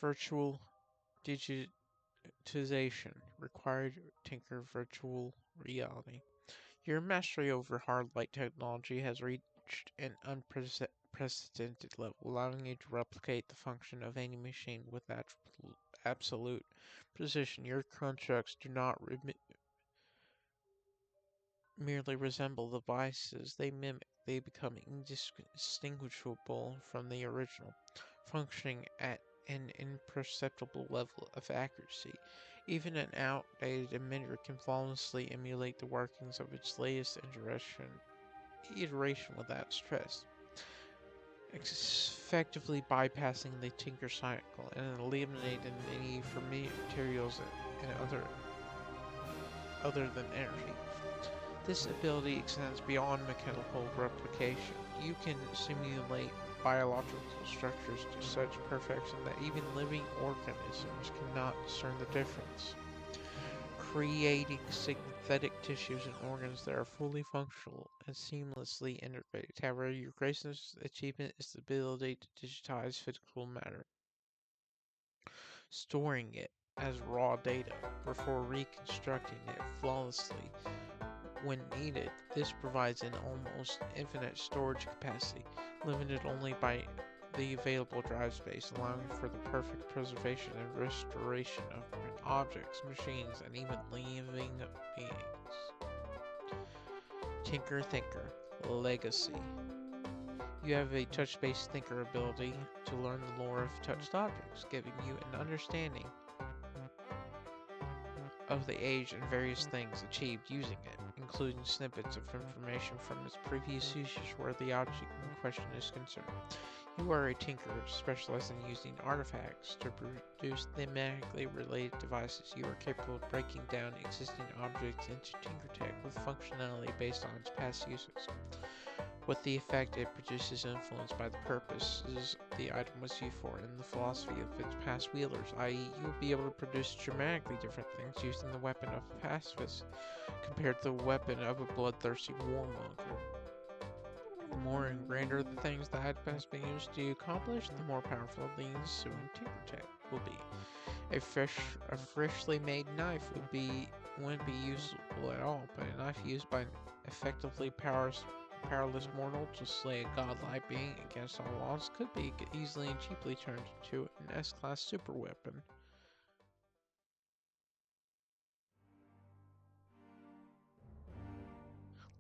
Virtual digitization. Required Tinker virtual reality. Your mastery over hard light technology has reached an unprecedented level, allowing you to replicate the function of any machine with absolute precision. Your constructs do not merely resemble the devices they mimic, they become indistinguishable from the original, functioning at an imperceptible level of accuracy. Even an outdated emitter can flawlessly emulate the workings of its latest iteration without stress, effectively bypassing the tinker cycle and eliminating the need for materials and other than energy. This ability extends beyond mechanical replication. You can simulate biological structures to such perfection that even living organisms cannot discern the difference, creating synthetic tissues and organs that are fully functional and seamlessly integrated. However, your greatest achievement is the ability to digitize physical matter, storing it as raw data before reconstructing it flawlessly when needed. This provides an almost infinite storage capacity, limited only by the available drive space, allowing for the perfect preservation and restoration of objects, machines, and even living beings. Tinker Thinker Legacy. You have a touch-based thinker ability to learn the lore of touched objects, giving you an understanding of the age and various things achieved using it, including snippets of information from its previous usage where the object in question is concerned. You are a tinkerer specialized in using artifacts to produce thematically related devices. You are capable of breaking down existing objects into tinker tech with functionality based on its past uses, with the effect it produces influenced by the purposes the item was used for and the philosophy of its past wielders, i.e. you will be able to produce dramatically different things using the weapon of a pacifist compared to the weapon of a bloodthirsty warmonger. The more and grander the things the item has been used to accomplish, the more powerful the ensuing tinker tech will be. A freshly made knife wouldn't be useful at all, but a knife used by an effectively powerless mortal to slay a godlike being against all odds could be easily and cheaply turned into an S-class super weapon.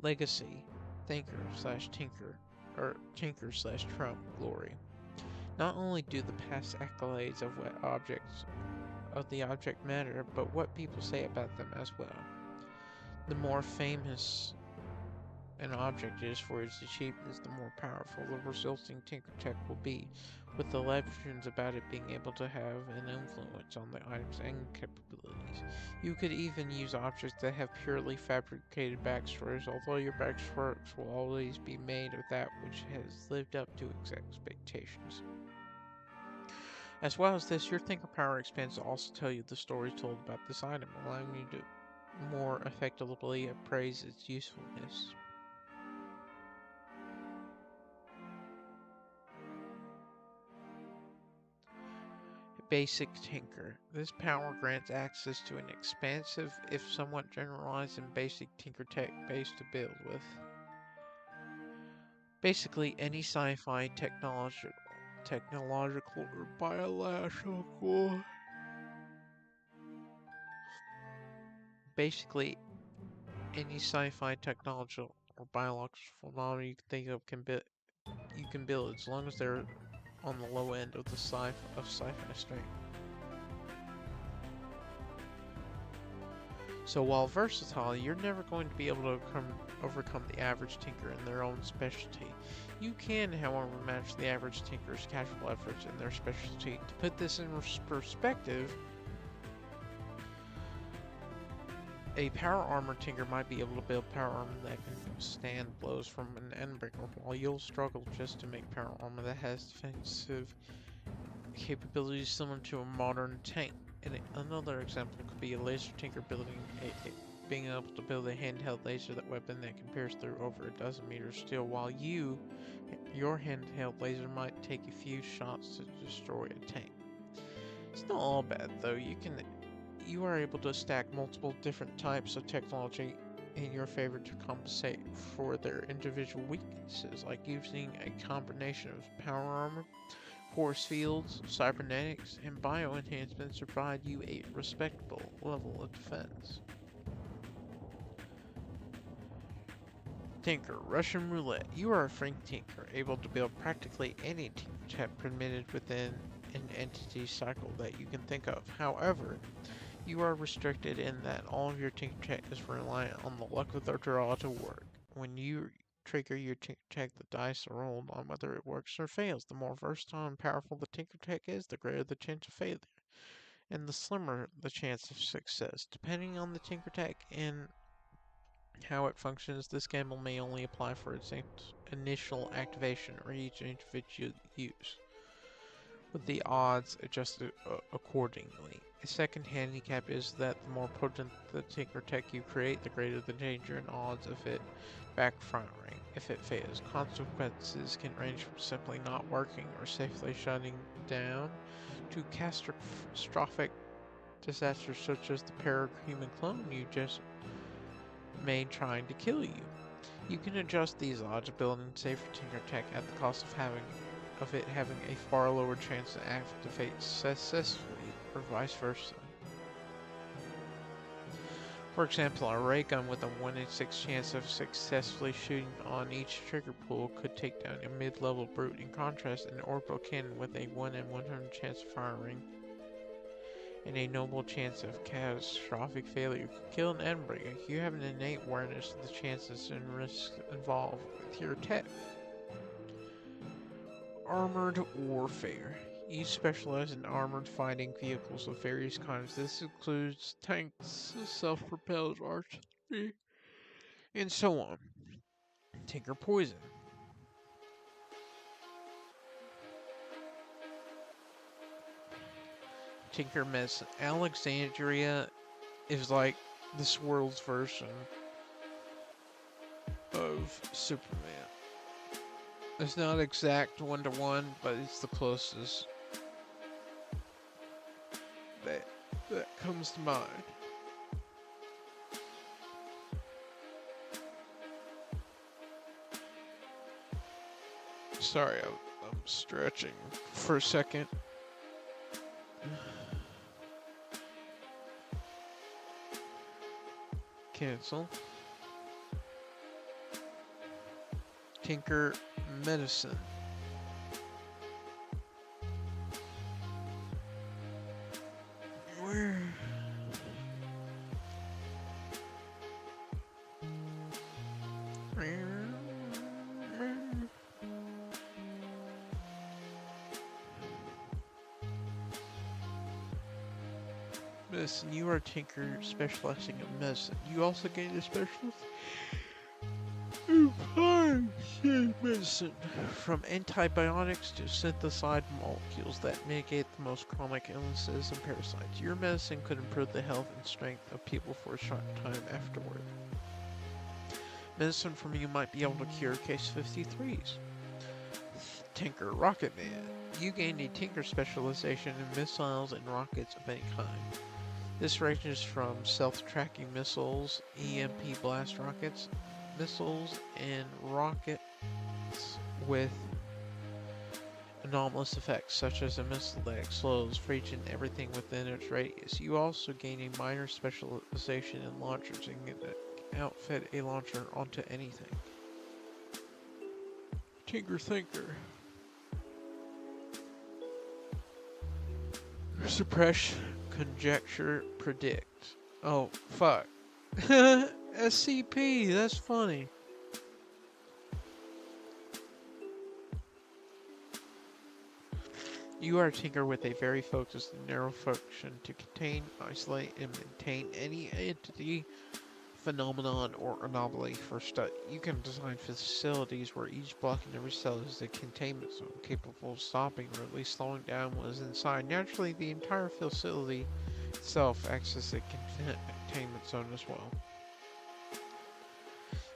Legacy, Thinker/Tinker, or Tinker/Trump glory. Not only do the past accolades of the object matter, but what people say about them as well. The more famous an object is for its achievements, the more powerful the resulting tinker tech will be, with the legends about it being able to have an influence on the item's end capabilities. You could even use objects that have purely fabricated backstories, although your backstories will always be made of that which has lived up to its expectations. As well as this, your thinker power expands to also tell you the stories told about this item, allowing you to more effectively appraise its usefulness. Basic Tinker. This power grants access to an expansive, if somewhat generalized and basic tinker tech base to build with. Basically, any sci-fi technological or biological. Basically, any sci-fi technological or biological phenomenon you can think of you can build as long as they're on the low end of the sci-fi strength. So while versatile, you're never going to be able to overcome the average tinker in their own specialty. You can, however, match the average tinker's casual efforts in their specialty. To put this in perspective, a power armor tinker might be able to build power armor that can withstand blows from an endbringer, while you'll struggle just to make power armor that has defensive capabilities similar to a modern tank. And another example could be a laser tinker being able to build a handheld laser weapon that can pierce through over a dozen meters steel, while your handheld laser might take a few shots to destroy a tank. It's not all bad though. You are able to stack multiple different types of technology in your favor to compensate for their individual weaknesses, like using a combination of power armor, force fields, cybernetics, and bio enhancements to provide you a respectable level of defense. Tinker, Russian Roulette. You are a frank tinker, able to build practically any tinker tech permitted within an entity cycle that you can think of. However, you are restricted in that all of your tinker tech is reliant on the luck of the draw to work. When you trigger your tinker tech, the dice are rolled on whether it works or fails. The more versatile and powerful the tinker tech is, the greater the chance of failure, and the slimmer the chance of success. Depending on the tinker tech and how it functions, this gamble may only apply for its initial activation or each individual use, with the odds adjusted accordingly. A second handicap is that the more potent the tinker tech you create, the greater the danger and odds of it backfiring if it fails. Consequences can range from simply not working or safely shutting down to catastrophic disasters such as the parahuman clone you just made trying to kill you. You can adjust these odds, building safer tinker tech at the cost of it having a far lower chance to activate successfully, or vice versa. For example, a ray gun with a 1 in 6 chance of successfully shooting on each trigger pull could take down a mid-level brute. In contrast, an orbital cannon with a 1 in 100 chance of firing and a noble chance of catastrophic failure could kill an endbreaker. You have an innate awareness of the chances and risks involved with your tech. Armored warfare. You specialize in armored fighting vehicles of various kinds. This includes tanks, self-propelled artillery, and so on. Tinker poison. Tinker medicine. Alexandria is like this world's version of Superman. It's not exact 1-to-1, but it's the closest that comes to mind. Sorry, I'm stretching for a second. Cancel. Tinker medicine. Where? Medicine. You are a tinker specializing in medicine. You also gain a specialist in medicine, from antibiotics to synthesized molecules that mitigate the most chronic illnesses and parasites. Your medicine could improve the health and strength of people for a short time afterward. Medicine from you might be able to cure case 53s. Tinker Rocket Man. You gain a tinker specialization in missiles and rockets of any kind. This ranges from self-tracking missiles, EMP blast rockets, missiles, and rockets with anomalous effects, such as a missile that explodes, reaching everything within its radius. You also gain a minor specialization in launchers and can outfit a launcher onto anything. Tinker Thinker. Suppress, conjecture, predict. Oh, fuck. SCP, that's funny. You are a tinker with a very focused and narrow function to contain, isolate, and maintain any entity, phenomenon, or anomaly for study. You can design facilities where each block in every cell is a containment zone, capable of stopping or at least slowing down what is inside. Naturally, the entire facility itself acts as a containment zone as well.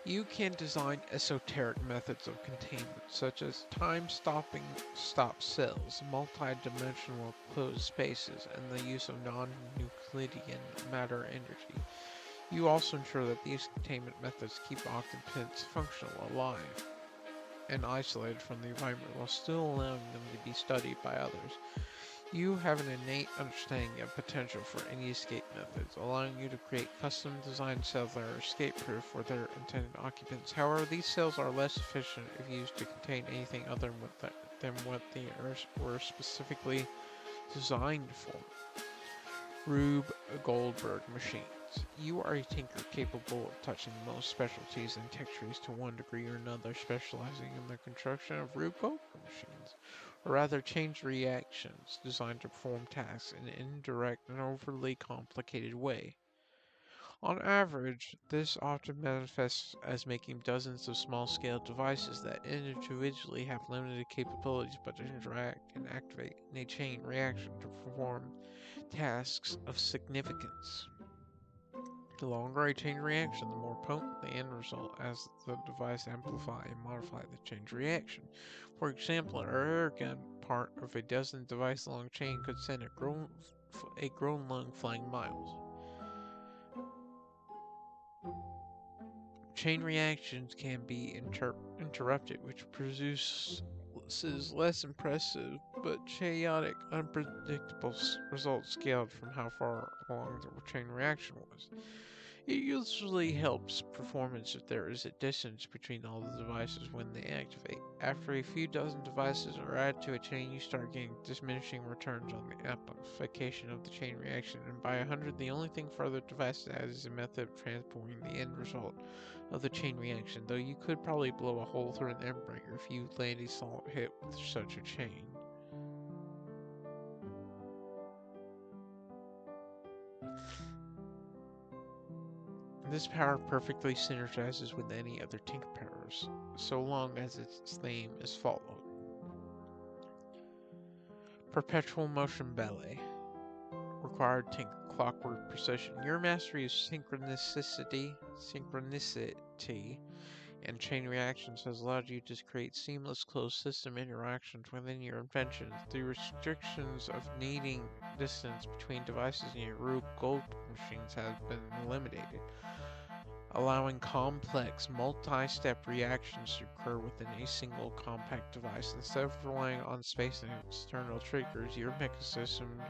You can design esoteric methods of containment, such as time-stopping stop cells, multi-dimensional closed spaces, and the use of non-Euclidean matter energy. You also ensure that these containment methods keep occupants functional, alive, and isolated from the environment while still allowing them to be studied by others. You have an innate understanding of potential for any escape methods, allowing you to create custom-designed cells that are escape-proof for their intended occupants. However, these cells are less efficient if used to contain anything other than what they were specifically designed for. Rube Goldberg machines. You are a tinker capable of touching most specialties and textures to one degree or another, specializing in the construction of Rube Goldberg machines, or rather chain reactions designed to perform tasks in an indirect and overly complicated way. On average, this often manifests as making dozens of small-scale devices that individually have limited capabilities but interact and activate in a chain reaction to perform tasks of significance. The longer a chain reaction, the more potent the end result as the device amplify and modify the chain reaction. For example, an air gun part of a dozen device-long chain could send a grown lung flying miles. Chain reactions can be interrupted, which produces less impressive but chaotic, unpredictable results scaled from how far along the chain reaction was. It usually helps performance if there is a distance between all the devices when they activate. After a few dozen devices are added to a chain, you start getting diminishing returns on the amplification of the chain reaction, and by 100, the only thing further devices add is a method of transporting the end result of the chain reaction, though you could probably blow a hole through an embracer if you land a solid hit with such a chain. This power perfectly synergizes with any other Tinker powers, so long as its theme is followed. Perpetual motion ballet. Required Tinker clockwork precision. Your mastery of synchronicity, and chain reactions has allowed you to create seamless closed system interactions within your inventions. The restrictions of needing distance between devices in your Rube Goldberg machines have been eliminated, allowing complex multi-step reactions to occur within a single compact device. Instead of relying on space and external triggers, your mechanisms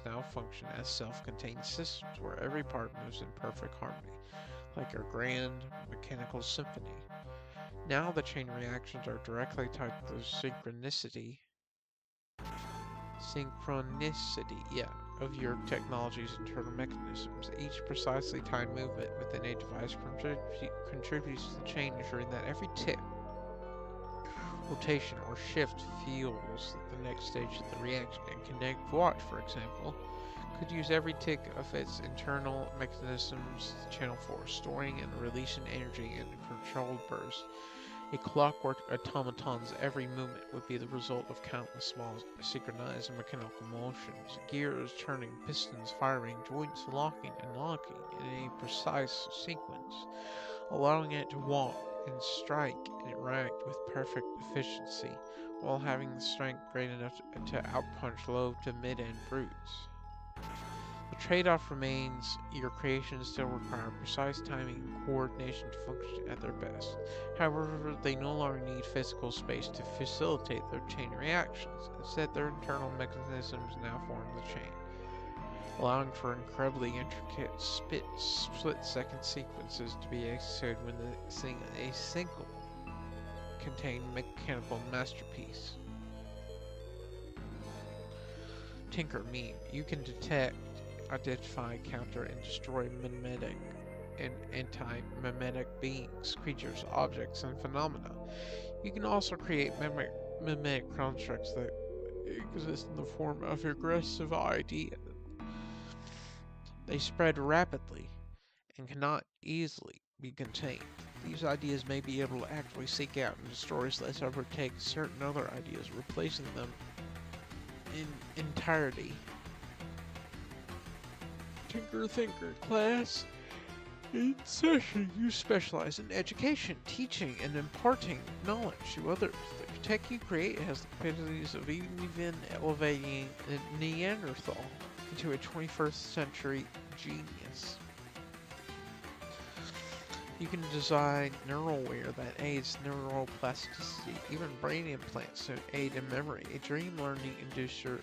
now function as self-contained systems where every part moves in perfect harmony, like a grand mechanical symphony. Now the chain reactions are directly tied to the synchronicity of your technology's internal mechanisms. Each precisely timed movement within a device contributes to the chain, ensuring that every tick, rotation, or shift fuels the next stage of the reaction. And Connect Watch, for example, could use every tick of its internal mechanisms channel for storing and releasing energy in a controlled burst. A clockwork automaton's every movement would be the result of countless small synchronized mechanical motions, gears turning, pistons firing, joints locking and unlocking in a precise sequence, allowing it to walk and strike and interact with perfect efficiency, while having the strength great enough to outpunch low to mid-end brutes. The trade-off remains your creations still require precise timing and coordination to function at their best. However, they no longer need physical space to facilitate their chain reactions. Instead, their internal mechanisms now form the chain, allowing for incredibly intricate split-second sequences to be executed when a single contained mechanical masterpiece. Tinker meme. You can detect, identify, counter, and destroy mimetic and anti-mimetic beings, creatures, objects, and phenomena. You can also create mimetic constructs that exist in the form of aggressive ideas. They spread rapidly and cannot easily be contained. These ideas may be able to actively seek out and destroy slash overtake certain other ideas, replacing them in entirety. Tinker Thinker class. In session, you specialize in education, teaching, and imparting knowledge to others. The tech you create has the capabilities of even elevating a Neanderthal into a 21st century genius. You can design neural-wear that aids neuroplasticity, even brain implants to aid in memory, a dream learning inducer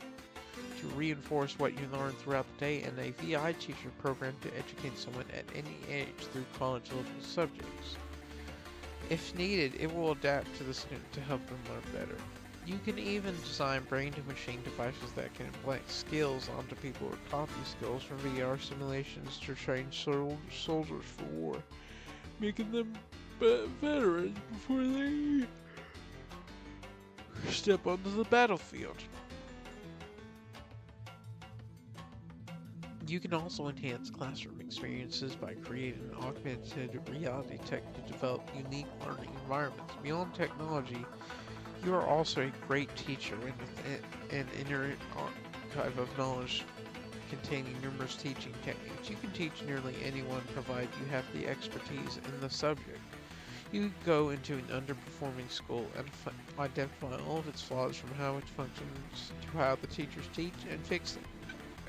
to reinforce what you learn throughout the day, and a VI teacher program to educate someone at any age through college-level subjects. If needed, it will adapt to the student to help them learn better. You can even design brain-to-machine devices that can implant skills onto people or copy skills from VR simulations to train soldiers for war, making them veterans before they step onto the battlefield. You can also enhance classroom experiences by creating an augmented reality tech to develop unique learning environments. Beyond technology, you are also a great teacher with an inner archive of knowledge containing numerous teaching techniques. You can teach nearly anyone provided you have the expertise in the subject. You can go into an underperforming school and identify all of its flaws from how it functions to how the teachers teach and fix them.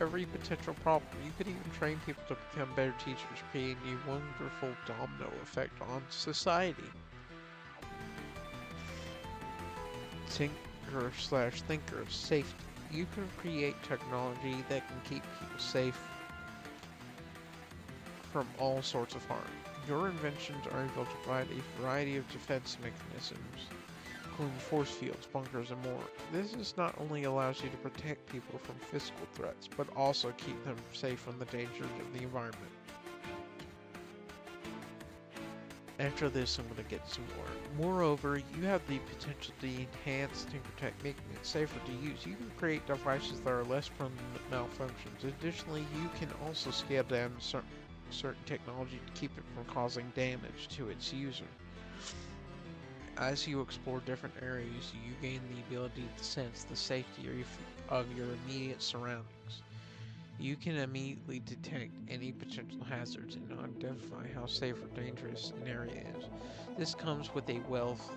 Every potential problem. You could even train people to become better teachers, creating a wonderful domino effect on society. Tinker/thinker safety. You can create technology that can keep people safe from all sorts of harm. Your inventions are able to provide a variety of defense mechanisms, including force fields, bunkers, and more. This not only allows you to protect people from physical threats, but also keep them safe from the dangers of the environment. After this, I'm going to get some more. Moreover, you have the potential to enhance TinkerTech, making it safer to use. You can create devices that are less prone to malfunctions. Additionally, you can also scale down certain technology to keep it from causing damage to its user. As you explore different areas, you gain the ability to sense the safety of your immediate surroundings. You can immediately detect any potential hazards and identify how safe or dangerous an area is. This comes with a wealth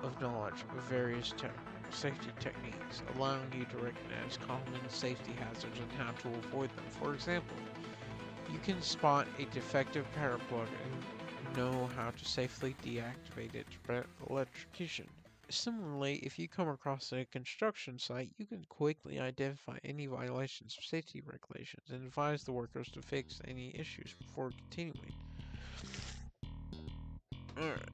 of knowledge of various safety techniques, allowing you to recognize common safety hazards and how to avoid them. For example, you can spot a defective power plug and know how to safely deactivate it to prevent electrocution. Similarly, if you come across a construction site, you can quickly identify any violations of safety regulations and advise the workers to fix any issues before continuing. Alright.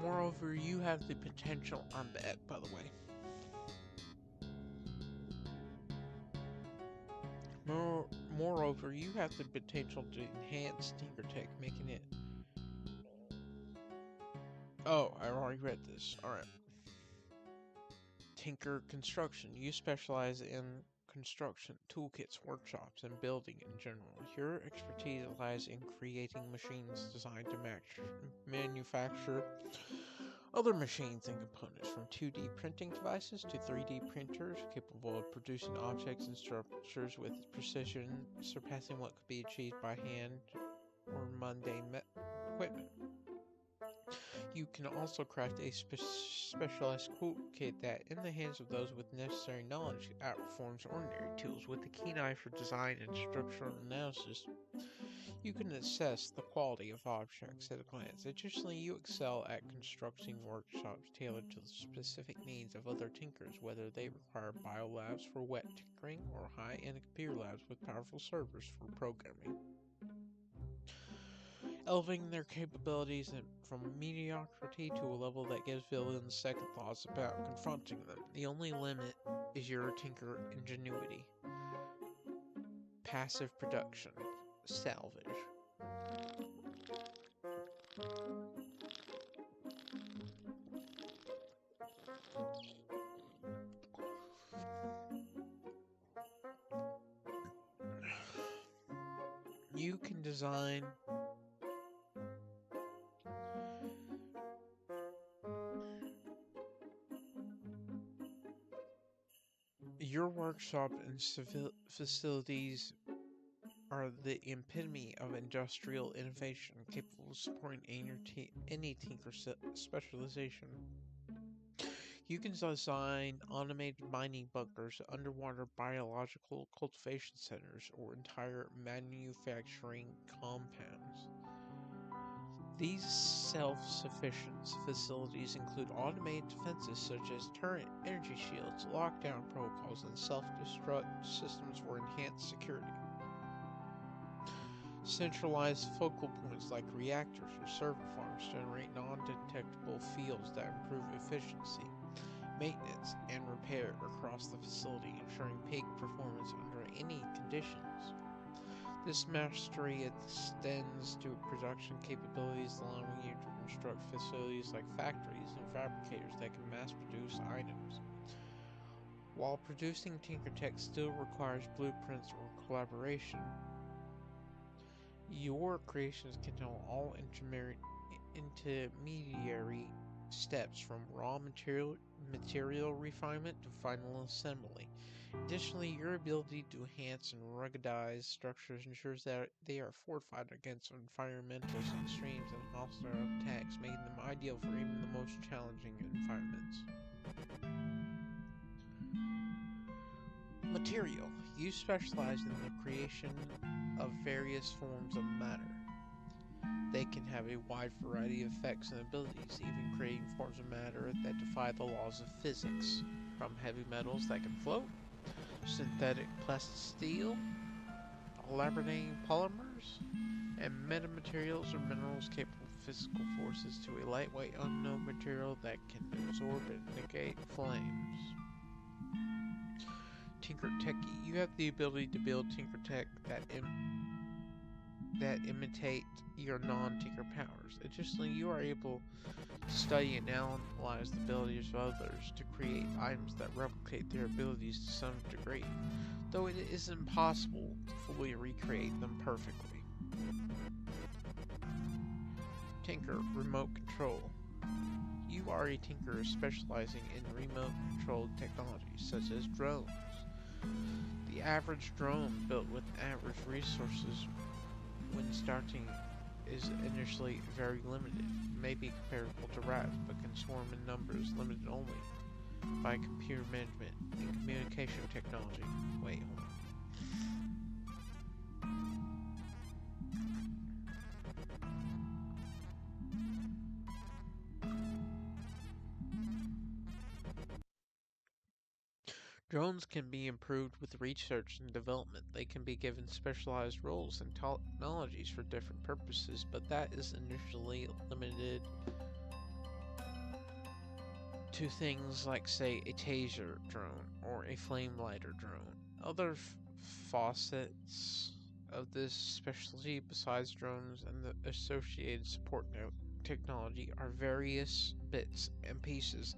Moreover, you have the potential, I'm bad, by the way. Moreover, you have the potential to enhance TinkerTech, making it... Oh, I already read this. Alright. Tinker Construction. You specialize in construction, toolkits, workshops, and building in general. Your expertise lies in creating machines designed to manufacture other machines and components, from 2D printing devices to 3D printers capable of producing objects and structures with precision surpassing what could be achieved by hand or mundane equipment. You can also craft a specialized toolkit that, in the hands of those with necessary knowledge, outperforms ordinary tools. With a keen eye for design and structural analysis, you can assess the quality of objects at a glance. Additionally, you excel at constructing workshops tailored to the specific needs of other tinkers, whether they require biolabs for wet tinkering or high-end computer labs with powerful servers for programming. Elevating their capabilities from mediocrity to a level that gives villains second thoughts about confronting them. The only limit is your tinker ingenuity. Passive production. Salvage. You can design your workshop and facilities are the epitome of industrial innovation, capable of supporting any tinker specialization. You can design automated mining bunkers, underwater biological cultivation centers, or entire manufacturing compounds. These self-sufficient facilities include automated defenses such as turret energy shields, lockdown protocols, and self-destruct systems for enhanced security. Centralized focal points like reactors or server farms generate non-detectable fields that improve efficiency, maintenance, and repair across the facility, ensuring peak performance under any conditions. This mastery extends to production capabilities, allowing you to construct facilities like factories and fabricators that can mass-produce items. While producing tinkertech still requires blueprints or collaboration, your creations can handle all intermediary steps from raw material refinement to final assembly. Additionally, your ability to enhance and ruggedize structures ensures that they are fortified against environmental extremes and hostile attacks, making them ideal for even the most challenging environments. Material. You specialize in the creation of various forms of matter. They can have a wide variety of effects and abilities, even creating forms of matter that defy the laws of physics, from heavy metals that can float, synthetic plasteel, laminating polymers, and metamaterials or minerals capable of physical forces to a lightweight unknown material that can absorb and negate flames. Tinker Techie. You have the ability to build tinkertech that imitate your non-tinker powers. Additionally, you are able to study and analyze the abilities of others to create items that replicate their abilities to some degree, though it is impossible to fully recreate them perfectly. Tinker Remote Control. You are a tinker specializing in remote controlled technologies such as drones. The average drone built with average resources when starting is initially very limited. It may be comparable to rats, but can swarm in numbers limited only by computer management and communication technology. Wait, hold on. Drones can be improved with research and development. They can be given specialized roles and technologies for different purposes, but that is initially limited to things like, say, a taser drone or a flame lighter drone. Other facets of this specialty besides drones and the associated support technology are various bits and pieces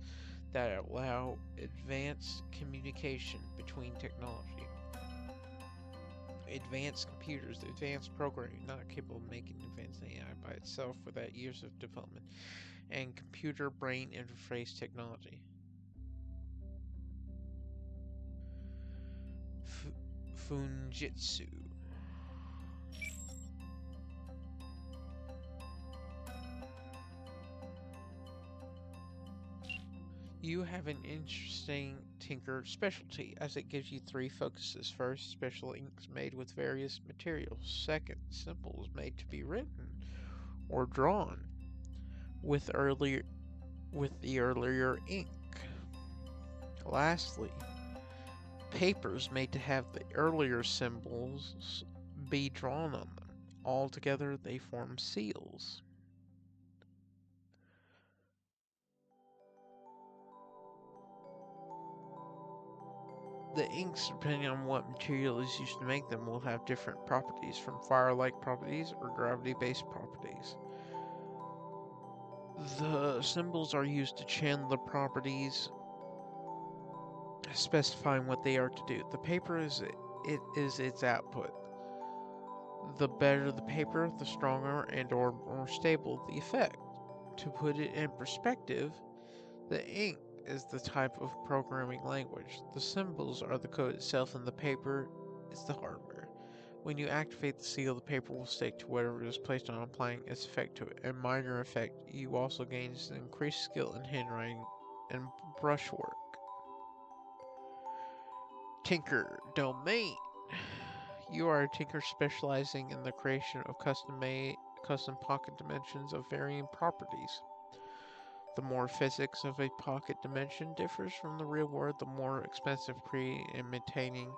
that allow advanced communication between technology. advanced computers, advanced programming, not capable of making advanced AI by itself without years of development, and computer-brain interface technology. Funjitsu. You have an interesting tinker specialty, as it gives you 3 focuses. First, special inks made with various materials. Second, symbols made to be written or drawn with the earlier ink. Lastly, papers made to have the earlier symbols be drawn on them. Altogether, they form seals. The inks, depending on what material is used to make them, will have different properties, from fire-like properties or gravity-based properties. The symbols are used to channel the properties, specifying what they are to do. The paper is its output. The better the paper, the stronger and or more stable the effect. To put it in perspective, the ink is the type of programming language. The symbols are the code itself, and the paper is the hardware. When you activate the seal, the paper will stick to whatever is placed on, applying its effect to it. A minor effect you also gain is an increased skill in handwriting and brushwork. Tinker domain. You are a tinker specializing in the creation of custom pocket dimensions of varying properties. The more physics of a pocket dimension differs from the real world, the more expensive creating and maintaining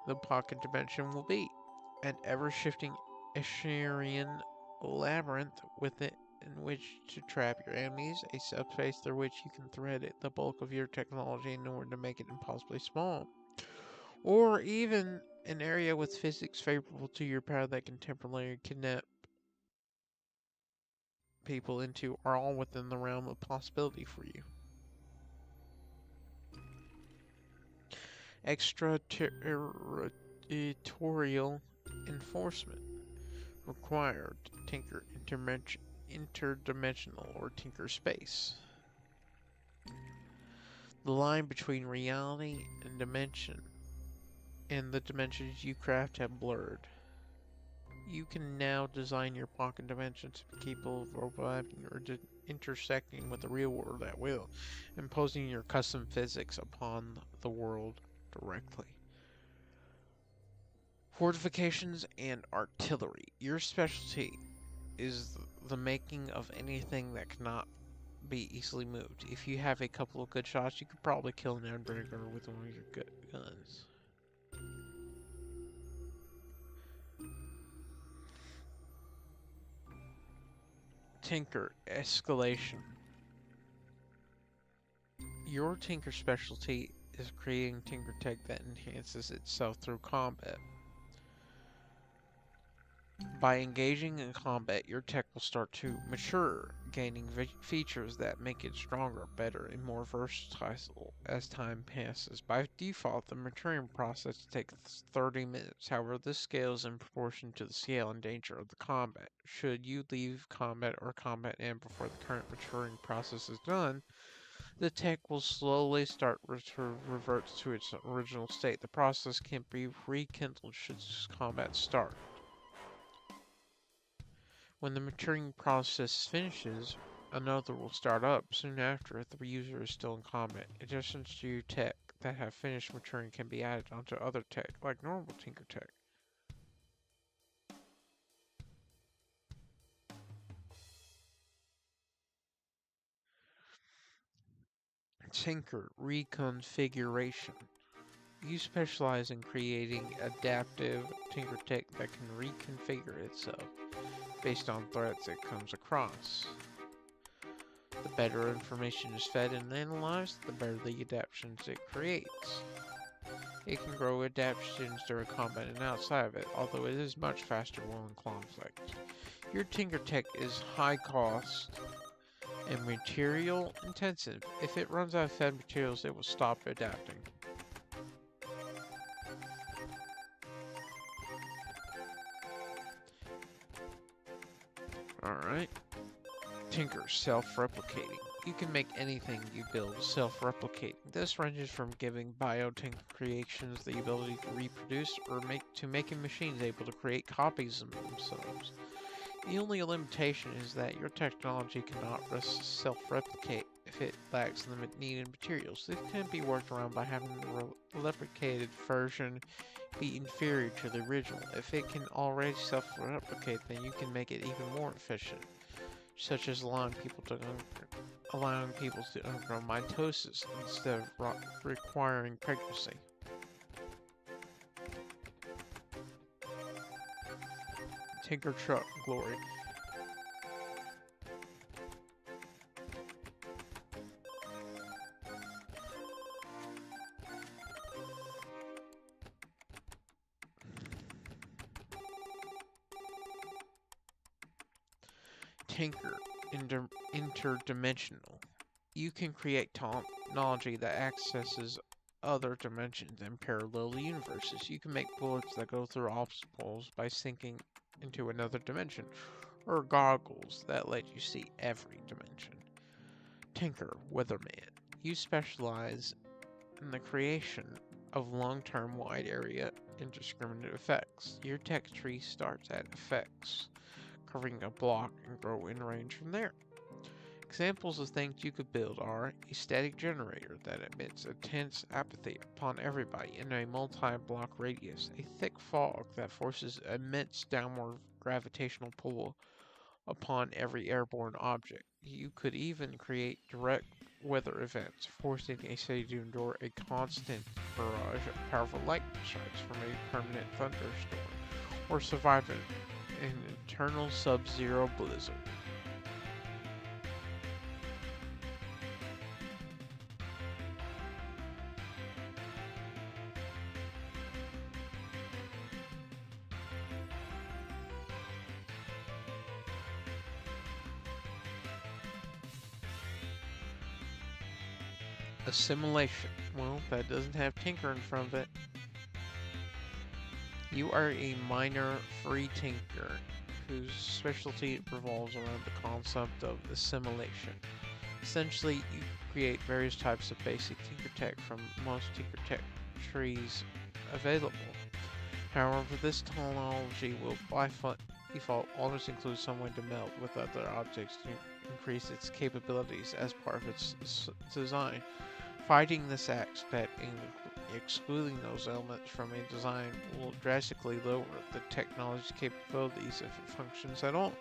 the pocket dimension will be. An ever-shifting Escherian labyrinth within which to trap your enemies, a subspace through which you can thread the bulk of your technology in order to make it impossibly small. Or even an area with physics favorable to your power that can temporarily kidnap people into, are all within the realm of possibility for you. Extraterritorial enforcement. Required tinker interdimensional or tinker space. The line between reality and dimension and the dimensions you craft have blurred. You can now design your pocket dimensions to be capable of overlapping or intersecting with the real world at will, imposing your custom physics upon the world directly. Fortifications and artillery. Your specialty is the making of anything that cannot be easily moved. If you have a couple of good shots, you could probably kill an Endbreaker with one of your good guns. Tinker escalation. Your tinker specialty is creating tinker tech that enhances itself through combat. By engaging in combat, your tech will start to mature, gaining features that make it stronger, better, and more versatile as time passes. By default, the maturing process takes 30 minutes. However, this scales in proportion to the scale and danger of the combat. Should you leave combat or combat end before the current maturing process is done, the tech will slowly start to revert to its original state. The process can be rekindled should combat start. When the maturing process finishes, another will start up soon after if the user is still in combat. Additions to your tech that have finished maturing can be added onto other tech, like normal tinker tech. Tinker reconfiguration. You specialize in creating adaptive tinker tech that can reconfigure itself based on threats it comes across. The better information is fed and analyzed, the better the adaptations it creates. It can grow adaptations during combat and outside of it, although it is much faster while in conflict. Your tinker tech is high cost and material intensive. If it runs out of fed materials, it will stop adapting. Alright. Tinker, self-replicating. You can make anything you build self-replicating. This ranges from giving biotinker creations the ability to reproduce or making machines able to create copies of themselves. The only limitation is that your technology cannot self-replicate if it lacks the needed materials. This can be worked around by having the replicated version be inferior to the original. If it can already self-replicate, then you can make it even more efficient, such as allowing people to undergo mitosis instead of requiring pregnancy. Tinker Truck Glory. Tinker Interdimensional. You can create technology that accesses other dimensions and parallel universes. You can make bullets that go through obstacles by sinking into another dimension, or goggles that let you see every dimension. Tinker Weatherman. You specialize in the creation of long-term wide area indiscriminate effects. Your tech tree starts at effects, covering a block and grow in range from there. Examples of things you could build are a static generator that emits intense apathy upon everybody in a multi-block radius, a thick fog that forces immense downward gravitational pull upon every airborne object. You could even create direct weather events, forcing a city to endure a constant barrage of powerful lightning strikes from a permanent thunderstorm, or survive an eternal sub-zero blizzard. Assimilation. Well, that doesn't have Tinker in front of it. You are a minor free tinker whose specialty revolves around the concept of assimilation. Essentially, you create various types of basic tinker tech from most tinker tech trees available. However, this technology will by default always include some way to meld with other objects to increase its capabilities as part of its design. Fighting this aspect and excluding those elements from a design will drastically lower the technology's capabilities if it functions at all.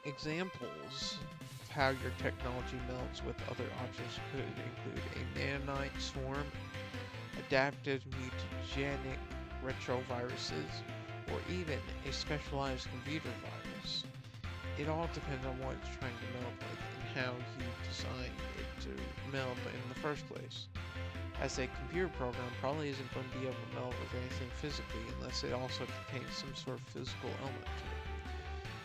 Examples of how your technology melds with other objects could include a nanite swarm, adaptive mutagenic retroviruses, or even a specialized computer virus. It all depends on what it's trying to meld with and how you design it to meld in the first place. As a computer program probably isn't going to be able to meld with anything physically unless it also contains some sort of physical element to it.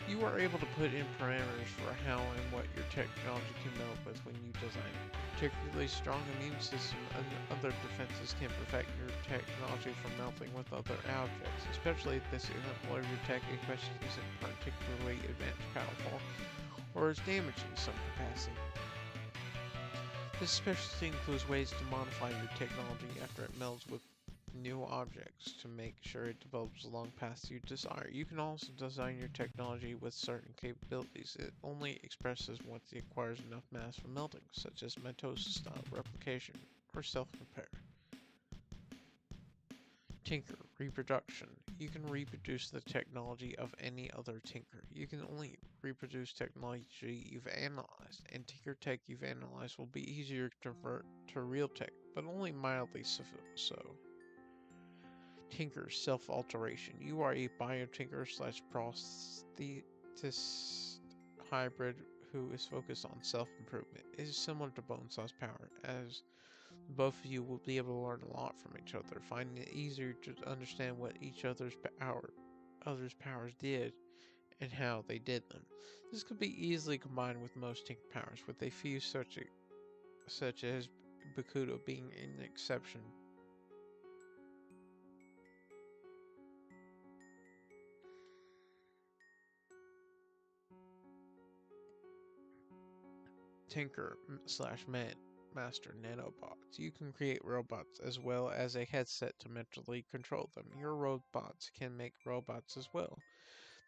You are able to put in parameters for how and what your technology can meld with when you design it. Particularly strong immune system and other defenses can prevent your technology from melting with other objects, especially if this example of your tech in question isn't particularly advanced, powerful, or is damaged in some capacity. This specialty includes ways to modify your technology after it melds with new objects to make sure it develops along paths you desire. You can also design your technology with certain capabilities. It only expresses once it acquires enough mass for melting, such as mitosis style replication or self-repair. Tinker reproduction. You can reproduce the technology of any other tinker. You can only reproduce technology you've analyzed, and tinker tech you've analyzed will be easier to convert to real tech, but only mildly so. Tinker self-alteration. You are a biotinker / prosthetist hybrid who is focused on self-improvement. It is similar to Bonesaw's power, as both of you will be able to learn a lot from each other, finding it easier to understand what each other's powers did and how they did them. This could be easily combined with most tinker powers, with a few such as Bakudo being an exception. Tinker slash Master nanobots. You can create robots as well as a headset to mentally control them. Your robots can make robots as well.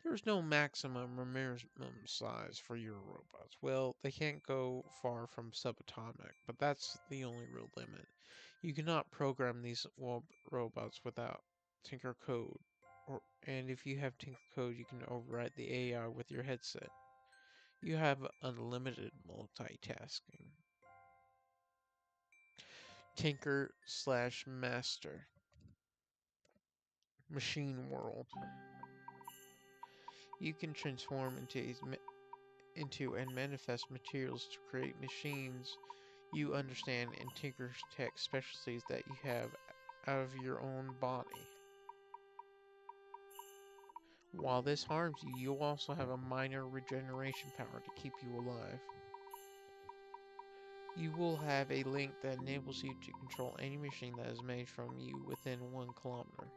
There's no maximum or minimum size for your robots. Well, they can't go far from subatomic, but that's the only real limit. You cannot program these robots without Tinker code, and if you have Tinker code, you can override the AI with your headset. You have unlimited multitasking. Tinker slash Master. Machine World. You can transform into and manifest materials to create machines you understand and tinker tech specialties that you have out of your own body. While this harms you, you also have a minor regeneration power to keep you alive. You will have a link that enables you to control any machine that is made from you within 1 kilometer.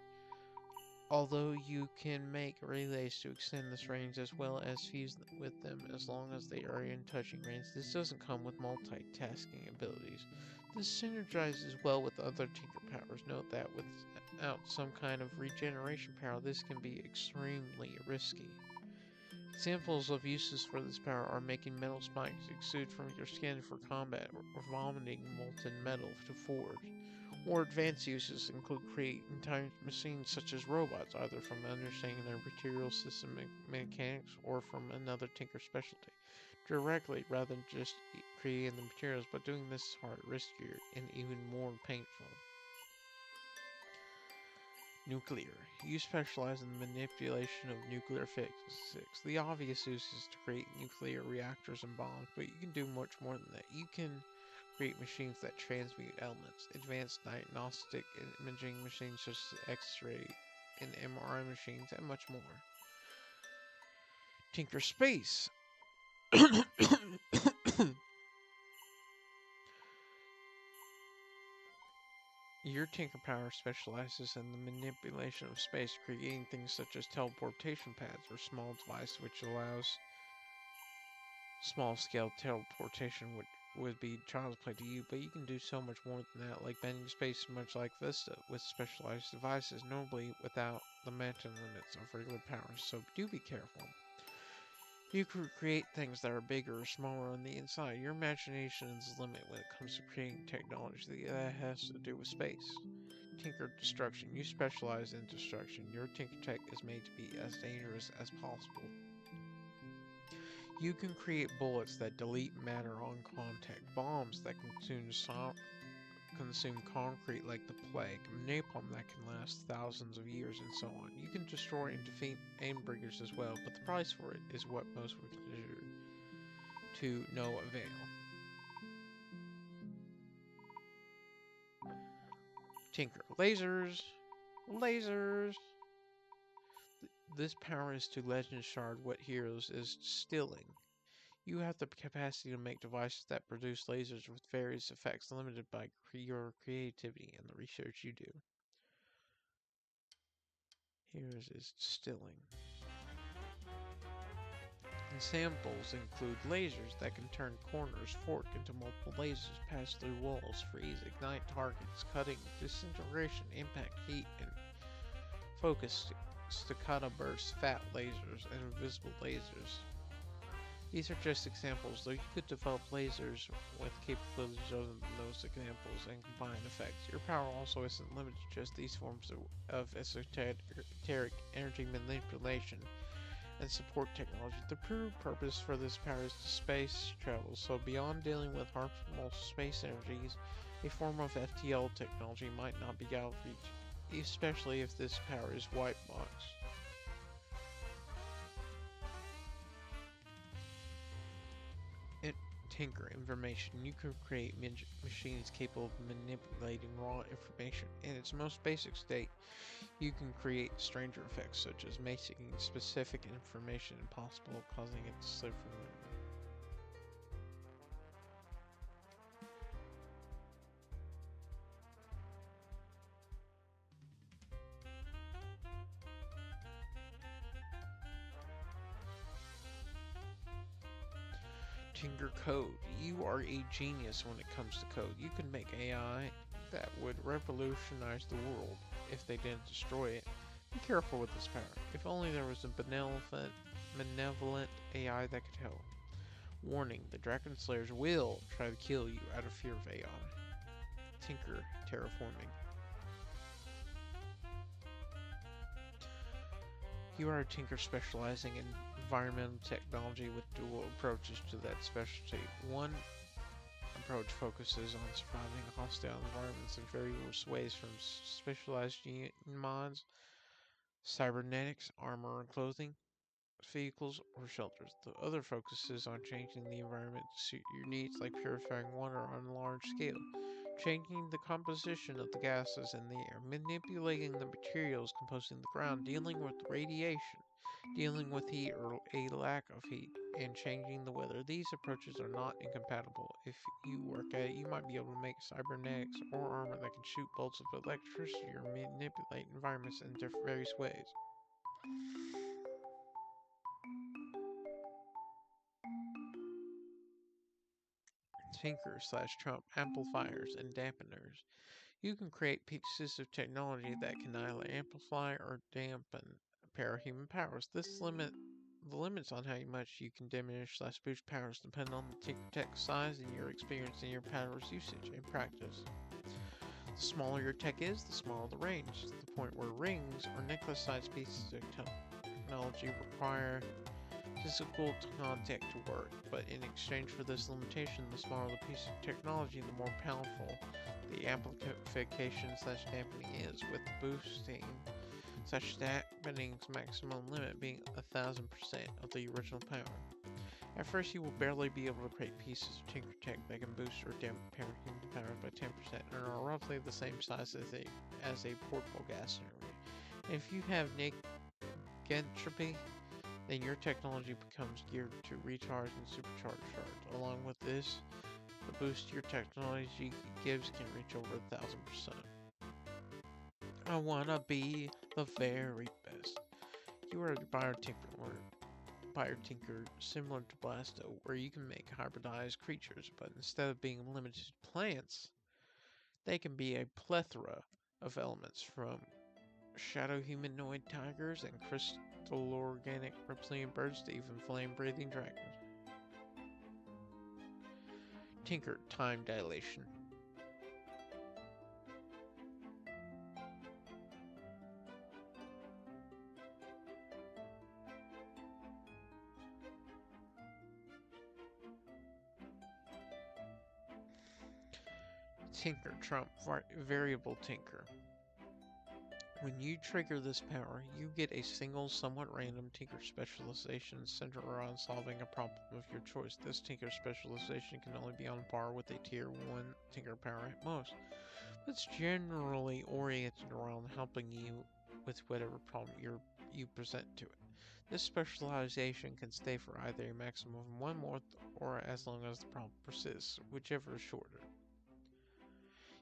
Although you can make relays to extend this range as well as fuse with them as long as they are in touching range, this doesn't come with multitasking abilities. This synergizes well with other Tinker powers. Note that without some kind of regeneration power, this can be extremely risky. Examples of uses for this power are making metal spikes exude from your skin for combat, or vomiting molten metal to forge. More advanced uses include creating entire machines such as robots, either from understanding their material system mechanics or from another Tinker specialty directly, rather than just creating the materials, but doing this is hard, riskier, and even more painful. Nuclear. You specialize in the manipulation of nuclear physics. The obvious use is to create nuclear reactors and bombs, but you can do much more than that. You can create machines that transmute elements, advanced diagnostic imaging machines such as X-ray and MRI machines, and much more. Tinker Space. Your Tinker power specializes in the manipulation of space, creating things such as teleportation pads or small device which allows small-scale teleportation, which would be child's play to you, but you can do so much more than that, like bending space much like Vista, with specialized devices, notably without the mental limits of regular powers, so do be careful. You can create things that are bigger or smaller on the inside. Your imagination is the limit when it comes to creating technology that has to do with space. Tinker Destruction. You specialize in destruction. Your Tinker Tech is made to be as dangerous as possible. You can create bullets that delete matter on contact, bombs that consume concrete like the plague, napalm that can last thousands of years, and so on. You can destroy and defeat aim-bringers as well, but the price for it is what most would consider to no avail. Tinker. Lasers! Lasers! This power is to legend shard what heroes is stilling. You have the capacity to make devices that produce lasers with various effects limited by your creativity and the research you do. Here's is distilling. Examples include lasers that can turn corners, fork into multiple lasers, pass through walls, freeze, ignite targets, cutting, disintegration, impact, heat, and focus, staccato bursts, fat lasers, and invisible lasers. These are just examples, though you could develop lasers with capabilities other than those examples and combine effects. Your power also isn't limited to just these forms of esoteric energy manipulation and support technology. The true purpose for this power is to space travel, so beyond dealing with harmful space energies, a form of FTL technology might not be out of reach, especially if this power is white box. Tinker information. You can create machines capable of manipulating raw information in its most basic state. You can create stranger effects such as making specific information impossible, causing it to slip from memory. Tinker Code. You are a genius when it comes to code. You can make AI that would revolutionize the world if they didn't destroy it. Be careful with this power. If only there was a benevolent AI that could help. Warning, the Dragon Slayers will try to kill you out of fear of AI. Tinker Terraforming. You are a tinker specializing in environmental technology with dual approaches to that specialty. One approach focuses on surviving hostile environments in various ways, from specialized mods, cybernetics, armor and clothing, vehicles, or shelters. The other focuses on changing the environment to suit your needs, like purifying water on a large scale, changing the composition of the gases in the air, manipulating the materials composing the ground, dealing with radiation, dealing with heat or a lack of heat, and changing the weather. These approaches are not incompatible. If you work at it, you might be able to make cybernetics or armor that can shoot bolts of electricity or manipulate environments in various ways. Tinker/Trump amplifiers and dampeners. You can create pieces of technology that can either amplify or dampen parahuman powers. The limits on how much you can diminish/boost powers depend on the Tinker Tech size and your experience in your powers usage and practice. The smaller your tech is, the smaller the range, to the point where rings or necklace-sized pieces of technology require physical contact to work, but in exchange for this limitation, the smaller the piece of technology, the more powerful the amplification/dampening is, with boosting such dampening's maximum limit being 1000% of the original power. At first, you will barely be able to create pieces of Tinker Tech that can boost or dampen parahuman powers by 10% and are roughly the same size as a portable gas generator. And if you have negentropy, then your technology becomes geared to recharge and supercharge charge. Along with this, the boost your technology gives can reach over 1000%. I wanna be the very best. You are a biotinker similar to Blasto, where you can make hybridized creatures, but instead of being limited to plants, they can be a plethora of elements, from shadow humanoid tigers and crystal organic reptilian birds to even flame-breathing dragons. Tinker time dilation. Tinker Trump Variable Tinker. When you trigger this power, you get a single, somewhat random Tinker specialization centered around solving a problem of your choice. This Tinker specialization can only be on par with a Tier 1 Tinker power at most, but it's generally oriented around helping you with whatever problem you present to it. This specialization can stay for either a maximum of 1 month or as long as the problem persists, whichever is shorter.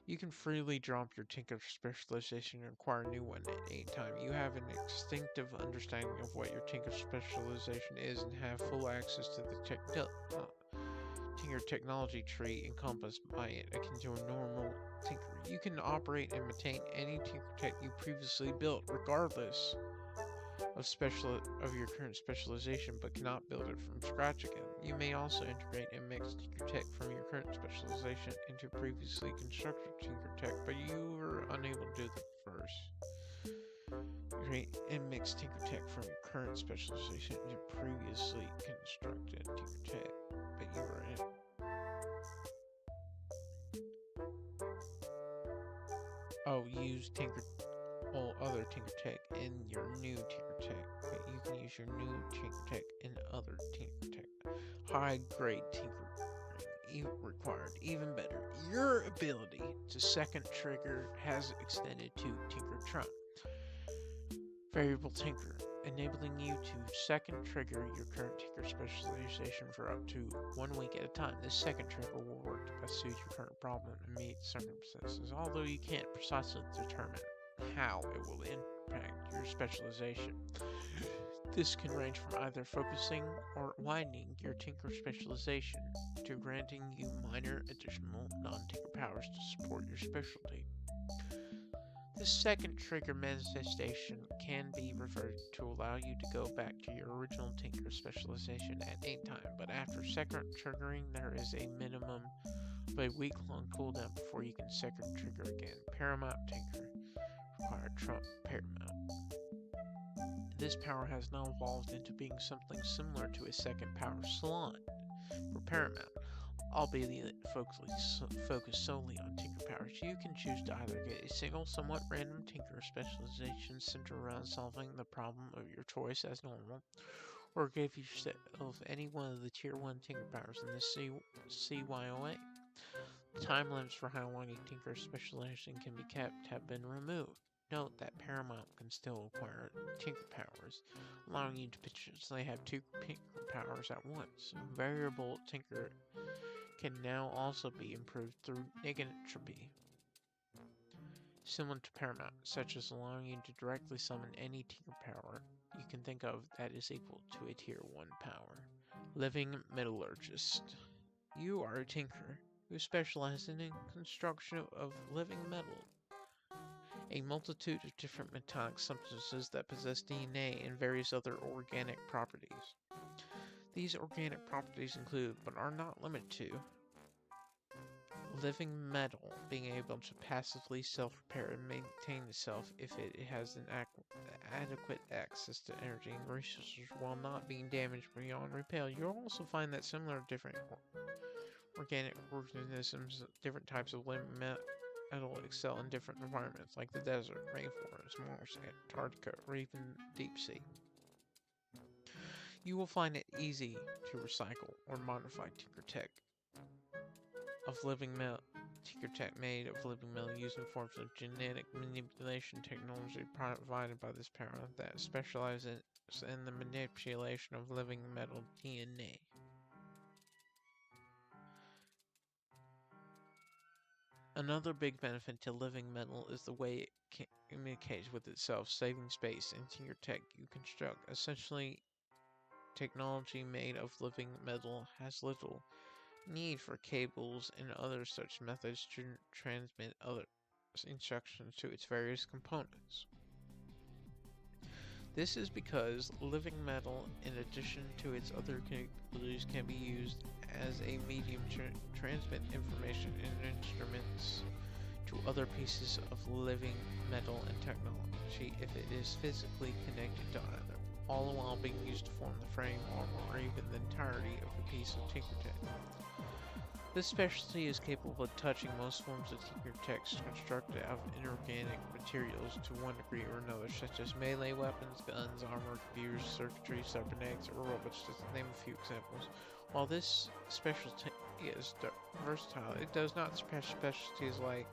You can freely drop your Tinker specialization and acquire a new one at any time. You have an instinctive understanding of what your Tinker specialization is and have full access to the Tinker technology tree encompassed by it, akin to a normal Tinker. You can operate and maintain any Tinker tech you previously built, regardless of your current specialization, but cannot build it from scratch again. You may also integrate and mix Tinker Tech from your current specialization into previously constructed Tinker Tech, but you were unable to do the first. Create and mix Tinker Tech from your current specialization into previously constructed Tinker Tech, but you were in. Use other Tinker Tech in your new Tinker Tech, but you can use your new Tinker Tech in other Tinker Tech. High grade Tinker required. Even better, your ability to second trigger has extended to Tinker Trump Variable Tinker, enabling you to second trigger your current Tinker specialization for up to 1 week at a time. This second trigger will work to best suit your current problem and meet circumstances, although you can't precisely determine how it will impact your specialization. This can range from either focusing or widening your tinker specialization to granting you minor additional non-tinker powers to support your specialty. This second trigger manifestation can be reverted to allow you to go back to your original tinker specialization at any time, but after second triggering there is a minimum of a week-long cooldown before you can second trigger again. Paramount Tinker. Required Trump Paramount. This power has now evolved into being something similar to a second power slot for Paramount, albeit focused solely on tinker powers. You can choose to either get a single, somewhat random tinker specialization centered around solving the problem of your choice as normal, or give yourself any one of the tier 1 tinker powers in the CYOA. The time limits for how long a tinker specialization can be kept have been removed. Note that Paramount can still acquire tinker powers, allowing you to potentially have 2 tinker powers at once. Variable tinker can now also be improved through negentropy, similar to Paramount, such as allowing you to directly summon any tinker power you can think of that is equal to a tier 1 power. Living Metallurgist. You are a tinker who specializes in construction of living metal, a multitude of different metallic substances that possess DNA and various other organic properties. These organic properties include, but are not limited to, living metal being able to passively self-repair and maintain itself if it has an adequate access to energy and resources while not being damaged beyond repair. You'll also find that similar different organic organisms, different types of living metal excel in different environments like the desert, rainforest, Mars, Antarctica, or even deep sea. You will find it easy to recycle or modify tinker tech of living metal. Tinker tech made of living metal using forms of genetic manipulation technology provided by this power that specializes in the manipulation of living metal DNA. Another big benefit to living metal is the way it communicates with itself, saving space. In tinker tech you construct, essentially technology made of living metal has little need for cables and other such methods to transmit other instructions to its various components. This is because living metal, in addition to its other capabilities, can be used as a medium to transmit information and instruments to other pieces of living metal and technology if it is physically connected to either, all the while being used to form the frame, armor, or even the entirety of the piece of tinker tech. This specialty is capable of touching most forms of tinker tech constructed out of inorganic materials to one degree or another, such as melee weapons, guns, armor, computers, circuitry, cybernetics, or robots, just to name a few examples. While this specialty is versatile, it does not suppress specialties like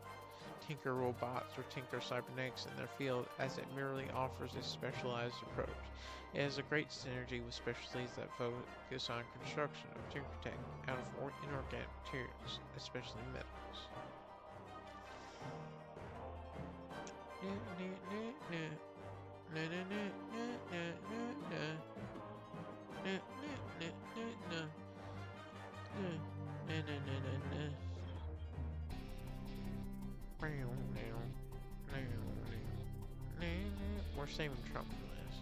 tinker robots or tinker cybernetics in their field, as it merely offers a specialized approach. It has a great synergy with specialties that focus on construction of tinker tech out of inorganic materials, especially metals. We're saving Trump for this.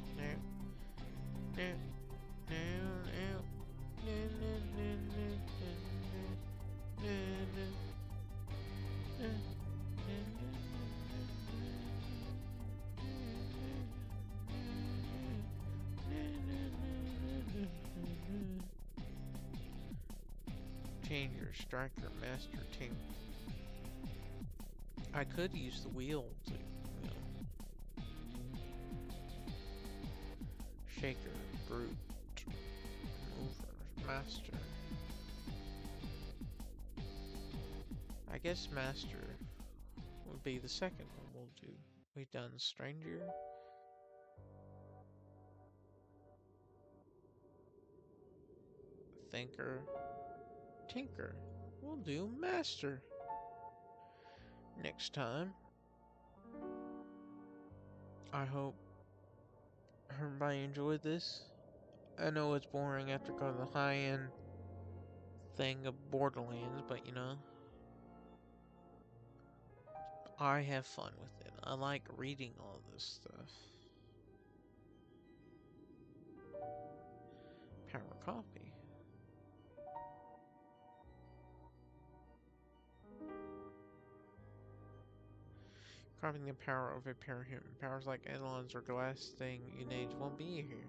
Change your striker master team. I could use the wheel to, shaker, brute, mover, master. I guess master would be the second one we'll do. We've done stranger, thinker, tinker. We'll do master next time. I hope everybody enjoyed this. I know it's boring after going to the high-end thing of Borderlands, but you know, I have fun with it. I like reading all this stuff. Power copy. Copying the power of a parahuman. Powers like Eidolons or glass thing you need won't be here.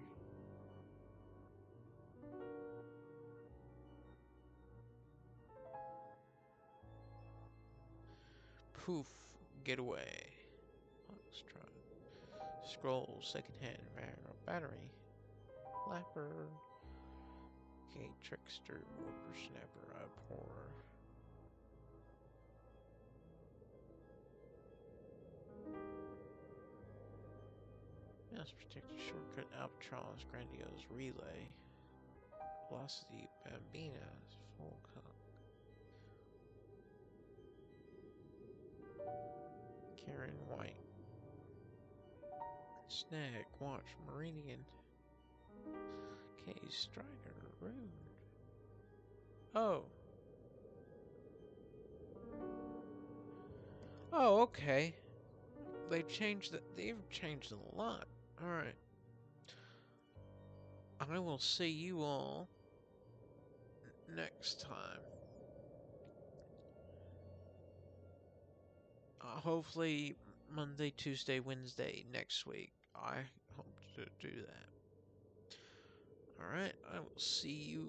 Poof. Get away. Let's try. Scroll. Secondhand. Battery. Flapper. Okay. Trickster. Whippersnapper. Abhorrer. Mouse protector. Shortcut. Albatross. Grandiose. Relay. Velocity. Bambina. Full cock. Karen White. Snag, Watch, Meridian. Okay, Strider, Rude. Oh. Oh, okay. They've changed a lot. Alright. I will see you all next time. Hopefully Monday, Tuesday, Wednesday next week. I hope to do that. Alright, I will see you